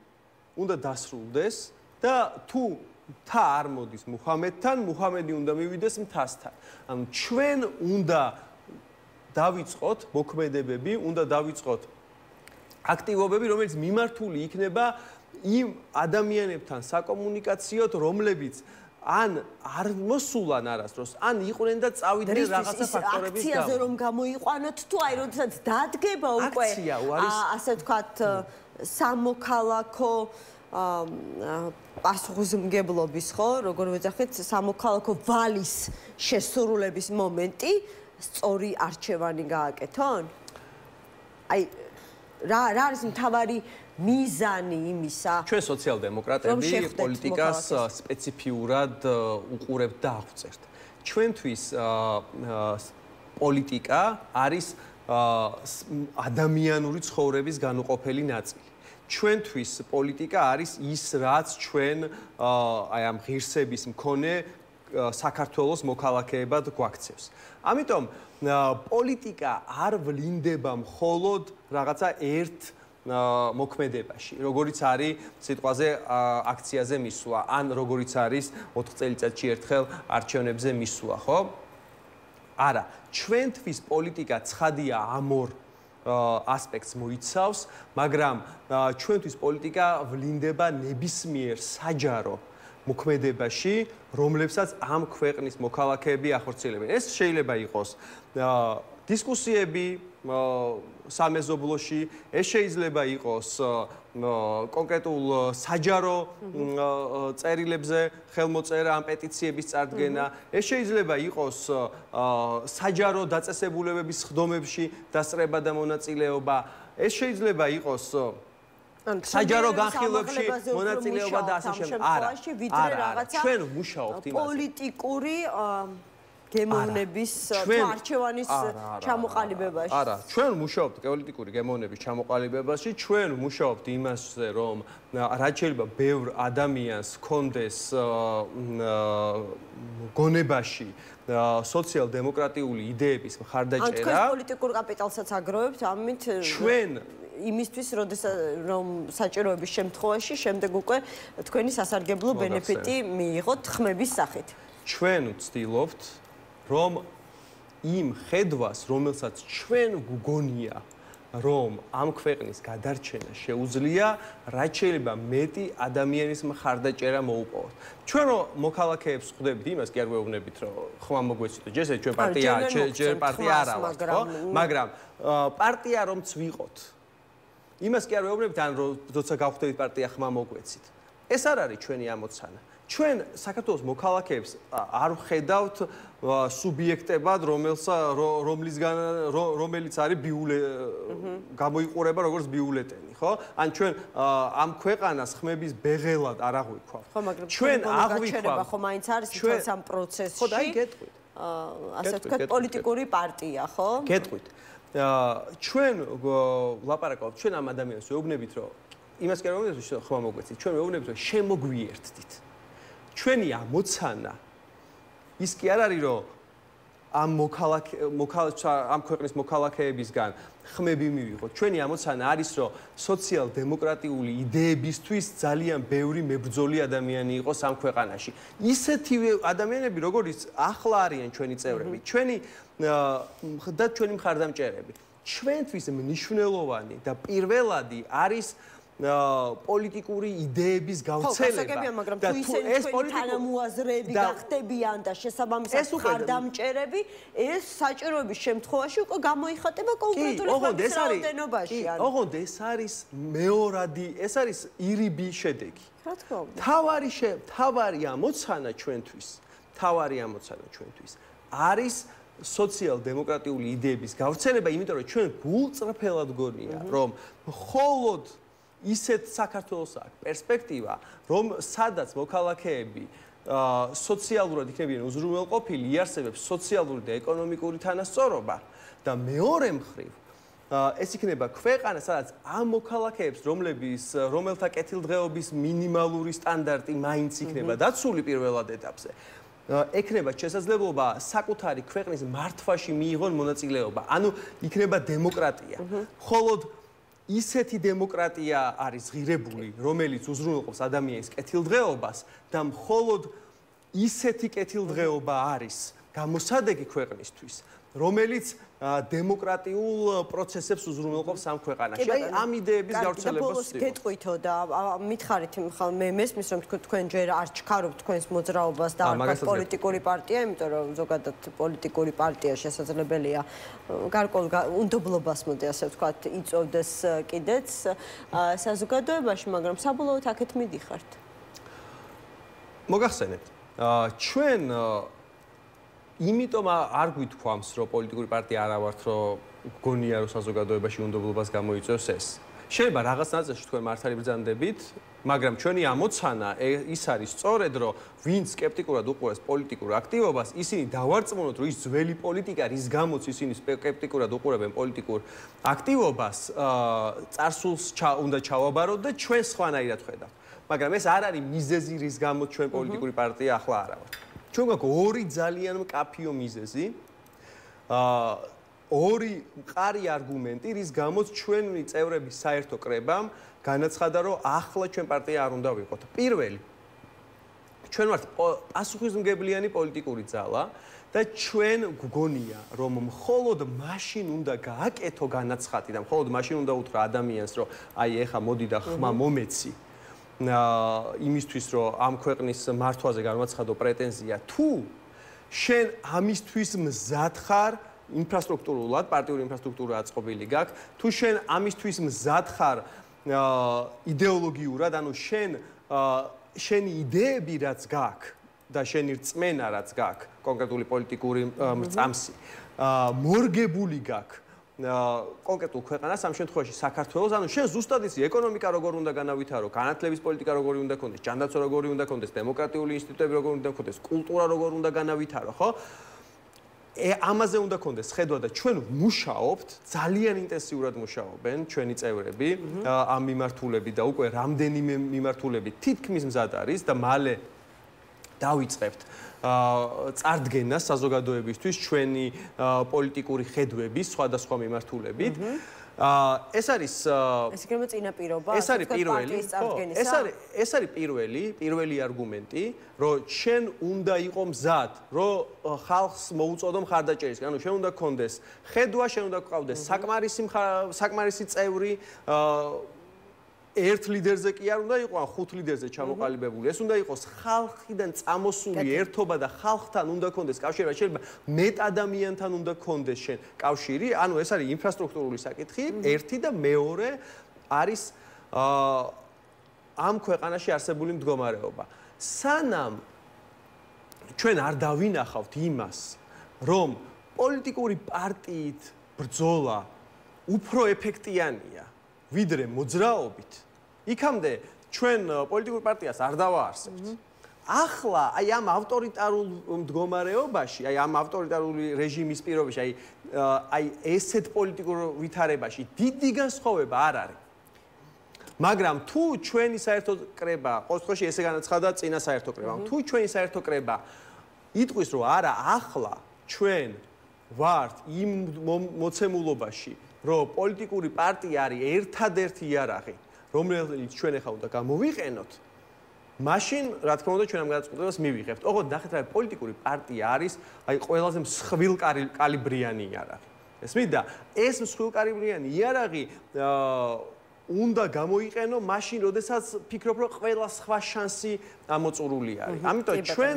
უნდა დასრულდეს და თუ მთა არ მოდის მუჰამედთან, მუჰამედი უნდა მივიდეს მთასთან. ანუ ჩვენ უნდა დავიწყოთ მოქმედებები, უნდა დავიწყოთ აქტივობები, რომელიც მიმართული იქნება იმ ადამიანებთან საკომუნიკაციოდ, რომლებიც ან არ მოსულან არასდროს, ან იყვნენ და წავიდნენ რაღაცა ფაქტორების გამო. აქციაზე რომ გამოიყვანოთ თუ აი როდესაც დადგება უკვე ასე ვთქვათ სამოქალაქო პასუხისმგებლობის, ხო, როგორ ვეძახით, სამოქალაქო ვალის შესრულების მომენტი, სწორი არჩევანი გააკეთონ? აი რა არის მთავარი მიზანი იმისა? ჩვენ სოციალ-დემოკრატები პოლიტიკას სპეციფიურად უყურებთ და აღვწერთ. ჩვენთვის პოლიტიკა არის ადამიანური ცხოვრების განუყოფელი ნაწილი. ჩვენთვის პოლიტიკა არის ის, რაც ჩვენ აი ამ ღირსების მქონე საქართველოს მოქალაქეებად გვაქცევს. ამიტომ პოლიტიკა არ ვლინდება მხოლოდ რაღაცა ერთ მოქმედებაში, როგორიც არის სიტყვაზე აქციაზე მისვლა, ან როგორიც არის 4 წელიწადში ერთხელ არჩევნებზე მისვლა, ხო? არა, ჩვენთვის პოლიტიკა ცხადია ამ ორ ასპექტს მოიცავს, მაგრამ ჩვენთვის პოლიტიკა ვლინდება ნებისმიერ საჯარო მოქმედებაში, რომლებსაც ამ ქვეყნის მოქალაქეები ახორციელებენ. ეს შეიძლება იყოს დისკუსიები სამეზობლოში, ეს შეიძლება იყოს კონკრეტულ საჯარო წერილებზე ხელმოწერა, ამ პეტიციების წარდგენა, ეს შეიძლება იყოს საჯარო დაწესებულებების სხდომებში დასწრება და მონაწილეობა, ეს შეიძლება იყოს საჯარო განხილვებში მონაწილეობა და ასე შემდეგ. არა, ჩვენ ვმუშაობთ იმაზე. პოლიტიკური გემოვნების თუ არჩევანის ჩამოყალიბებაში. არა, ჩვენ ვმუშაობთ პოლიტიკური გემოვნების ჩამოყალიბებაში, ჩვენ ვმუშაობთ იმაზე, რომ რაც შეიძლება ბევრ ადამიანს ჰქონდეს გონებაში სოციალ-დემოკრატიული იდეების მხარდაჭერა. ან თქვენ პოლიტიკურ კაპიტალსაც აგროვებთ ამით ჩვენ იმისთვის, რომ საჭიროების შემთხვევაში შემდეგ უკვე თქვენი სასარგებლო ბენეფიტი მიიღოთ ხმების სახით. ჩვენ ვცდილობთ რომ იმ ხედვას, რომელსაც ჩვენ გვგონია, რომ ამ ქვეყნის გადარჩენა შეუძლია, რაც შეიძლება მეტი ადამიანის მხარდაჭერა მოუპოვოთ. ჩვენ რო მოქალაქეებს ხვდებით, იმას კი არ გვეუბნებით, რომ ხმა მოგვეციტო. ჯერ ჩვენ ჯერ პარტია არა ვართ, ხო? მაგრამ პარტია რომც ვიყოთ. იმას კი არ ვეუბნებით, ან როცა გავხვდებით პარტია ხმა მოგვეცით. ეს არ არის ჩვენი ამოცანა. ჩვენ საქართველოს მოქალაქეებს არ ვხედავთ სუბიექტებად, რომელიც არის გამოიყურება როგორც ბიულეტენი, ხო? ან ჩვენ ამ ქვეყანას ხმების ბეღელად არ აღვიქვავთ. ჩვენ აღვიქვავთ, ხო, მაინც არის თქვენ ამ პროცესში. ხო, დაი გეტყვით. ასე ვთქვათ, პოლიტიკური პარტია, ხო? გეტყვით. ჩვენ ვლაპარაკობთ, ჩვენ ამ ადამიანებს ვეუბნებით, რომ იმას კი არ ვეუბნებით, რომ ხმა მოგვეცით, ჩვენ ვეუბნებით, რომ შემოგვიერთდით. ჩვენი ამოცანა ის კი არ არის რომ ამ ქვეყნის მოქალაქეებისგან ხმები მივიღოთ. ჩვენი ამოცანა არის რომ სოციალ-დემოკრატიული იდეებისთვის ძალიან ბევრი მებრძოლი ადამიანი იყოს ამ ქვეყანაში. ისეთივე ადამიანები, როგორიც ახლა არიან ჩვენი წევრები, ჩვენი მხარდამჭერები. ჩვენთვის მნიშვნელოვანი და პირველადი არის პოლიტიკური იდეების გავრცელება. მაგრამ თუ ისინი ჩვენი თანამოაზრეები გახდებიან და შესაბამისად მხარდამჭერები, ეს საჭიროების შემთხვევაში უკვე გამოიხატება კონკრეტული ხმების რაოდენობაში. ოღონდ ეს არის მეორადი, ეს არის ირიბი შედეგი. რა თქმა უნდა. თავარი ამოცანა ჩვენთვის არის სოციალ-დემოკრატიული იდეების გავრცელება, იმიტომ რომ ჩვენ გულწრფელად გონია, რომ მხოლოდ ისეთ საქართველოს აქვს პერსპექტივა, რომ სადაც მოქალაქეები სოციალურად იქნებიან უზრუნველყოფილი, იარსებებს სოციალური და ეკონომიკური თანასწორობა და მეორე მხრივ ეს იქნება ქვეყანა, სადაც ამ მოქალაქეებს, რომელთა კეთილდღეობის მინიმალური სტანდარტი მაინც იქნება დაცული პირველად ეტაპზე, ექნება შესაძლებლობა საკუთარი ქვეყნის მართვაში მიიღონ მონაწილეობა. ანუ იქნება დემოკრატია. მხოლოდ ისეთი დემოკრატია არის ღირებული, რომელიც უზრუნველყოფს ადამიანის კეთილდღეობას და მხოლოდ ისეთი კეთილდღეობა არის გამოსადეგი ქვეყნისთვის, რომელიც დემოკრატიულ პროცესებს უზრუნველყოფს ამ ქვეყანაში. აი ამ იდეების გავრცელებას ვცდილობ. გეტყვითო და მითხარით მე მესმის რომ თქვენ ჯერ არ ჩქარობთ თქვენს მოძრაობას და არ გქონთ პოლიტიკური პარტია, იმიტომ რომ ზოგადად პოლიტიკური პარტია შესაძლებელია გარკვეულ უნდობლობას მოდი ასე ვთქვათ იწოვდეს კიდეც საზოგადოებაში, მაგრამ საბოლოოდ აქეთ მიდიხართ. მოგახსენებთ, ჩვენ იმიტომ არ გვითქვამს, რომ პოლიტიკური პარტია არა ვართ, რომ გონია რომ საზოგადოებაში უნდობლობას გამოიწვევს ეს. შეიძლება რაღაც ნაწილში თქვენ მართალი ბრძანდებით, მაგრამ ჩვენი ამოცანა ის არის სწორედ, რომ ვინც სკეპტიკურად უყურებს პოლიტიკურ აქტივობას, ისინი დავარწმუნოთ, რომ ის ძველი პოლიტიკა, რის გამოც ისინი სკეპტიკურად უყურებენ პოლიტიკურ აქტივობას, წარსულს უნდა ჩავაბაროთ და ჩვენ სხვანაირად ხედავთ. მაგრამ ეს არ არის მიზეზი, რის გამოც ჩვენ პოლიტიკური პარტია ახლა არა ვართ. ჩვენ გვაქვს ორი ძალიან მკაფიო მიზეზი, ორი მყარი არგუმენტი, რის გამოც ჩვენი წევრების საერთო კრებამ განაცხადა, რომ ახლა ჩვენ პარტია არ უნდა ვიყოთ. პირველი, ჩვენ ვართ პასუხისმგებლიანი პოლიტიკური ძალა და ჩვენ გვგონია, რომ მხოლოდ მაშინ უნდა გააკეთო განაცხადი და მხოლოდ მაშინ უნდა უთხრა ადამიანს, რომ აი ეხა მოდი და ხმა მომეცი. იმისთვის რომ ამ ქვეყნის მართვაზე განაცხადო პრეტენზია თუ შენ ამისთვის მზად ხარ ინფრასტრუქტურულად პარტიული ინფრასტრუქტურა აწყობილი გაქვს თუ შენ ამისთვის მზად ხარ იდეოლოგიურად ანუ შენი იდეები რაც გაქვს და შენი რწმენა რაც გაქვს კონკრეტული პოლიტიკური მრწამსი მორგებული გაქვს კონკრეტულ ქვეყანას, ამ შემთხვევაში საქართველოს, ანუ შენ ზუსტად იცი ეკონომიკა როგორ უნდა განავითარო, განათლების პოლიტიკა როგორი უნდა ქონდეს, ჯანდაცვა როგორი უნდა ქონდეს, დემოკრატიული ინსტიტუტები როგორი უნდა ქონდეს, კულტურა როგორ უნდა განავითარო, ხო? ამაზე უნდა ქონდეს ხედვა და ჩვენ მუშაობთ, ძალიან ინტენსიურად მუშაობენ ჩვენი წევრები ამ მიმართულებით და უკვე რამდენიმე მიმართულებით თითქმის მზად არის და მალე დავიწყებთ წარდგენას საზოგადოებისთვის ჩვენი პოლიტიკური ხედვების სხვადასხვა მიმართულებით. ეს არის წინაპირობა, ეს არის პირველი არგუმენტი, რომ შენ უნდა იყო მზად, რომ ხალხს მოუწოდო მხარდაჭერისკენ. ანუ შენ უნდა გქონდეს ხედვა, შენ უნდა გყავდეს საკმარისი წევრი, ერთ ლიდერზე კი არ უნდა იყო, ან 5 ლიდერზე ჩამოყალიბებული. ეს უნდა იყოს ხალხიდან წამოსული ერთობა და ხალხთან უნდა გქონდეს კავშირი, შეიძლება მეტ ადამიანთან უნდა გქონდეს შენ კავშირი. ანუ ეს არის ინფრასტრუქტურული საკითხი, ერთი და მეორე არის ამ ქვეყანაში არსებული მდგომარეობა. სანამ ჩვენ არ დავინახავთ იმას, რომ პოლიტიკური პარტიით ბრძოლა უფრო ეფექტიანია, ვიდრე მოძრაობით, იქამდე ჩვენ პოლიტიკურ პარტიას არ დავაარსებთ. ახლა აი ამ ავტორიტარულ მდგომარეობაში, აი ამ ავტორიტარული რეჟიმის პირობებში, აი ესეთ პოლიტიკურ ვითარებაში დიდი განსხვავება არ არის. მაგრამ თუ ჩვენი საერთო კრება, ყოველ შემთხვევაში ესე განაცხადა წინა საერთო კრება, თუ ჩვენი საერთო კრება იტყვის, რომ არა, ახლა ჩვენ ვართ იმ მოცემულობაში, რომ პოლიტიკური პარტია არის ერთადერთი იარაღი, რომელიც ჩვენ ახლა უნდა გამოვიყენოთ, მაშინ, რა თქმა უნდა, ჩვენ ამ გადაწყვეტილებას მივიღებთ. ოღონდ ნახეთ რა, პოლიტიკური პარტია არის აი ყველაზე მსხვილკალიბრიანი იარაღი. ესმით და ეს მსხვილკალიბრიანი იარაღი უნდა გამოიყენო მაშინ, როდესაც ფიქრობ, რომ ყველა სხვა შანსი ამოწურული არის. ამიტომ ჩვენ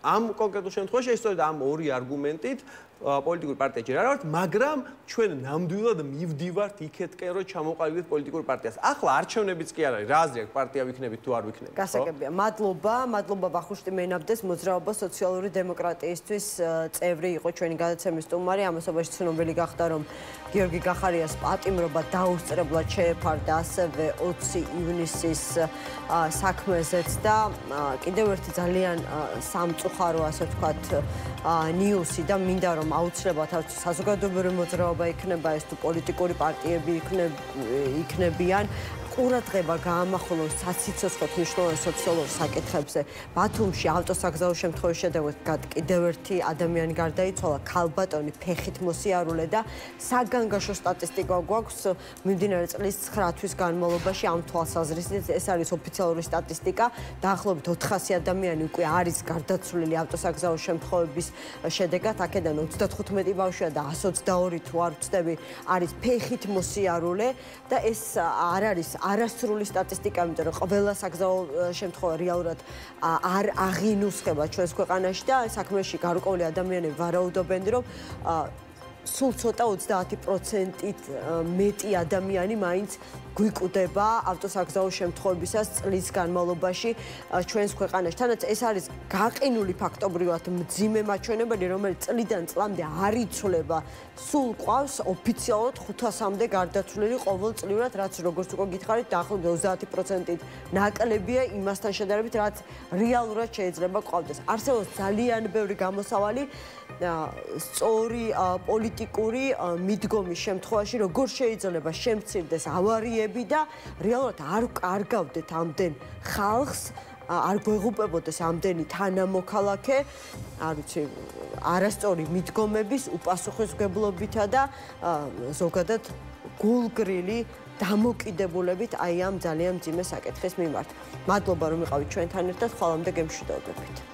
ამ კონკრეტულ შემთხვევაში სწორედ ამ ორი არგუმენტით პოლიტიკური პარტია ჯერ არ ვართ, მაგრამ ჩვენ ნამდვილად მივდივართ იქეთკენ, რომ ჩამოყალიბდეთ პოლიტიკურ პარტიას. ახლა არჩევნებიც კი არ არის, რა აზრი აქვს, პარტია ვიქნებით თუ არ ვიქნებით. გასაგებია. მადლობა ვახუშტი მენაბდეს, მოძრაობა სოციალური დემოკრატიისთვის წევრი იყო ჩვენი გადაცემის სტუმარი. ამასობაში ცნობილი გახდა, რომ გიორგი გახარიას პატიმრობა დაუსწრებლად შეეფარდა ასევე 20 ივნისის საქმეზეც და კიდევ ერთი ძალიან სამწუხარო, ასე ვთქვათ, ნიუსი და მინდა რომ აუცილებლად საზოგადოებრივი მოძრაობა იქნება ეს თუ პოლიტიკური პარტიები იქნებიან ყურადღება გაამახვილოს საციცოცხლოდ მნიშვნელოვან სოციალურ საკითხებზე. ბათუმში ავტოსაგზაო შემთხვევის შედეგად კიდევ ერთი ადამიანი გარდაიცვალა, ქალბატონი ფეხით მოსიარულე და საგანგაშო სტატისტიკა გვაქვს მიმდინარე წლის 9 თვის განმავლობაში ამ თვალსაზრისით ეს არის ოფიციალური სტატისტიკა. დაახლოებით 400 ადამიანი უკვე არის გარდაცვლილი ავტოსაგზაო შემთხვევების შედეგად. აქედან 35 ბავშვია და 122 თუ არ ვცდები არის ფეხით მოსიარულე და ეს არ არის არასრული სტატისტიკა, იმიტომ რომ ყველა საგზაო შემთხვევა რეალურად არ აღინუსხება ჩვენს ქვეყანაში და საქმეში გარკვეული ადამიანები ვარაუდობენ, რომ სულ ცოტა 30%-ით მეტი ადამიანი მაინც გვიკვდება ავტოსაგზაო შემთხვევებისას წლის განმავლობაში ჩვენს ქვეყანაში. თანაც ეს არის გაყინული ფაქტობრივად მძიმე მაჩვენებელი, რომელიც წლიდან წლამდე არ იცვლება. სულ ყავს ოფიციალურად 500-მდე გარდაცვლილი ყოველწლიურად, რაც როგორც უკვე გითხარით, დაახლოებით 30%-ით ნაკლებია იმასთან შედარებით, რაც რეალურად შეიძლება ყავდეს. არსებობს ძალიან ბევრი გამოსავალი სწორი პოლიტიკური მიდგომის შემთხვევაში, როგორ შეიძლება შემცირდეს ავარიები და რეალურად არ კარგავდეთ ამდენ ხალხს, არ გვეღუპებოდეს ამდენი თანამოქალაქე, არ ვიცი, არასწორი მიდგომების უპასუხისმგებლობითა და ზოგადად გულგრილი დამოკიდებულებით აი ამ ძალიან მძიმე საკითხის მიმართ. მადლობა რომ იყავით ჩვენთან ერთად, ხვალამდე გემშვიდობებით.